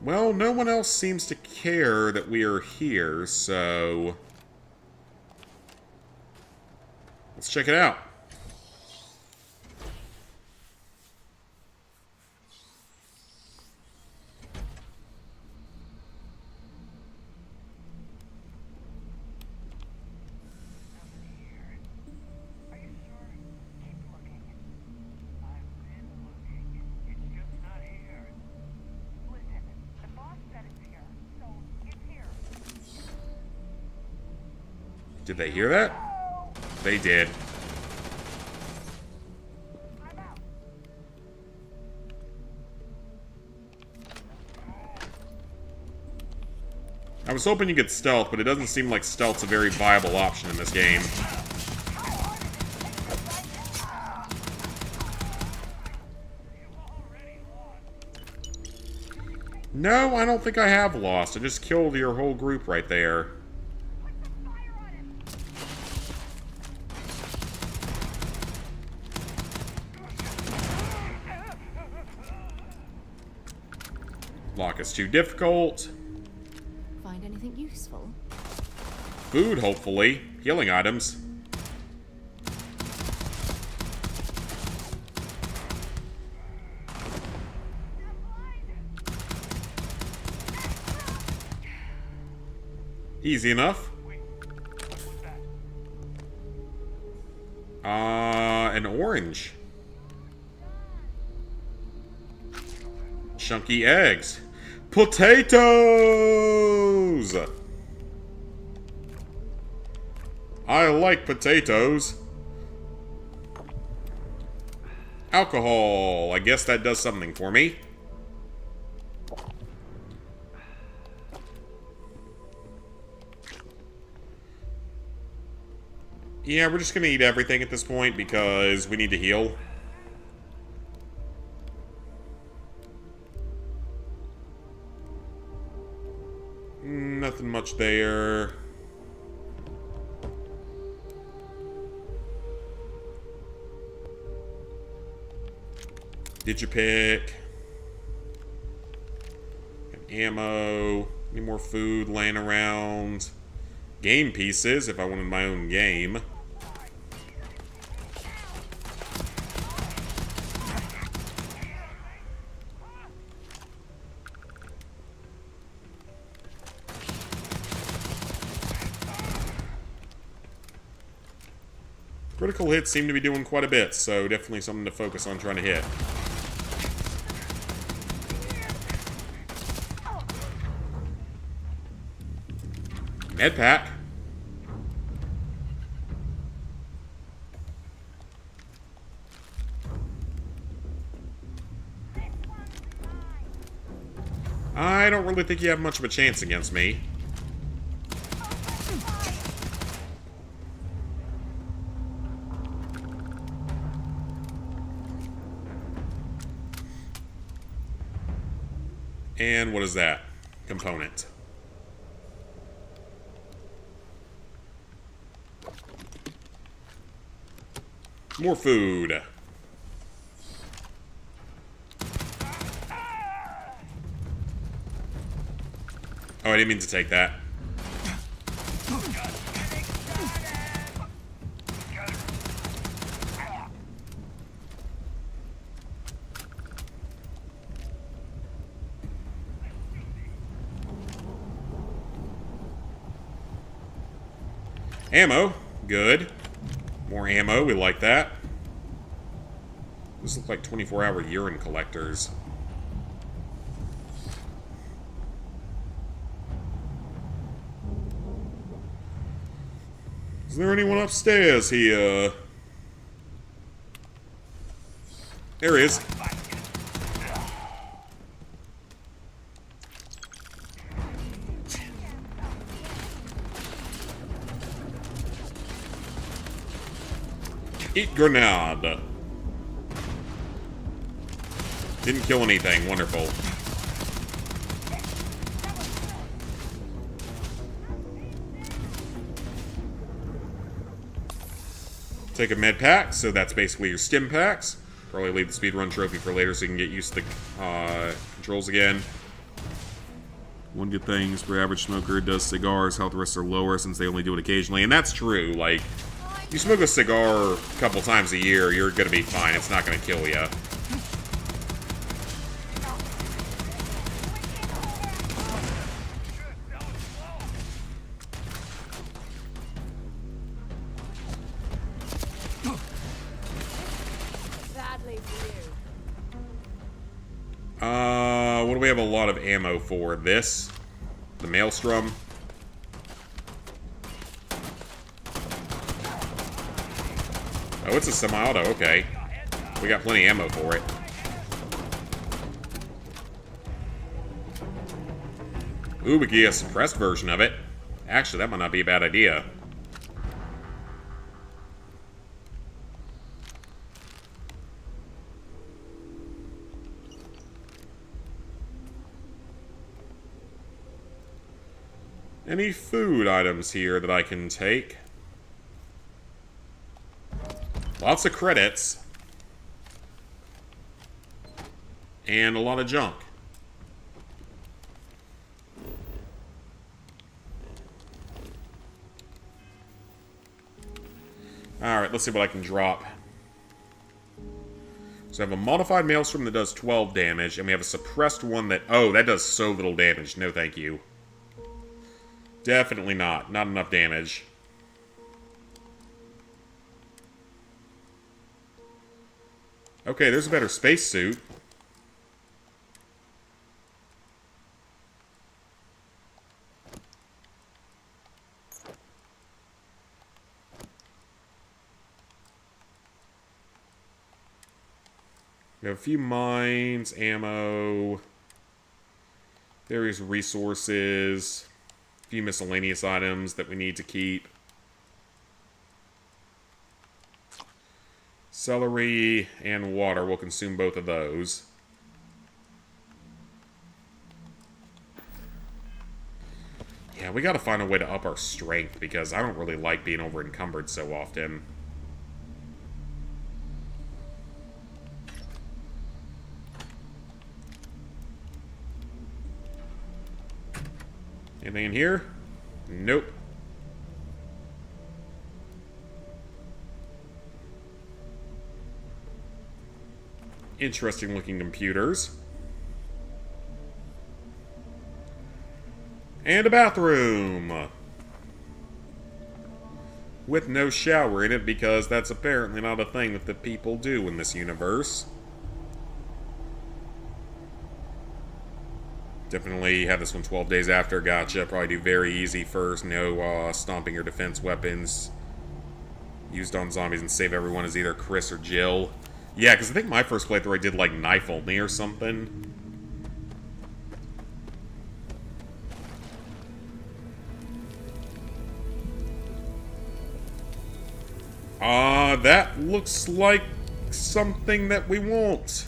Well, no one else seems to care that we are here, so... Let's check it out. Did they hear that? They did. I was hoping you could stealth, but it doesn't seem like stealth's a very viable option in this game. No, I don't think I have lost. I just killed your whole group right there. Lock is too difficult. Find anything useful? Food, hopefully. Healing items. Easy enough. An orange. Chunky eggs. Potatoes! I like potatoes. Alcohol. I guess that does something for me. Yeah, we're just gonna eat everything at this point because we need to heal. Nothing much there. Digipick. Ammo. Any more food laying around. Game pieces if I wanted my own game. Critical hits seem to be doing quite a bit, so definitely something to focus on trying to hit. Med pack. I don't really think you have much of a chance against me. And what is that? Component. More food. Oh, I didn't mean to take that. Ammo. Good. More ammo. We like that. These look like 24-hour urine collectors. Is there anyone upstairs here? There he is. Eat grenade. Didn't kill anything. Wonderful. Take a med pack, so that's basically your stim packs. Probably leave the speedrun trophy for later so you can get used to the controls again. One good thing is for average smoker does cigars, health risks are lower since they only do it occasionally. And that's true. Like, you smoke a cigar a couple times a year, you're gonna be fine. It's not gonna kill you. What do we have a lot of ammo for? This? The Maelstrom? Oh, it's a semi-auto. Okay. We got plenty of ammo for it. Ooh, we could get a suppressed version of it. Actually, that might not be a bad idea. Any food items here that I can take? Lots of credits. And a lot of junk. Alright, let's see what I can drop. So I have a modified Maelstrom that does 12 damage, and we have a suppressed one that... Oh, that does so little damage. No, thank you. Definitely not. Not enough damage. Okay, there's a better spacesuit. We have a few mines, ammo, various resources, a few miscellaneous items that we need to keep. Celery and water, we'll consume both of those. Yeah, we gotta find a way to up our strength because I don't really like being over encumbered so often. Anything in here? Nope. Interesting looking computers. And a bathroom! With no shower in it because that's apparently not a thing that the people do in this universe. Definitely have this one 12 days after. Gotcha. Probably do very easy first. No stomping or defense weapons used on zombies and save everyone as either Chris or Jill. Yeah, because I think my first playthrough I did like knife only or something. That looks like something that we want.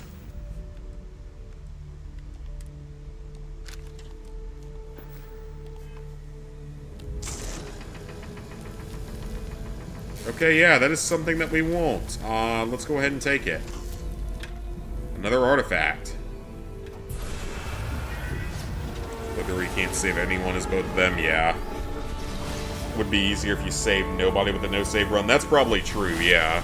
Okay, yeah, that is something that we want. Let's go ahead and take it. Another artifact. Whether we can't save anyone as both of them, yeah. Would be easier if you saved nobody with a no-save run. That's probably true, yeah.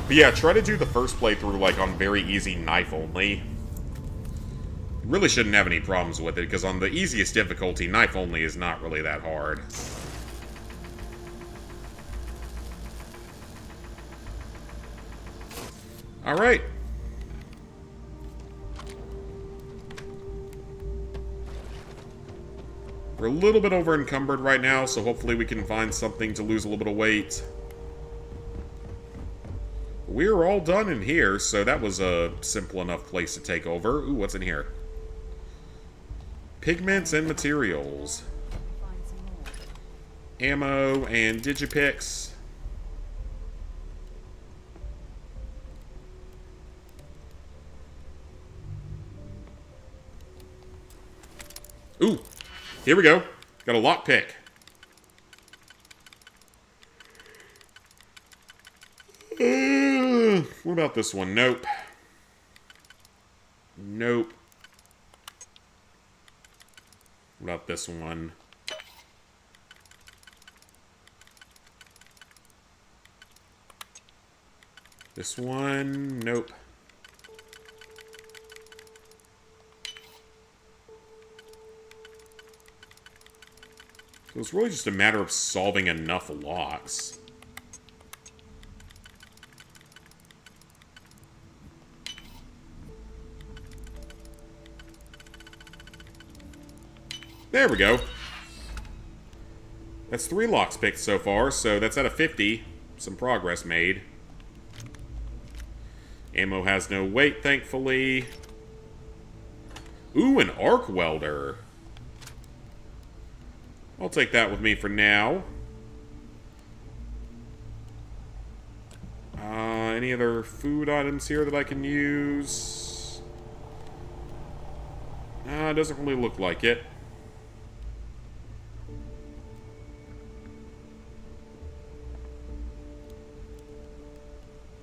But yeah, try to do the first playthrough, like, on very easy knife only. Really shouldn't have any problems with it, because on the easiest difficulty, knife only is not really that hard. Alright. We're a little bit over encumbered right now, so hopefully we can find something to lose a little bit of weight. We're all done in here, so that was a simple enough place to take over. Ooh, what's in here? Pigments and materials. Ammo and digipicks. Ooh, here we go. Got a lockpick. What about this one? Nope. Nope. What about this one? This one? Nope. So it's really just a matter of solving enough locks. There we go. That's 3 locks picked so far, so that's out of 50. Some progress made. Ammo has no weight, thankfully. Ooh, an arc welder. I'll take that with me for now. Any other food items here that I can use? Doesn't really look like it.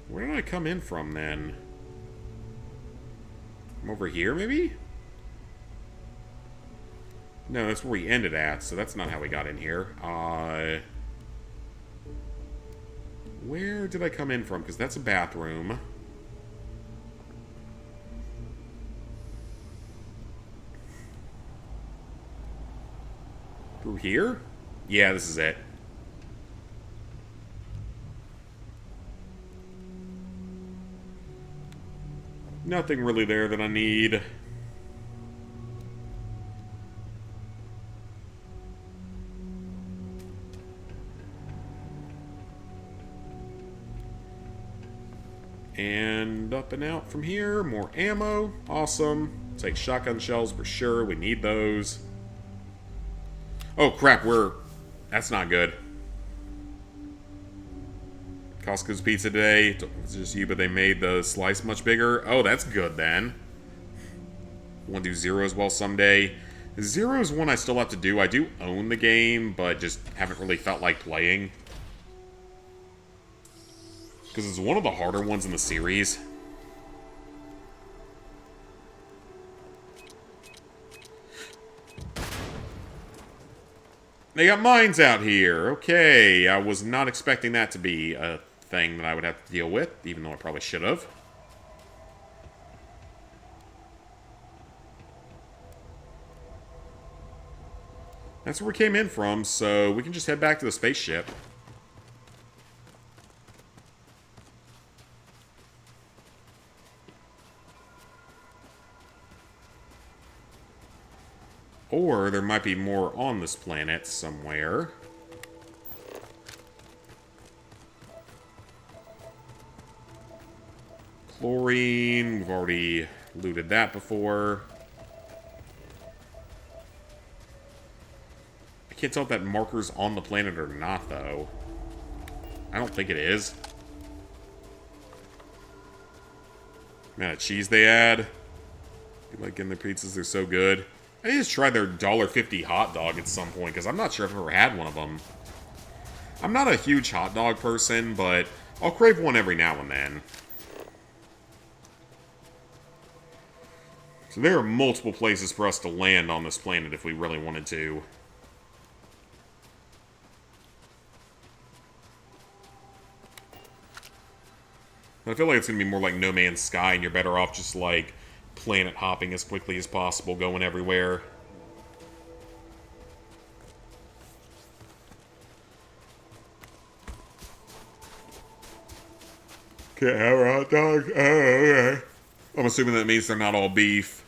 Where did I come in from, then? From over here, maybe? No, that's where we ended at, so that's not how we got in here. Where did I come in from? Because that's a bathroom. Through here? Yeah, this is it. Nothing really there that I need. And up and out from here. More ammo. Awesome. Take shotgun shells for sure. We need those. Oh, crap. That's not good. Costco's pizza today. It's just you, but they made the slice much bigger. Oh, that's good then. Want to do Zero as well someday. Zero is one I still have to do. I do own the game, but just haven't really felt like playing. Because it's one of the harder ones in the series. They got mines out here. Okay, I was not expecting that to be a thing that I would have to deal with, even though I probably should have. That's where we came in from, so we can just head back to the spaceship. Or there might be more on this planet somewhere. Chlorine, we've already looted that before. I can't tell if that marker's on the planet or not, though. I don't think it is. Man, of cheese they add. You like getting their pizzas, they're so good. I need to try their $1.50 hot dog at some point, because I'm not sure if I've ever had one of them. I'm not a huge hot dog person, but I'll crave one every now and then. So there are multiple places for us to land on this planet if we really wanted to. I feel like it's going to be more like No Man's Sky, and you're better off just, like, planet hopping as quickly as possible, going everywhere. Can't have a hot dog? Oh, okay. I'm assuming that means they're not all beef.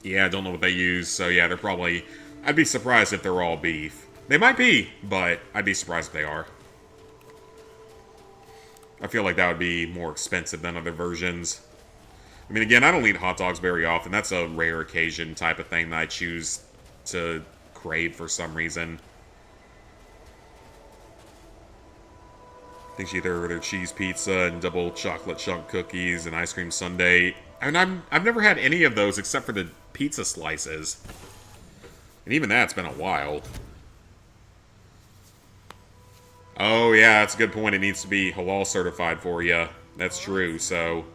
Yeah, I don't know what they use, so yeah, they're probably... I'd be surprised if they're all beef. They might be, but I'd be surprised if they are. I feel like that would be more expensive than other versions. I mean, again, I don't eat hot dogs very often. That's a rare occasion type of thing that I choose to crave for some reason. I think either their cheese pizza and double chocolate chunk cookies and ice cream sundae. I mean, I've never had any of those except for the pizza slices. And even that's been a while. Oh, yeah, that's a good point. It needs to be halal certified for you. That's true, so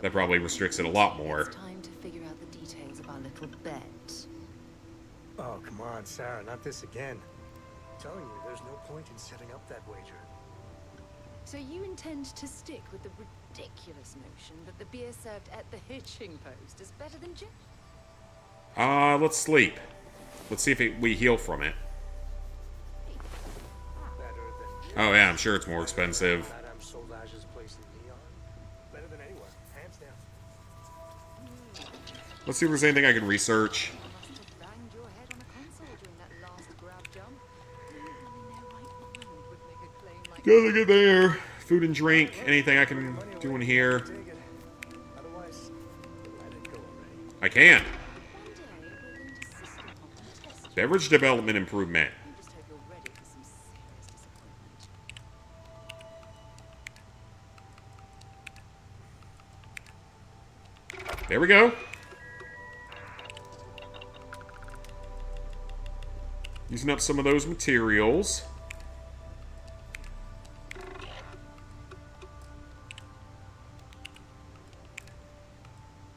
that probably restricts it a lot more. It's time to figure out the details of our little bet. Oh, come on, Sarah, not this again. I'm telling you, there's no point in setting up that wager. So you intend to stick with the ridiculous notion that the beer served at the hitching post is better than gin? Let's sleep. Let's see if we heal from it. Oh yeah, I'm sure it's more expensive. Madame Sauvage's place in Neon. Better than anywhere, hands down. Let's see if there's anything I can research. Nothing in there. Food and drink. Anything I can do in here? I can. Beverage development improvement. There we go. Using up some of those materials.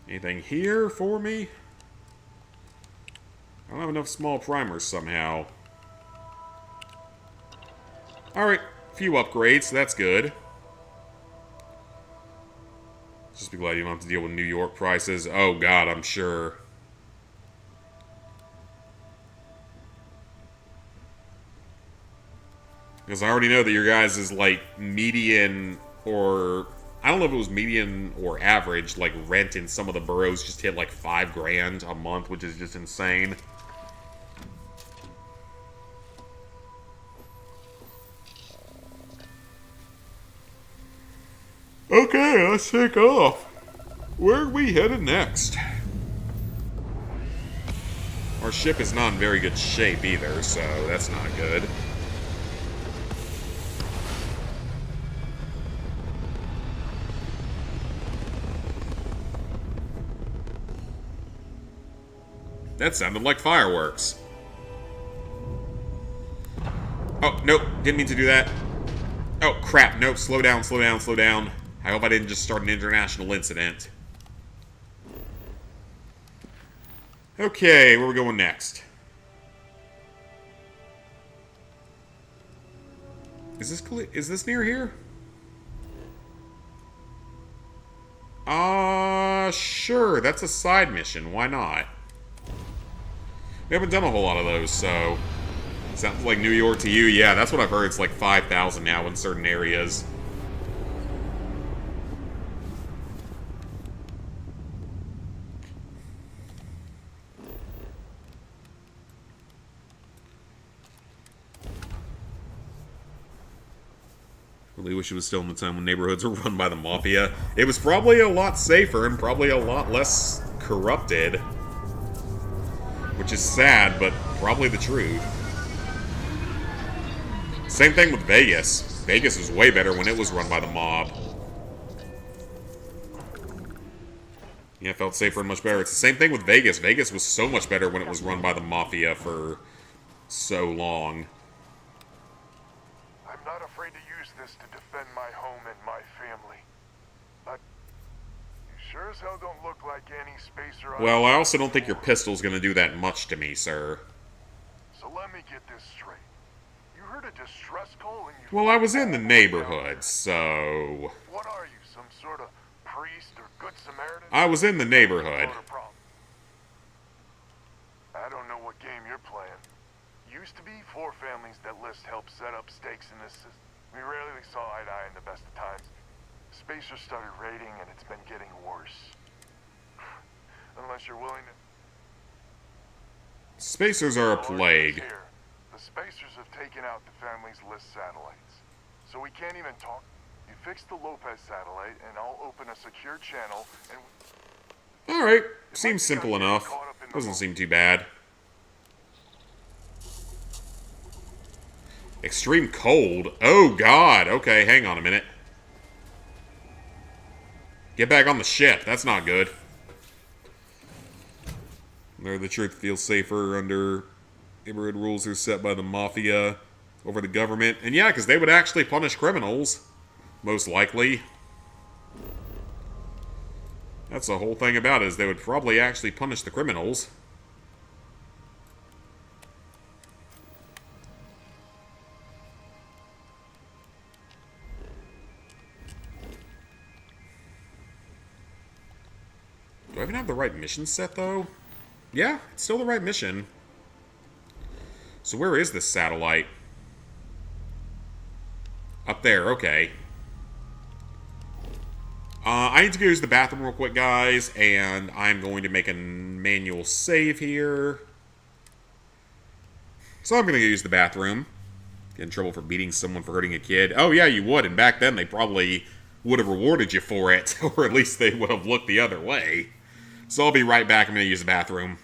Anything here for me? I don't have enough small primers somehow. Alright, Few upgrades, so that's good. Just be glad you don't have to deal with New York prices. Oh god, I'm sure. Because I already know that your guys' is like median, or I don't know if it was median or average, like rent in some of the boroughs just hit like $5,000 a month, which is just insane. Okay, let's take off. Where are we headed next? Our ship is not in very good shape either, so that's not good. That sounded like fireworks. Oh, nope. Didn't mean to do that. Oh, crap. Nope. Slow down, slow down, slow down. I hope I didn't just start an international incident. Okay, where are we going next? Is this near here? Sure. That's a side mission. Why not? We haven't done a whole lot of those, so... Sounds like New York to you. Yeah, that's what I've heard. It's like 5,000 now in certain areas. Really wish it was still in the time when neighborhoods were run by the Mafia. It was probably a lot safer and probably a lot less corrupted. Which is sad, but probably the truth. Same thing with Vegas. Vegas was way better when it was run by the mob. Yeah, it felt safer and much better. It's the same thing with Vegas. Vegas was so much better when it was run by the Mafia for so long. I'm not afraid to use this to defend my home and my family. But you sure as hell don't look like any spacer. Well, I also don't think your pistol's gonna do that much to me, sir. So let me get this straight. You heard a distress call and you... Well, I was in the neighborhood, so... What are you, some sort of priest or good Samaritan? I was in the neighborhood. I don't know what game you're playing. Used to be 4 families that list helped set up stakes in this system. We rarely saw eye to eye in the best of times. Spacers started raiding and it's been getting worse. Unless you're willing to... Spacers are a plague. The Spacers have taken out the family's list satellites. So we can't even talk. You fix the Lopez satellite and I'll open a secure channel and... Alright, seems simple enough. Doesn't seem too bad. Extreme cold? Oh god, okay, hang on a minute. Get back on the ship, that's not good. Where the truth feels safer under neighborhood rules are set by the Mafia over the government. And yeah, because they would actually punish criminals. Most likely. That's the whole thing about it, is they would probably actually punish the criminals. Do I even have the right mission set, though? Yeah, it's still the right mission. So where is this satellite? Up there, okay. I need to go use the bathroom real quick, guys, and I'm going to make a manual save here. So I'm going to go use the bathroom. Get in trouble for beating someone for hurting a kid. Oh, yeah, you would, and back then they probably would have rewarded you for it, or at least they would have looked the other way. So I'll be right back. I'm going to use the bathroom.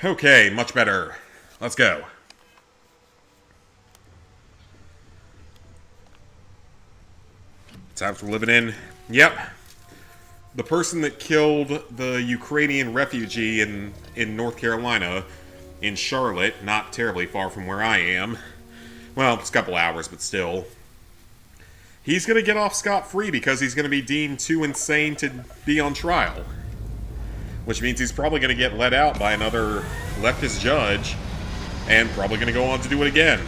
Okay, much better. Let's go. Times we're living in. Yep. The person that killed the Ukrainian refugee in North Carolina, in Charlotte, not terribly far from where I am. Well, it's a couple hours, but still. He's going to get off scot-free because he's going to be deemed too insane to be on trial. Which means he's probably going to get let out by another leftist judge, and probably going to go on to do it again.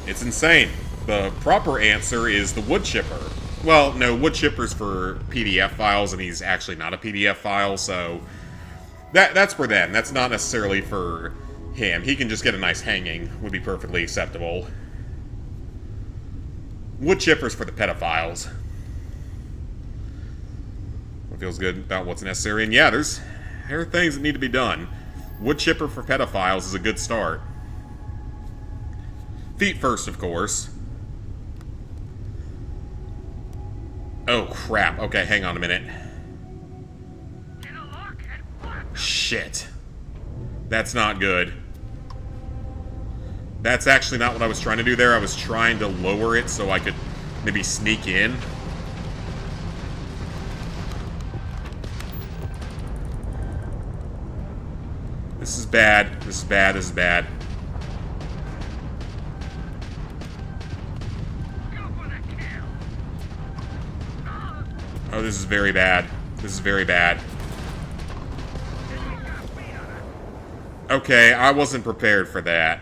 It's insane. The proper answer is the wood chipper. Well, no, wood chipper's for PDF files, and he's actually not a PDF file, so that's for them. That's not necessarily for him. He can just get a nice hanging, would be perfectly acceptable. Wood chipper's for the pedophiles. What feels good about what's necessary, and yeah, there are things that need to be done. Wood chipper for pedophiles is a good start. Feet first, of course. Oh, crap. Okay, hang on a minute. Shit. That's not good. That's actually not what I was trying to do there. I was trying to lower it so I could maybe sneak in. This is bad. This is bad. This is bad. Oh, this is very bad. This is very bad. Okay, I wasn't prepared for that.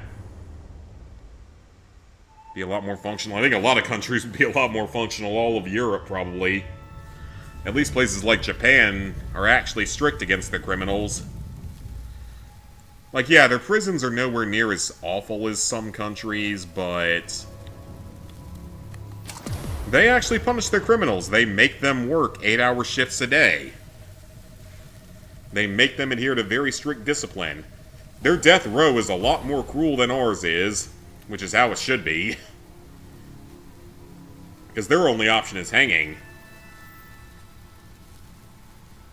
Be a lot more functional. I think a lot of countries would be a lot more functional. All of Europe, probably. At least places like Japan are actually strict against their criminals. Like, yeah, their prisons are nowhere near as awful as some countries, but they actually punish their criminals. They make them work 8-hour shifts a day. They make them adhere to very strict discipline. Their death row is a lot more cruel than ours is, which is how it should be. Because their only option is hanging.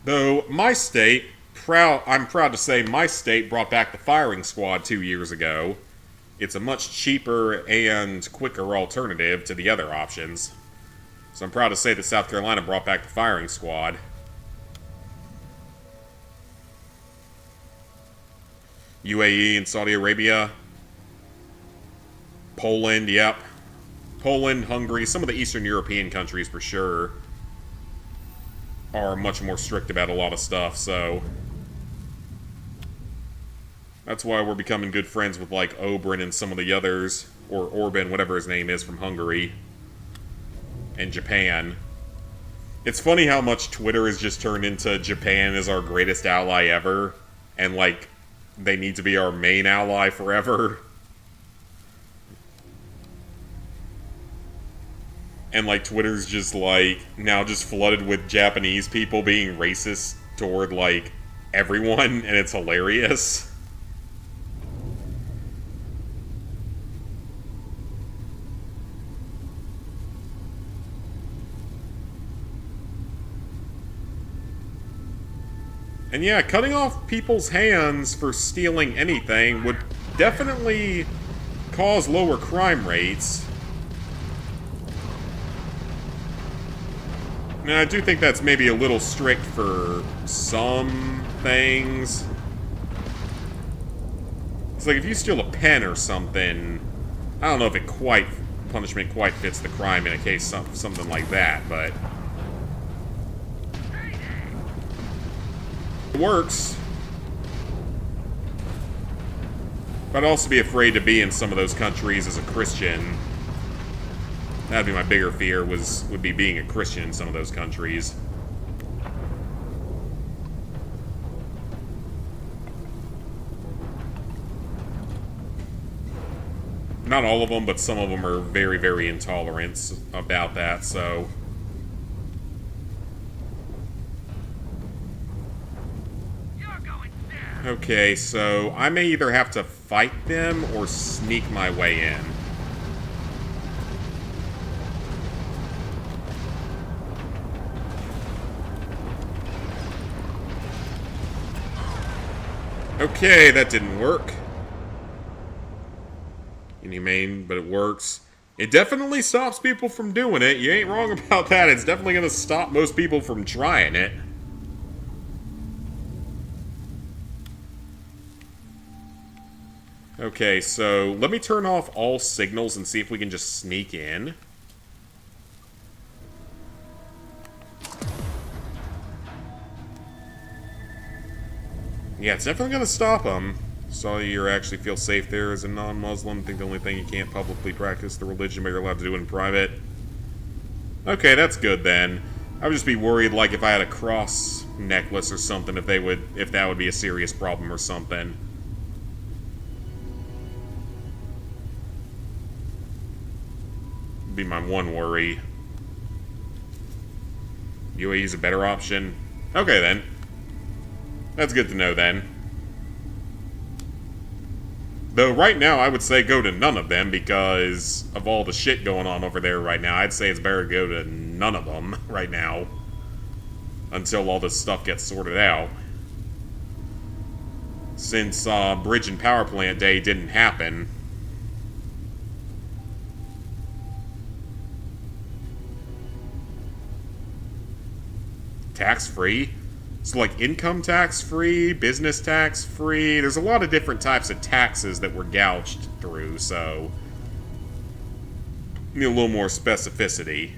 Though, my state, I'm proud to say my state brought back the firing squad 2 years ago. It's a much cheaper and quicker alternative to the other options. So I'm proud to say that South Carolina brought back the firing squad. UAE and Saudi Arabia. Poland, yep. Poland, Hungary, some of the Eastern European countries for sure are much more strict about a lot of stuff, so that's why we're becoming good friends with, like, Oberyn and some of the others, or Orban, whatever his name is, from Hungary and Japan. It's funny how much Twitter has just turned into Japan is our greatest ally ever, and, like, they need to be our main ally forever. And, like, Twitter's just, like, now just flooded with Japanese people being racist toward, like, everyone, and it's hilarious. And yeah, cutting off people's hands for stealing anything would definitely cause lower crime rates. Now, I do think that's maybe a little strict for some things. It's like if you steal a pen or something, I don't know if punishment quite fits the crime in a case something like that, but it works. But I'd also be afraid to be in some of those countries as a Christian. That'd be my bigger fear, would be being a Christian in some of those countries. Not all of them, but some of them are very, very intolerant about that, so okay, so I may either have to fight them or sneak my way in. Okay, that didn't work. Inhumane, but it works. It definitely stops people from doing it. You ain't wrong about that. It's definitely going to stop most people from trying it. Okay, so let me turn off all signals and see if we can just sneak in. Yeah, it's definitely going to stop them. So you actually feel safe there as a non-Muslim. Think the only thing you can't publicly practice the religion, but you're allowed to do it in private. Okay, that's good then. I would just be worried, like, if I had a cross necklace or something, if that would be a serious problem or something. Be my one worry. UAE is a better option. Okay then. That's good to know then. Though right now I would say go to none of them because of all the shit going on over there right now. I'd say it's better to go to none of them right now. Until all this stuff gets sorted out. Since Bridge and Power Plant Day didn't happen. Tax-free? So, like, income tax-free, business tax-free. There's a lot of different types of taxes that were gouged through, so... need a little more specificity.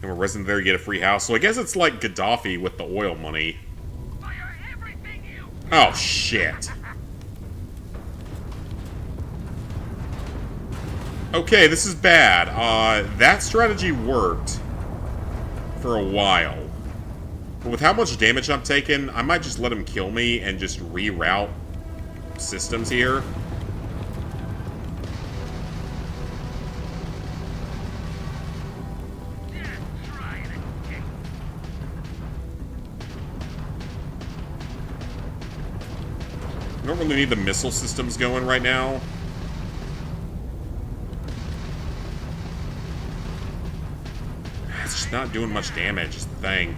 And we're resident there, you get a free house. So I guess it's like Gaddafi with the oil money. Oh, shit. Okay, this is bad. That strategy worked for a while. But with how much damage I'm taking, I might just let him kill me and just reroute systems here. I don't really need the missile systems going right now. It's just not doing much damage, is the thing.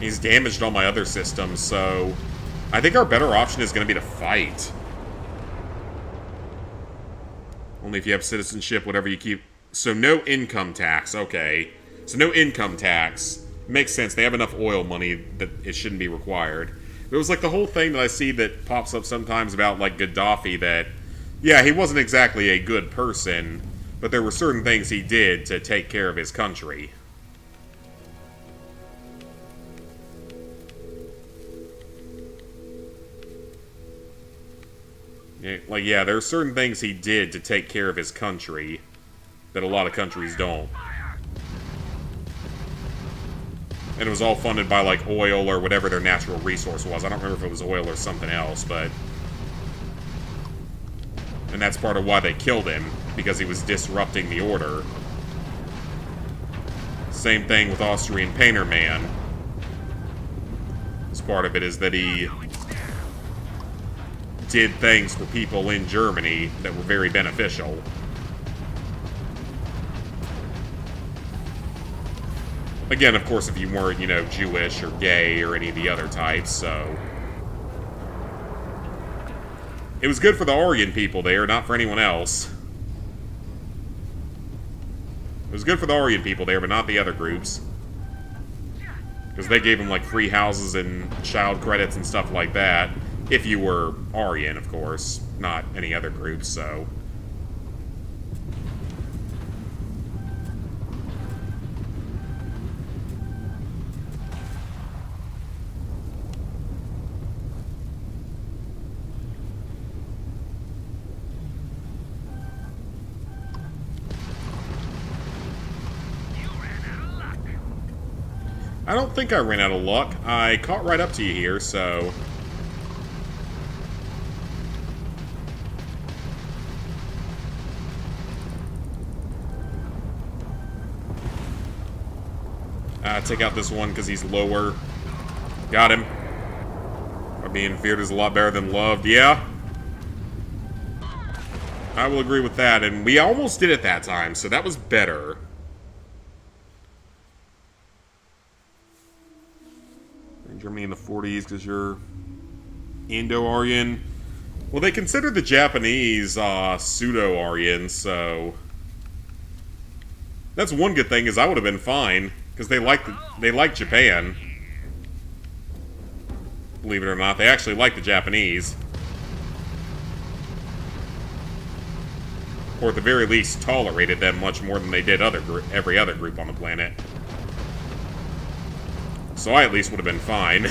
He's damaged all my other systems, so... I think our better option is going to be to fight. Only if you have citizenship, whatever you keep... So no income tax, okay. So no income tax. Makes sense, they have enough oil money that it shouldn't be required. It was like the whole thing that I see that pops up sometimes about, like, Gaddafi that... Yeah, he wasn't exactly a good person, but there were certain things he did to take care of his country. Like, yeah, there are certain things he did to take care of his country that a lot of countries don't. And it was all funded by, like, oil or whatever their natural resource was. I don't remember if it was oil or something else, but... And that's part of why they killed him, because he was disrupting the order. Same thing with Austrian Painter Man. As part of it is that he... did things for people in Germany that were very beneficial. Again, of course, if you weren't, you know, Jewish or gay or any of the other types, so... It was good for the Aryan people there, not for anyone else. It was good for the Aryan people there, but not the other groups. Because they gave them, like, free houses and child credits and stuff like that. If you were Aryan, of course, not any other groups, so... I don't think I ran out of luck. I caught right up to you here, so... Take out this one because he's lower. Got him. Being feared is a lot better than loved. Yeah. I will agree with that, and we almost did it that time, so that was better. Germany in the 40s because you're Indo-Aryan. Well, they consider the Japanese pseudo-Aryan, so that's one good thing. Is I would have been fine because they like Japan. Believe it or not, they actually like the Japanese, or at the very least tolerated them much more than they did every other group on the planet. So I at least would have been fine.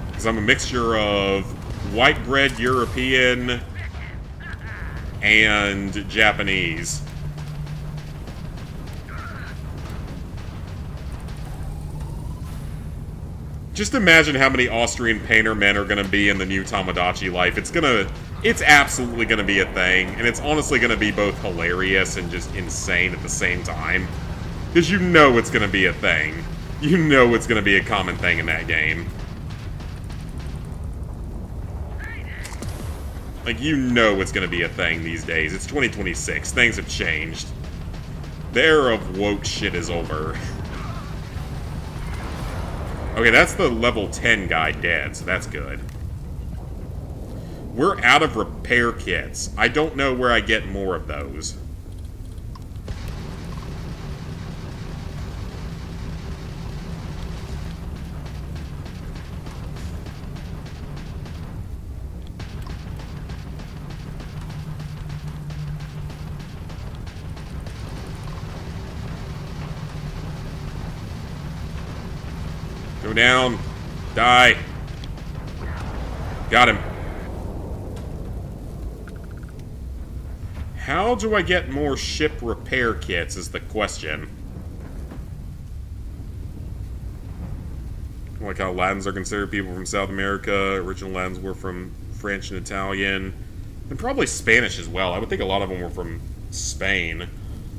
Because I'm a mixture of white-bread European and Japanese. Just imagine how many Austrian painter men are going to be in the new Tamagotchi life. It's absolutely going to be a thing, and it's honestly going to be both hilarious and just insane at the same time. Because you know it's going to be a thing. You know it's going to be a common thing in that game. Like, you know it's going to be a thing these days. It's 2026. Things have changed. The era of woke shit is over. Okay, that's the level 10 guy dead, so that's good. We're out of repair kits. I don't know where I get more of those. Go down. Die. Got him. How do I get more ship repair kits is the question. Like how Latins are considered people from South America. Original Latins were from French and Italian. And probably Spanish as well. I would think a lot of them were from Spain.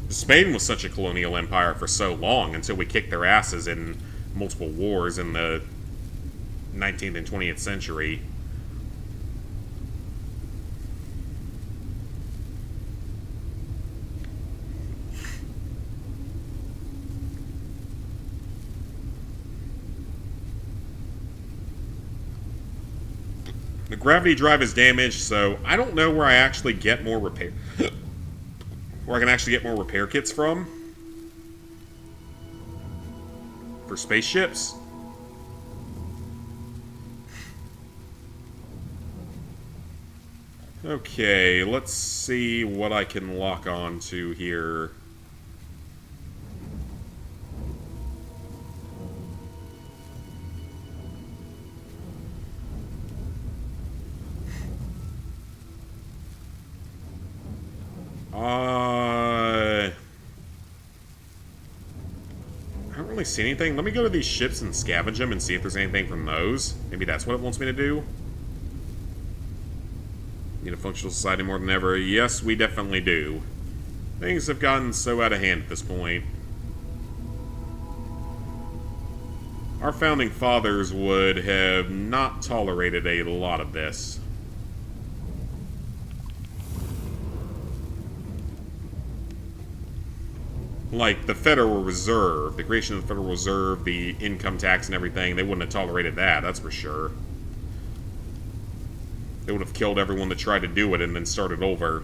Spain was such a colonial empire for so long until we kicked their asses in multiple wars in the 19th and 20th century. The gravity drive is damaged, so I don't know where I actually get more repair where I can actually get more repair kits from. For spaceships? Okay, let's see what I can lock on to here. I don't really see anything. Let me go to these ships and scavenge them and see if there's anything from those. Maybe that's what it wants me to do. Need a functional society more than ever. Yes, we definitely do. Things have gotten so out of hand at this point. Our founding fathers would have not tolerated a lot of this. Like the Federal Reserve, the creation of the Federal Reserve, the income tax and everything, they wouldn't have tolerated that, that's for sure. They would have killed everyone that tried to do it and then started over.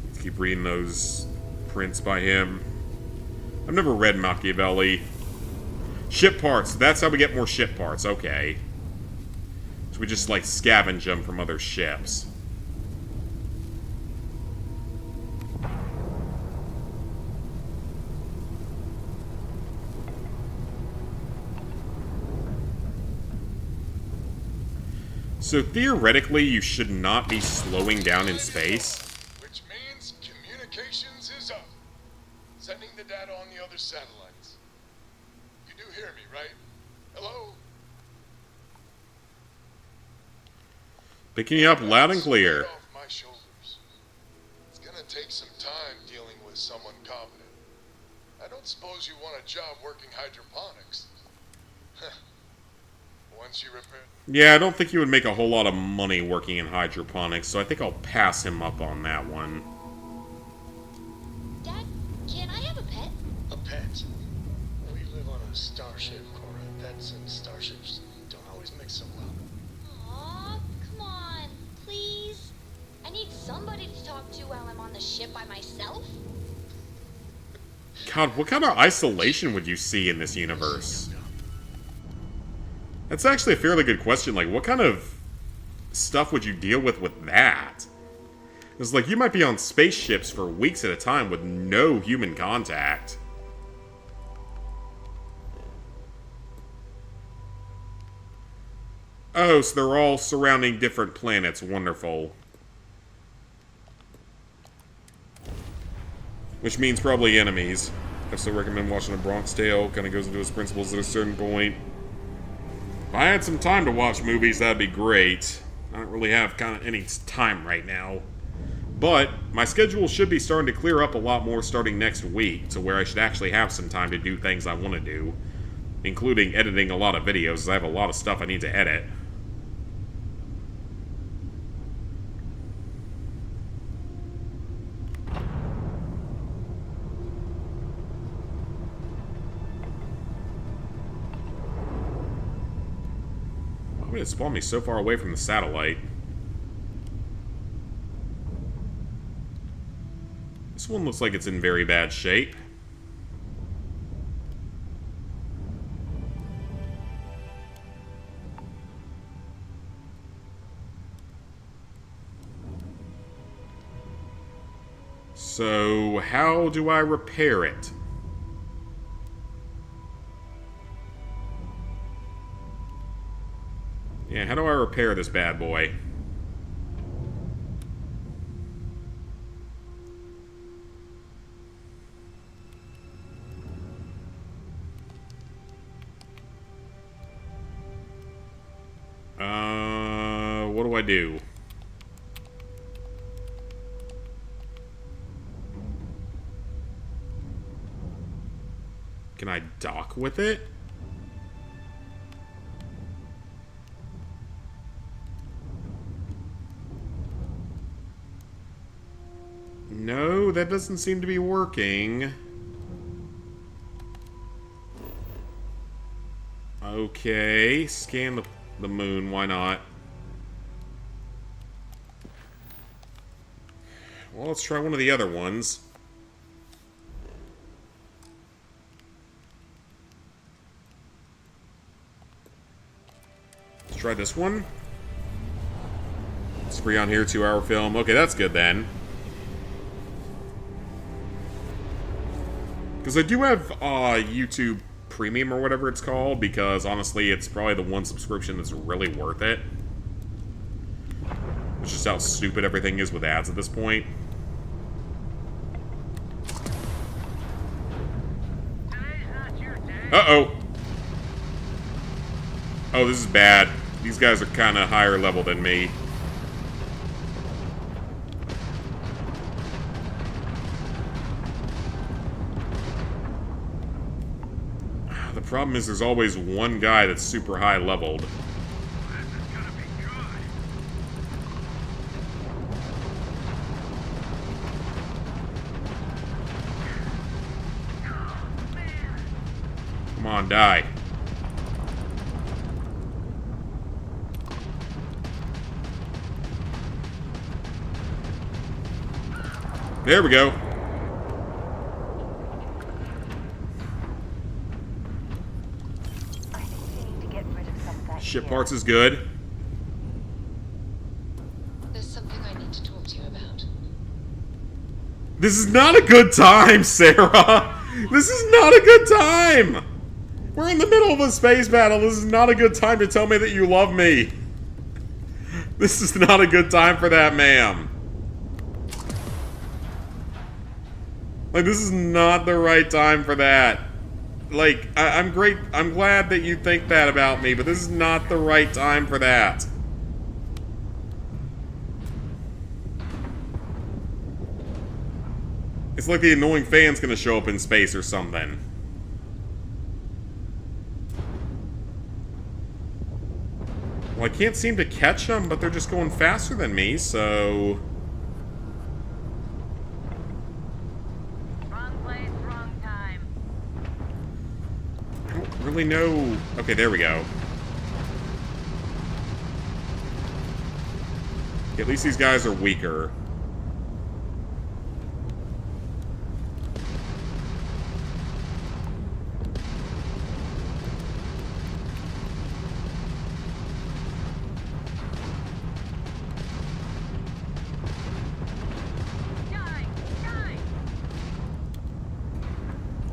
Let's keep reading those prints by him. I've never read Machiavelli. Ship parts, that's how we get more ship parts, okay. So we just, like, scavenge them from other ships. So theoretically, you should not be slowing down in space. Which means communications is up. Sending the data on the other satellites. You do hear me, right? Hello? Picking you up loud and clear. Off my shoulders. It's gonna take some time dealing with someone competent. I don't suppose you want a job working hydroponics. Once you repair... Yeah, I don't think you would make a whole lot of money working in hydroponics, so I think I'll pass him up on that one. Dad, can I have a pet? A pet? talk to while I'm on the ship by myself? God, what kind of isolation would you see in this universe? That's actually a fairly good question. Like, what kind of stuff would you deal with that? It's like, you might be on spaceships for weeks at a time with no human contact. Oh, so they're all surrounding different planets. Wonderful. Which means probably enemies. I still recommend watching A Bronx Tale. Kind of goes into its principles at a certain point. If I had some time to watch movies, that'd be great. I don't really have kind of any time right now. But my schedule should be starting to clear up a lot more starting next week, to where I should actually have some time to do things I want to do. Including editing a lot of videos, as I have a lot of stuff I need to edit. Why would it spawn me so far away from the satellite? This one looks like it's in very bad shape. So, how do I repair it? Yeah, how do I repair this bad boy? What do I do? Can I dock with it? No, that doesn't seem to be working. Okay, scan the moon, why not? Well, let's try one of the other ones. Let's try this one. It's free on here, 2-hour film. Okay, that's good then. Because I do have YouTube Premium or whatever it's called, because honestly, it's probably the one subscription that's really worth it. It's just how stupid everything is with ads at this point. Uh-oh. Oh, this is bad. These guys are kind of higher level than me. The problem is there's always one guy that's super high leveled. Come on, die. There we go. Ship parts is good. There's something I need to talk to you about. This is not a good time, Sarah! This is not a good time! We're in the middle of a space battle. This is not a good time to tell me that you love me. This is not a good time for that, ma'am. Like, this is not the right time for that. Like, I'm glad that you think that about me, but this is not the right time for that. It's like the annoying fan's gonna show up in space or something. Well, I can't seem to catch them, but they're just going faster than me, so... Really know. Okay, there we go. At least these guys are weaker.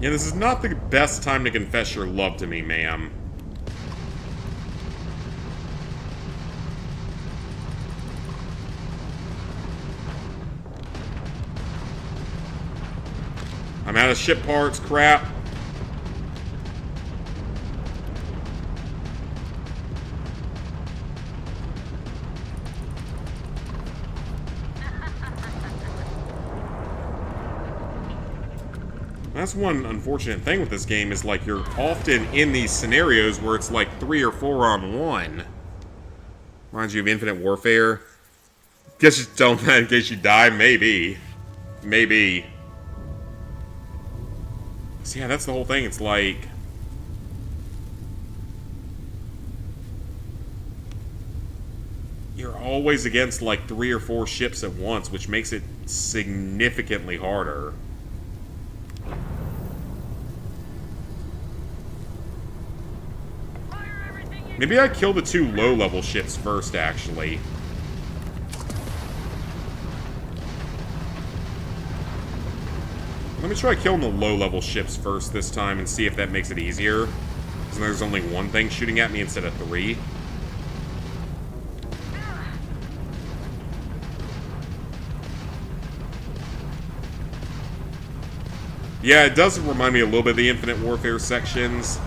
Yeah, this is not the best time to confess your love to me, ma'am. I'm out of ship parts, crap. That's one unfortunate thing with this game is, like, you're often in these scenarios where it's like 3 or 4 on 1. Reminds you of Infinite Warfare. Guess you don't that in case you die, maybe. Maybe. So yeah, that's the whole thing. It's like... you're always against like 3 or 4 ships at once, which makes it significantly harder. Maybe I kill the 2 low-level ships first, actually. Let me try killing the low-level ships first this time and see if that makes it easier. Because there's only 1 thing shooting at me instead of 3. Yeah, it does remind me a little bit of the Infinite Warfare sections.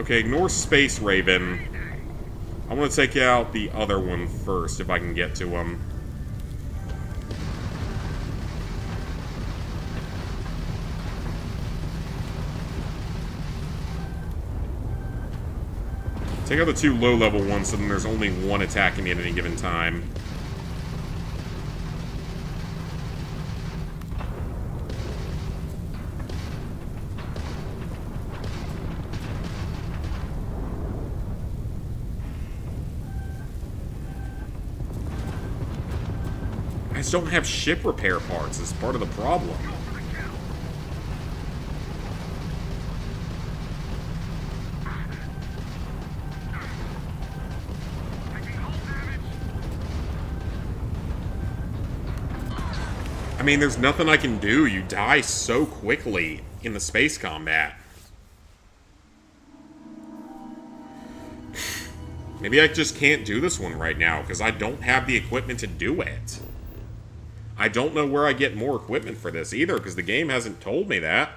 Okay, ignore Space Raven. I want to take out the other one first, if I can get to him. Take out the 2 low-level ones, so then there's only 1 attacking me at any given time. I just don't have ship repair parts as part of the problem. I mean, there's nothing I can do. You die so quickly in the space combat. Maybe I just can't do this one right now, because I don't have the equipment to do it. I don't know where I get more equipment for this either, because the game hasn't told me that.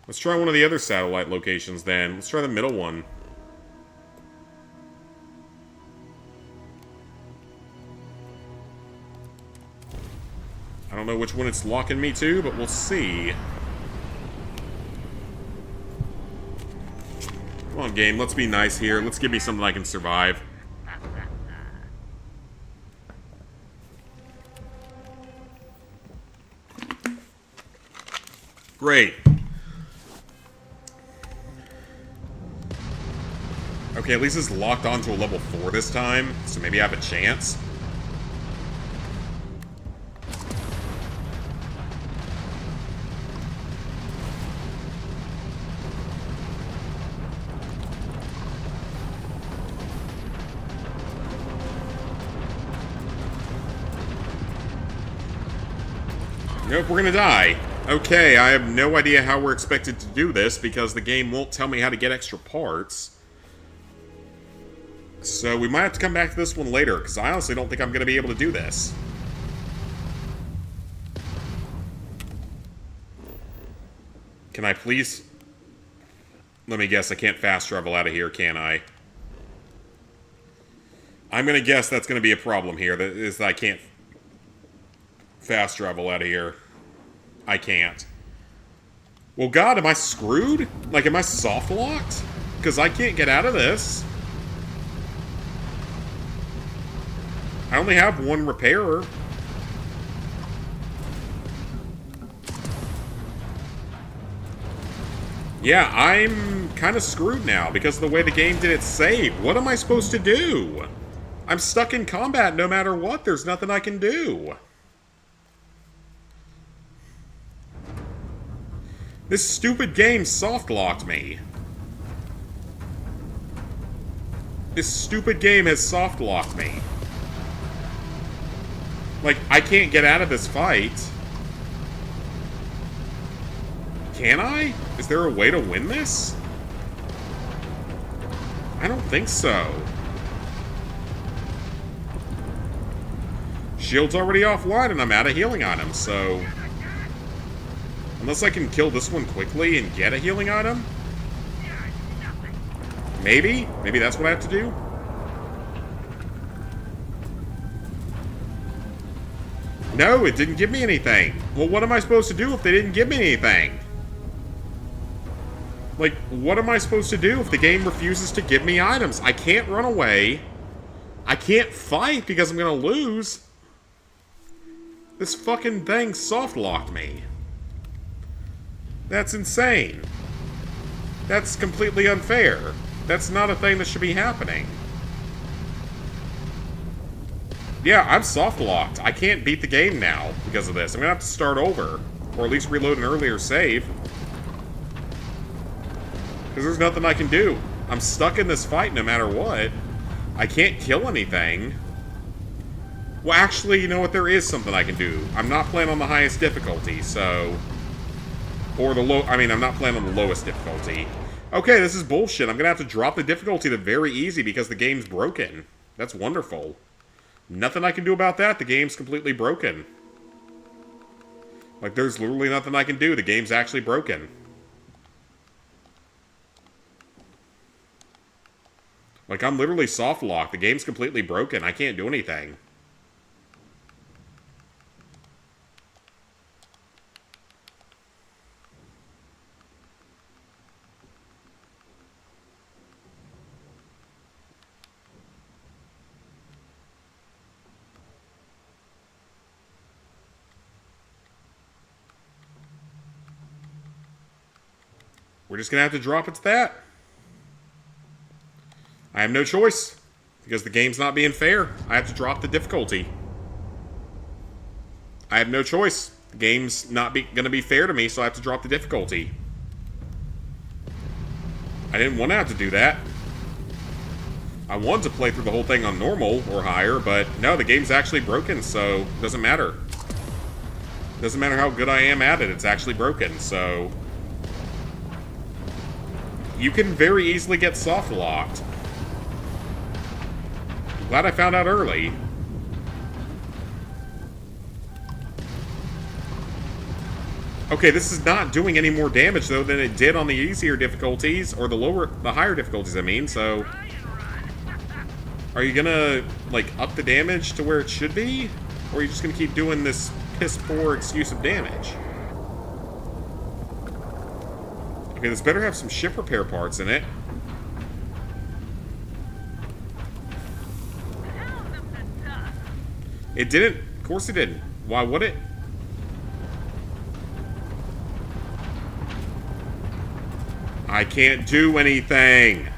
Let's try one of the other satellite locations then. Let's try the middle one. I don't know which one it's locking me to, but we'll see. Come on, game. Let's be nice here. Let's give me something I can survive. Great. Okay, at least it's locked onto a level 4 this time, so maybe I have a chance. Nope, we're gonna die. Okay, I have no idea how we're expected to do this because the game won't tell me how to get extra parts. So we might have to come back to this one later, because I honestly don't think I'm going to be able to do this. Can I please... Let me guess, I can't fast travel out of here, can I? I'm going to guess that's going to be a problem here, that is that I can't fast travel out of here. I can't. Well, God, am I screwed? Like, am I soft-locked? Because I can't get out of this. I only have 1 repairer. Yeah, I'm kind of screwed now because of the way the game did its save. What am I supposed to do? I'm stuck in combat no matter what. There's nothing I can do. This stupid game soft-locked me. This stupid game has soft-locked me. Like, I can't get out of this fight. Can I? Is there a way to win this? I don't think so. Shield's already offline and I'm out of healing items, so... Unless I can kill this one quickly and get a healing item? Maybe? Maybe that's what I have to do? No, it didn't give me anything. Well, what am I supposed to do if they didn't give me anything? Like, what am I supposed to do if the game refuses to give me items? I can't run away. I can't fight because I'm gonna lose. This fucking thing soft-locked me. That's insane. That's completely unfair. That's not a thing that should be happening. Yeah, I'm soft-locked. I can't beat the game now because of this. I'm gonna have to start over. Or at least reload an earlier save. Because there's nothing I can do. I'm stuck in this fight no matter what. I can't kill anything. Well, actually, you know what? There is something I can do. I'm not playing on the highest difficulty, so... Or the low... I mean, I'm not playing on the lowest difficulty. Okay, this is bullshit. I'm gonna have to drop the difficulty to very easy because the game's broken. That's wonderful. Nothing I can do about that. The game's completely broken. Like, there's literally nothing I can do. The game's actually broken. Like, I'm literally soft-locked. The game's completely broken. I can't do anything. We're just gonna have to drop it to that. I have no choice. Because the game's not being fair. I have to drop the difficulty. I have no choice. The game's not gonna be fair to me, so I have to drop the difficulty. I didn't want to have to do that. I wanted to play through the whole thing on normal or higher, but no, the game's actually broken, so it doesn't matter. It doesn't matter how good I am at it, it's actually broken, so... You can very easily get soft-locked. Glad I found out early. Okay, this is not doing any more damage, though, than it did on the easier difficulties, or the higher difficulties, I mean, so... Are you gonna, like, up the damage to where it should be? Or are you just gonna keep doing this piss-poor excuse of damage? Okay, this better have some ship repair parts in it. It didn't. Of course it didn't. Why would it? I can't do anything.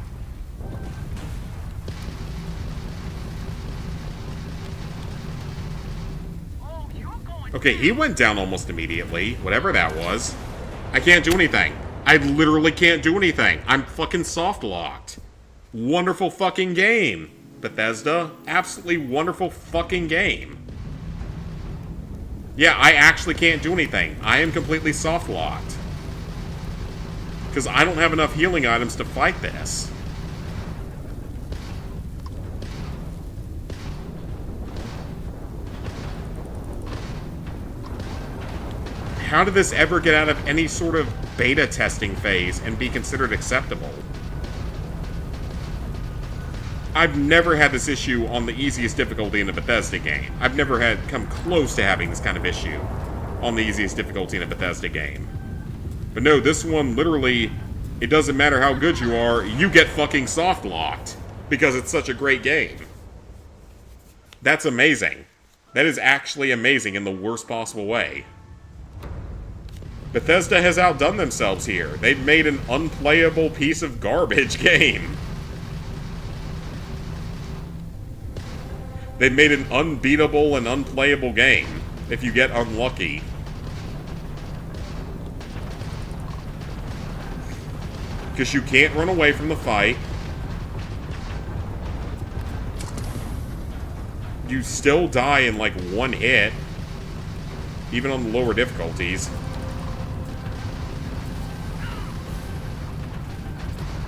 Okay, he went down almost immediately. Whatever that was. I can't do anything. I literally can't do anything. I'm fucking soft-locked. Wonderful fucking game, Bethesda. Absolutely wonderful fucking game. Yeah, I actually can't do anything. I am completely soft-locked. Because I don't have enough healing items to fight this. How did this ever get out of any sort of beta testing phase and be considered acceptable? I've never had this issue on the easiest difficulty in a Bethesda game. I've never come close to having this kind of issue on the easiest difficulty in a Bethesda game. But no, this one literally, it doesn't matter how good you are, you get fucking soft-locked because it's such a great game. That's amazing. That is actually amazing in the worst possible way. Bethesda has outdone themselves here. They've made an unplayable piece of garbage game. They've made an unbeatable and unplayable game, if you get unlucky. Because you can't run away from the fight. you still die in like one hit, even on the lower difficulties.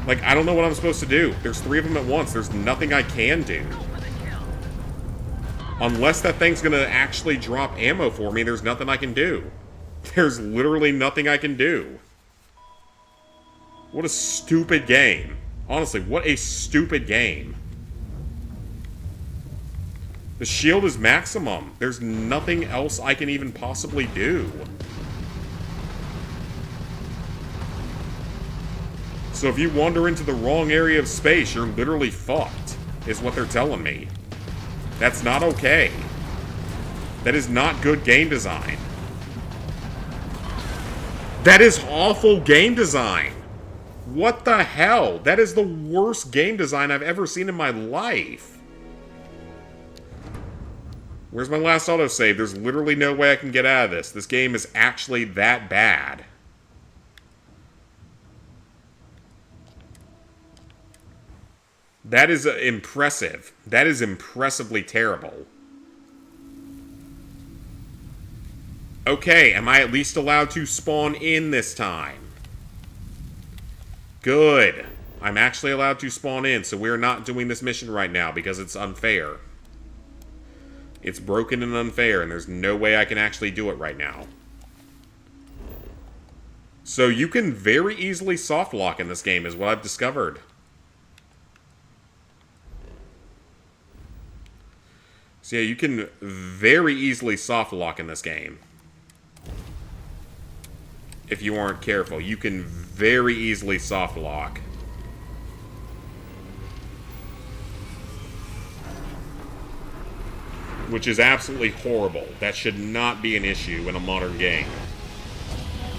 Like, I don't know what I'm supposed to do. There's 3 of them at once. There's nothing I can do. Unless that thing's gonna actually drop ammo for me, there's nothing I can do. There's literally nothing I can do. What a stupid game. Honestly, what a stupid game. The shield is maximum. There's nothing else I can even possibly do. So if you wander into the wrong area of space, you're literally fucked, is what they're telling me. That's not okay. That is not good game design. That is awful game design. What the hell? That is the worst game design I've ever seen in my life. Where's my last autosave? There's literally no way I can get out of this. This game is actually that bad. That is impressive. That is impressively terrible. Okay, am I at least allowed to spawn in this time? Good. I'm actually allowed to spawn in, so we're not doing this mission right now because it's unfair. It's broken and unfair, and there's no way I can actually do it right now. So you can very easily soft lock in this game, is what I've discovered. So yeah, you can very easily soft lock in this game. If you aren't careful, you can very easily soft lock. Which is absolutely horrible. That should not be an issue in a modern game.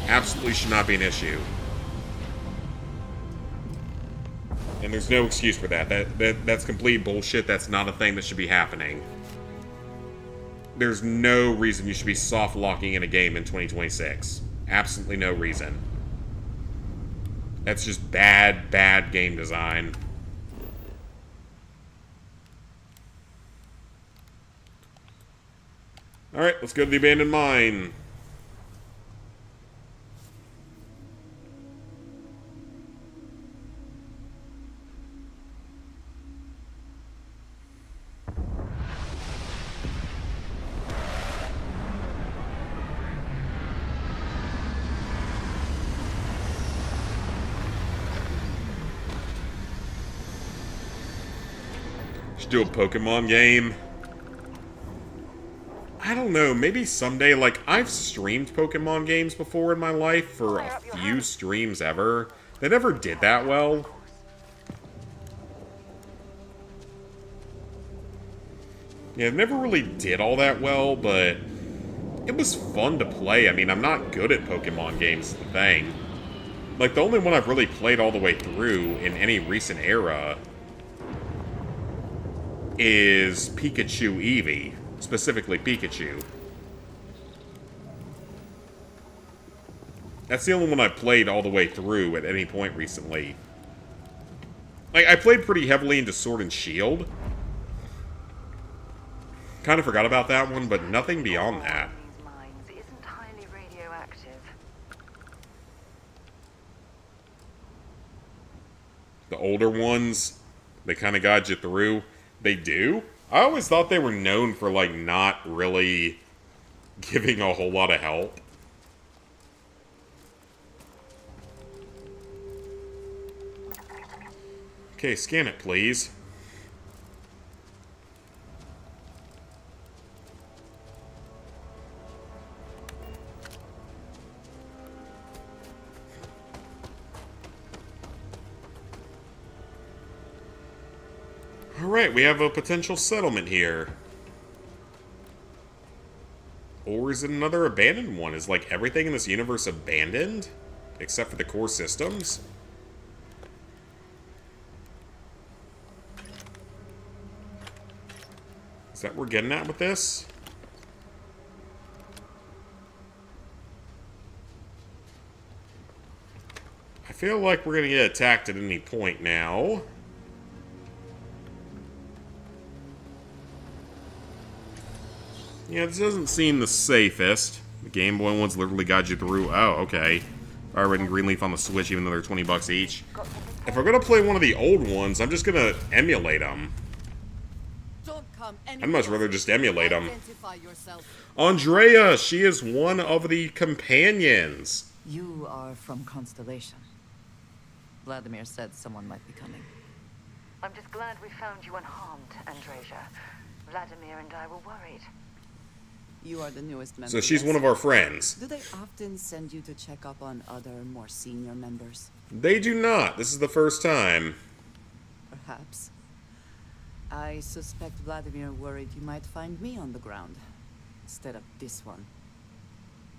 Absolutely should not be an issue. And there's no excuse for that. That's complete bullshit. That's not a thing that should be happening. There's no reason you should be soft locking in a game in 2026. Absolutely no reason. That's just bad, bad game design. Alright, let's go to the abandoned mine. Should do a Pokemon game. I don't know, maybe someday, like, I've streamed Pokemon games before in my life for a few streams ever. They never did that well. Yeah, it never really did all that well, but it was fun to play. I mean, I'm not good at Pokemon games, is the thing. Like, the only one I've really played all the way through in any recent era is Pikachu Eevee. Specifically Pikachu. That's the only one I've played all the way through at any point recently. Like, I played pretty heavily into Sword and Shield. Kind of forgot about that one, but nothing beyond that. Isn't highly radioactive. The older ones, they kind of guide you through. They do? I always thought they were known for, like, not really giving a whole lot of help. Okay, scan it, please. Alright, we have a potential settlement here. Or is it another abandoned one? Is, like, everything in this universe abandoned? Except for the core systems? Is that what we're getting at with this? I feel like we're gonna get attacked at any point now. Yeah, this doesn't seem the safest. The Game Boy ones literally guide you through. Oh, okay. Fire Red and Green Leaf on the Switch, even though they're $20 each. If we're gonna play one of the old ones, I'm just gonna emulate them. I'd much rather just emulate them. Andrea, she is one of the companions. You are from Constellation. Vladimir said someone might be coming. I'm just glad we found you unharmed, Andreja. Vladimir and I were worried. You are the newest member. So she's one of our friends. Do they often send you to check up on other, more senior members? They do not. This is the first time. Perhaps. I suspect Vladimir worried you might find me on the ground, instead of this one.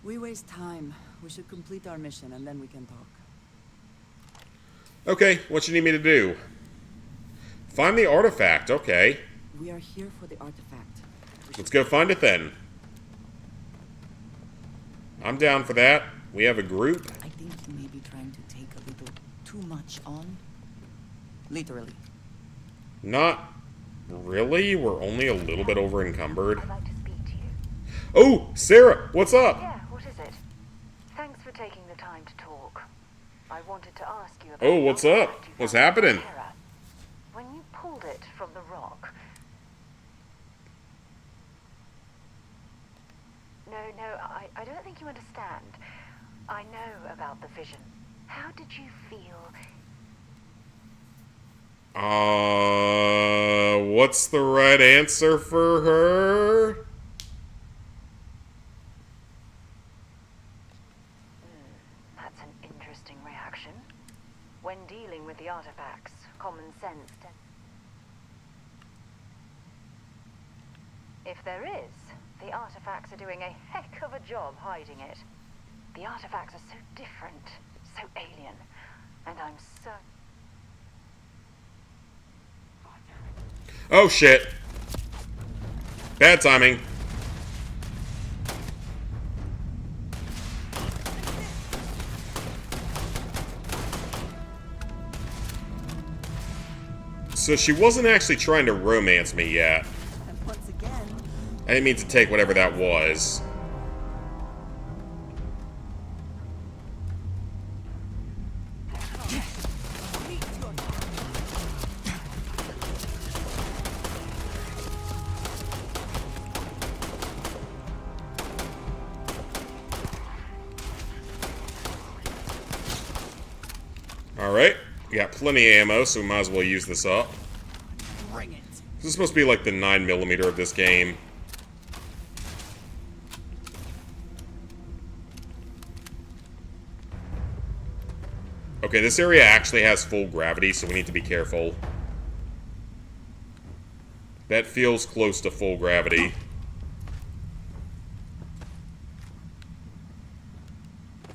We waste time. We should complete our mission, and then we can talk. Okay, what you need me to do? Find the artifact, okay. We are here for the artifact. Let's go find it then. I'm down for that. We have a group. I think you may be trying to take a little too much on. Literally. Not really. We're only a little bit over encumbered. I'd like to speak to you. Oh, Sarah, what's up? Yeah, what is it? Thanks for taking the time to talk. I wanted to ask you about... Oh, what's up? What's happening? When you pulled it from the rock... No, I don't think you understand. I know about the vision. How did you feel? What's the right answer for her? That's an interesting reaction. When dealing with the artifacts, common sense... If there is, the artifacts are doing a heck of a job hiding it. The artifacts are so different, so alien, and I'm so... Oh, shit. Bad timing. So she wasn't actually trying to romance me yet. I didn't mean to take whatever that was. Alright, we got plenty of ammo, so we might as well use this up. This is supposed to be like the 9mm of this game. Okay, this area actually has full gravity, so we need to be careful. That feels close to full gravity.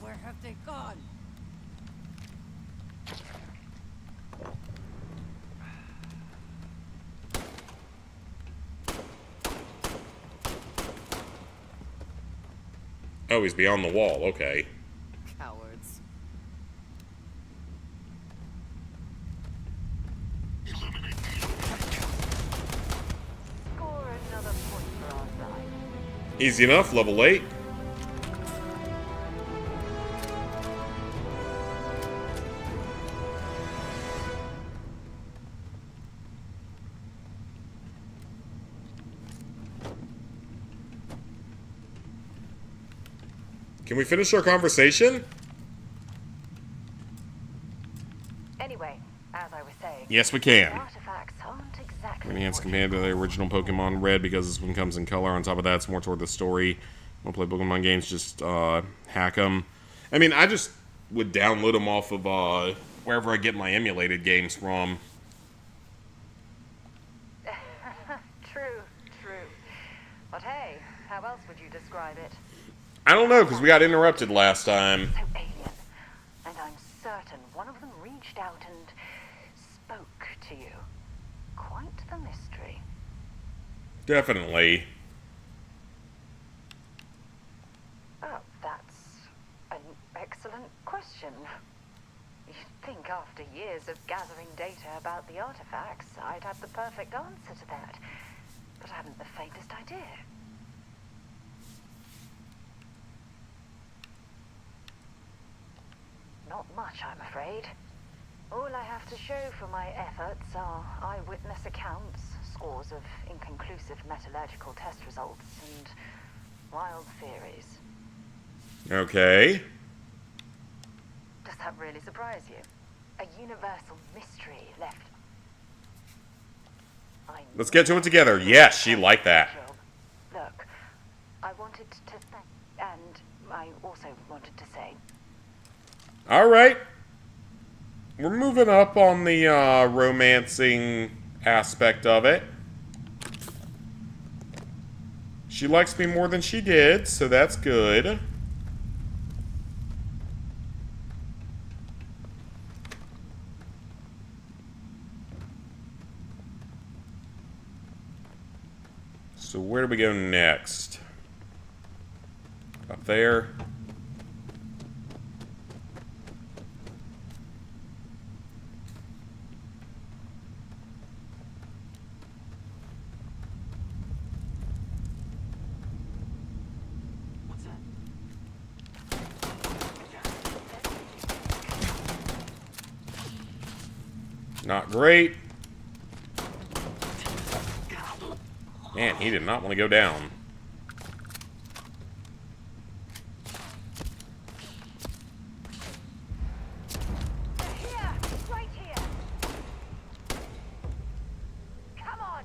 Where have they gone? Oh, he's beyond the wall, okay. Cowards. Score another point for our side. Easy enough, level 8. Can we finish our conversation? Anyway, as I was saying... Yes, we can. The artifacts aren't exactly... Enhanced compared to the original Pokemon Red because this one comes in color. On top of that, it's more toward the story. Want to play Pokemon games, just hack them. I mean, I just would download them off of wherever I get my emulated games from. True. But hey, how else would you describe it? I don't know, because we got interrupted last time. So alien. And I'm certain one of them reached out and spoke to you. Quite the mystery. Definitely. Oh, that's an excellent question. You'd think after years of gathering data about the artifacts, I'd have the perfect answer to that. But I haven't the faintest idea. Not much, I'm afraid. All I have to show for my efforts are eyewitness accounts, scores of inconclusive metallurgical test results, and wild theories. Okay. Does that really surprise you? A universal mystery left. Let's get to it together. Yes, she liked that. Look, I wanted to thank, and I also wanted to say. Alright. We're moving up on the romancing aspect of it. She likes me more than she did, so that's good. So where do we go next? Up there. Not great. Man, he did not want to go down. Here, right here. Come on.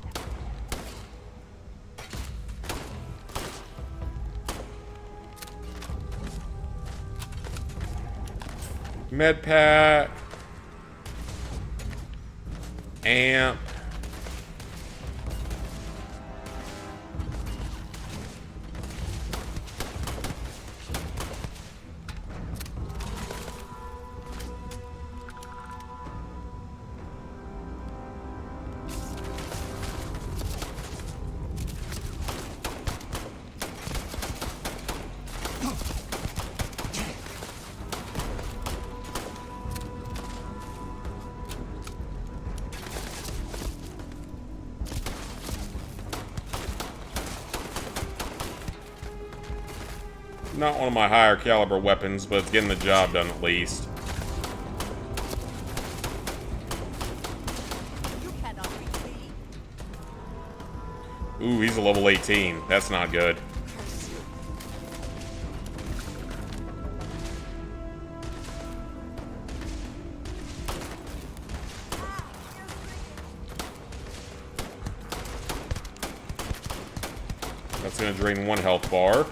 Med pack. Amp. Not one of my higher caliber weapons, but it's getting the job done at least. Ooh, he's a level 18. That's not good. That's gonna drain one health bar.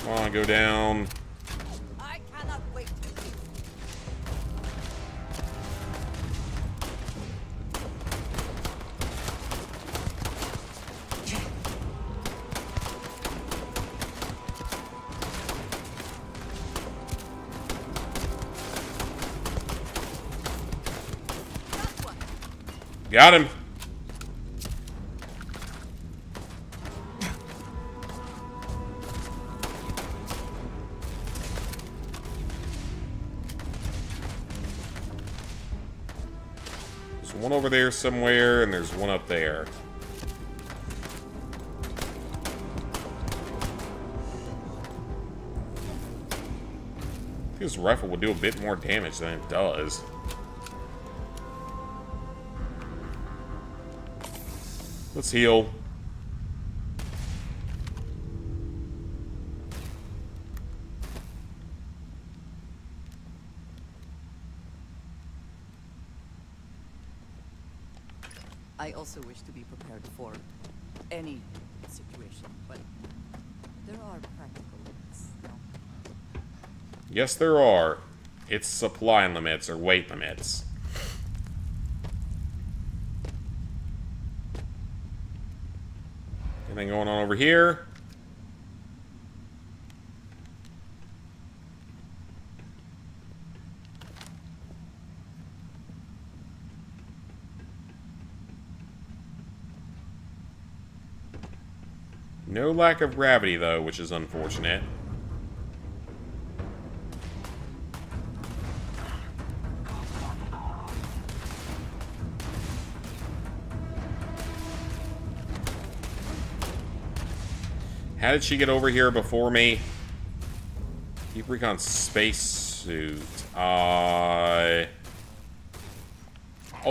Come on, go down. I cannot wait. Got him. There's one over there somewhere, and there's one up there. This rifle would do a bit more damage than it does. Let's heal. I also wish to be prepared for any situation, but there are practical limits, no? Yes, there are. It's supply limits or weight limits. Anything going on over here? No lack of gravity, though, which is unfortunate. How did she get over here before me? Deep Recon spacesuit. I'll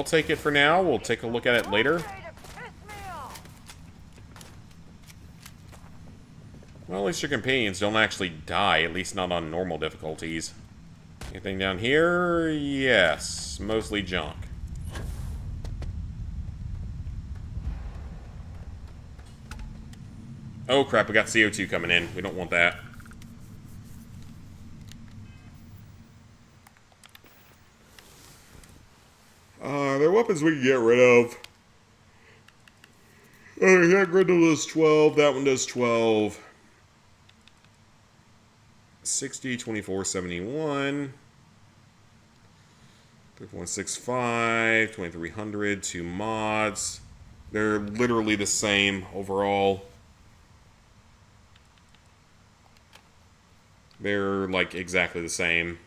take it for now. We'll take a look at it later. Well, at least your companions don't actually die, at least not on normal difficulties. Anything down here? Yes. Mostly junk. Oh crap, we got CO2 coming in. We don't want that. There are weapons we can get rid of. That Grendel does 12. That one does 12. 60, 24, 71. 3.65, 2300, 2 mods. They're literally the same overall. They're like exactly the same.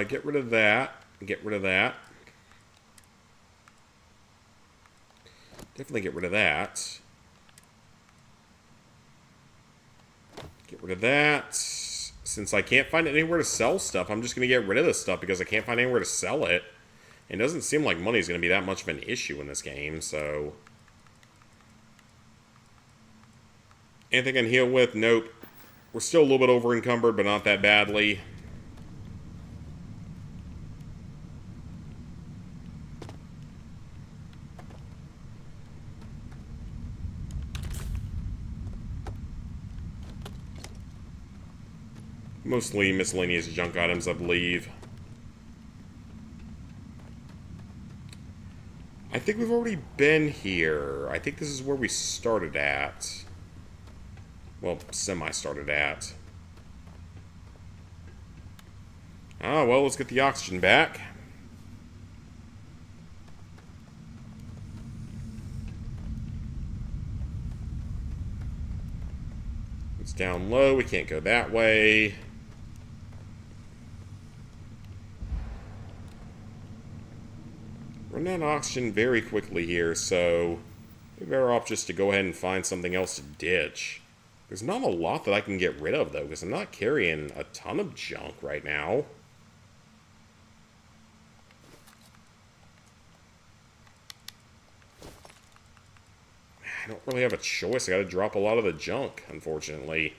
Get rid of that. Get rid of that. Definitely get rid of that. Get rid of that. Since I can't find anywhere to sell stuff, I'm just going to get rid of this stuff because I can't find anywhere to sell it. It doesn't seem like money is going to be that much of an issue in this game, so... Anything I can heal with? Nope. We're still a little bit over encumbered, but not that badly. Mostly miscellaneous junk items, I believe. I think we've already been here. I think this is where we started at. Well, semi-started at. Ah, well, let's get the oxygen back. It's down low. We can't go that way. Run out of oxygen very quickly here, so we're better off just to go ahead and find something else to ditch. There's not a lot that I can get rid of, though, because I'm not carrying a ton of junk right now. I don't really have a choice. I gotta drop a lot of the junk, unfortunately.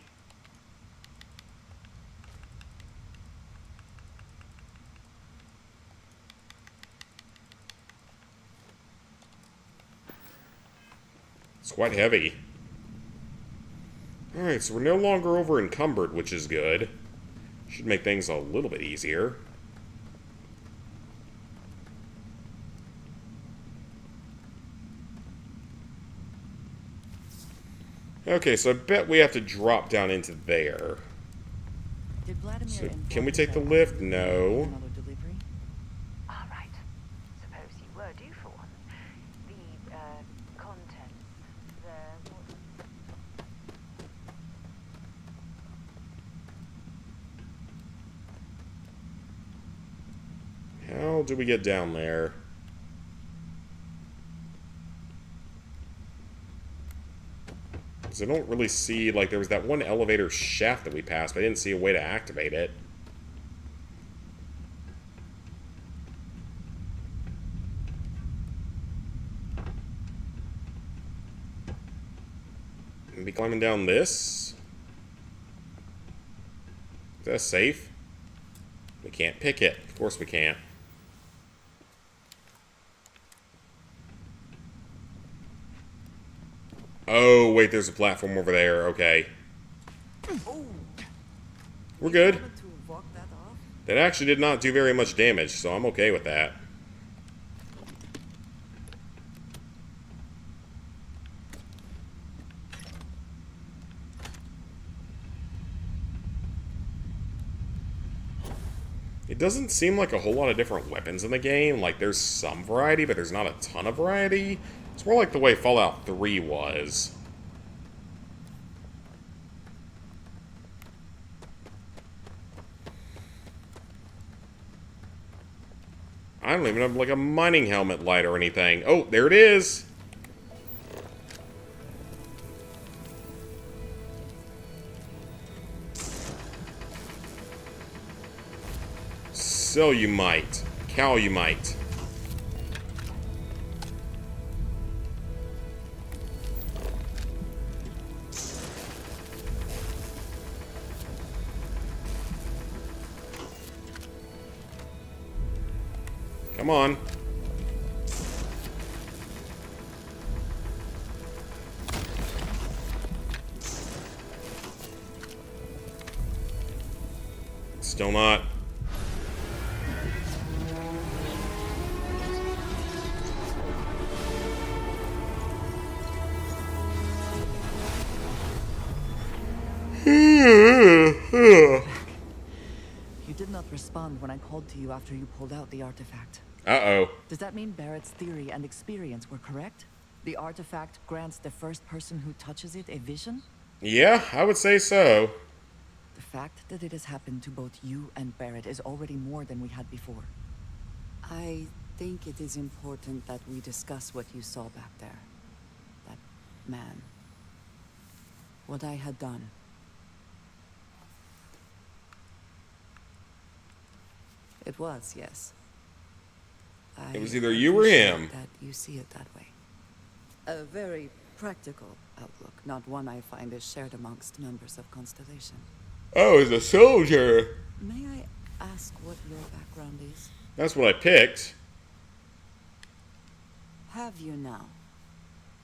It's quite heavy. Alright, so we're no longer over encumbered, which is good. Should make things a little bit easier. Okay, so I bet we have to drop down into there. So can we take the lift? No. All right. Suppose you were due for one. The contents, How do we get down there? Because I don't really see, like, there was that one elevator shaft that we passed, but I didn't see a way to activate it. Maybe climbing down this? Is that safe? We can't pick it. Of course we can't. Oh, wait, there's a platform over there. Okay. We're good. That actually did not do very much damage, so I'm okay with that. It doesn't seem like a whole lot of different weapons in the game. Like, there's some variety, but there's not a ton of variety. It's more like the way Fallout 3 was. I don't even have, like, a mining helmet light or anything. Oh, there it is! So you might. Cow you might. Come on. Still not. You did not respond when I called to you after you pulled out the artifact. Uh-oh. Does that mean Barrett's theory and experience were correct? The artifact grants the first person who touches it a vision? Yeah, I would say so. The fact that it has happened to both you and Barrett is already more than we had before. I think it is important that we discuss what you saw back there. That man. What I had done. It was, yes. It was either you or him. That you see it that way. A very practical outlook, not one I find is shared amongst members of Constellation. Oh, he's a soldier. May I ask what your background is? That's what I picked. Have you now?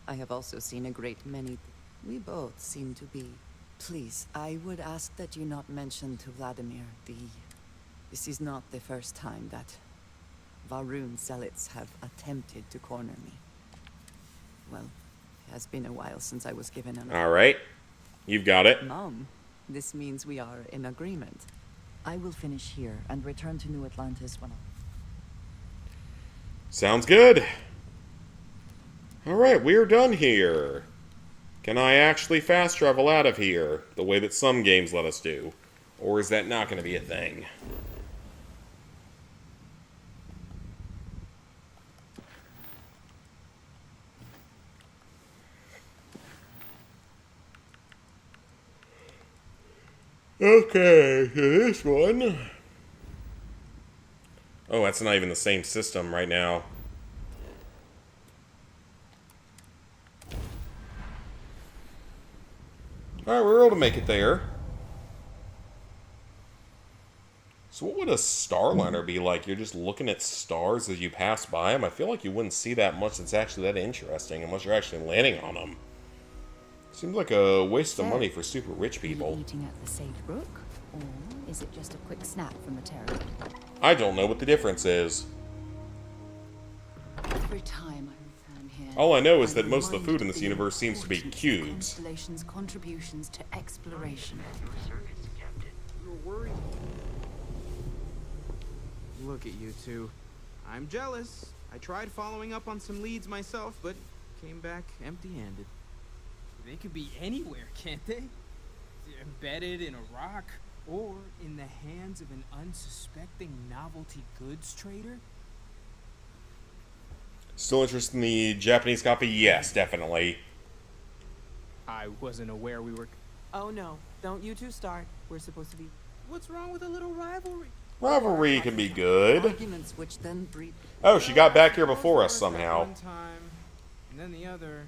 I have also seen a great many. We both seem to be. Please, I would ask that you not mention to Vladimir This is not the first time that Varun zealots have attempted to corner me. Well, it has been a while since I was given an... Alright. You've got it. Mom, this means we are in agreement. I will finish here and return to New Atlantis when I... Sounds good. Alright, we're done here. Can I actually fast travel out of here, the way that some games let us do? Or is that not going to be a thing? Okay, so this one... Oh, that's not even the same system right now. Alright, we're able to make it there. So what would a starliner be like? You're just looking at stars as you pass by them? I feel like you wouldn't see that much that's actually that interesting unless you're actually landing on them. Seems like a waste of money for super rich people. Eating at the Sage Brook, or is it just a quick snack from the terrace? I don't know what the difference is. Every time I return here, All I know is that most of the food in this universe seems to be cubes. Constellation's contributions to exploration. You're worried. Look at you two. I'm jealous. I tried following up on some leads myself, but came back empty-handed. They could be anywhere, can't they? They're embedded in a rock, or in the hands of an unsuspecting novelty goods trader? Still interested in the Japanese copy? Yes, definitely. I wasn't aware we were... Oh no, don't you two start. We're supposed to be... What's wrong with a little rivalry? Rivalry can be good. Arguments which then breed... Oh, she got back here before us somehow. One time, and then the other...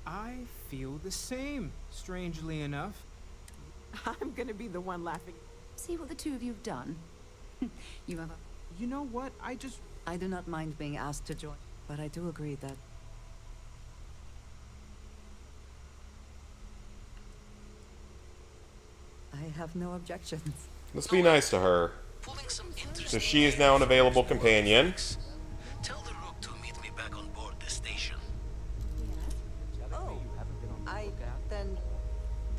I feel the same, strangely enough. I'm gonna be the one laughing. See what the two of you have done? You have a... You know what? I do not mind being asked to join, but I do agree that... I have no objections. Let's be nice to her. So she is now an available companion. Tell the Rook to meet me back on board the station. Oh, then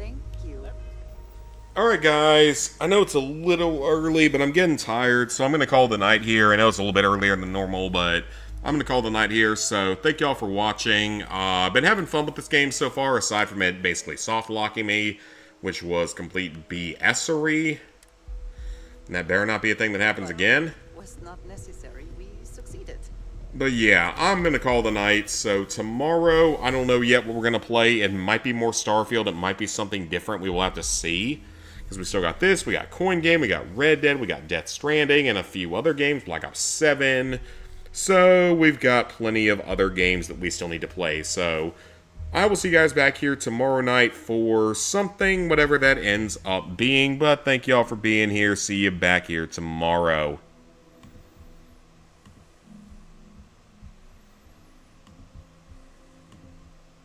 Thank you. Alright guys, I know it's a little early, but I'm getting tired, so I'm going to call the night here. I know it's a little bit earlier than normal, but I'm going to call the night here, so thank y'all for watching. I've been having fun with this game so far, aside from it basically soft-locking me, which was complete BS-ery. And that better not be a thing that happens again. Was not necessary. We succeeded. But yeah, I'm going to call the night, so tomorrow, I don't know yet what we're going to play. It might be more Starfield, it might be something different, we will have to see. Because we still got this, we got Coin Game, we got Red Dead, we got Death Stranding, and a few other games, Black Ops 7. So, we've got plenty of other games that we still need to play. So, I will see you guys back here tomorrow night for something, whatever that ends up being. But thank you all for being here. See you back here tomorrow.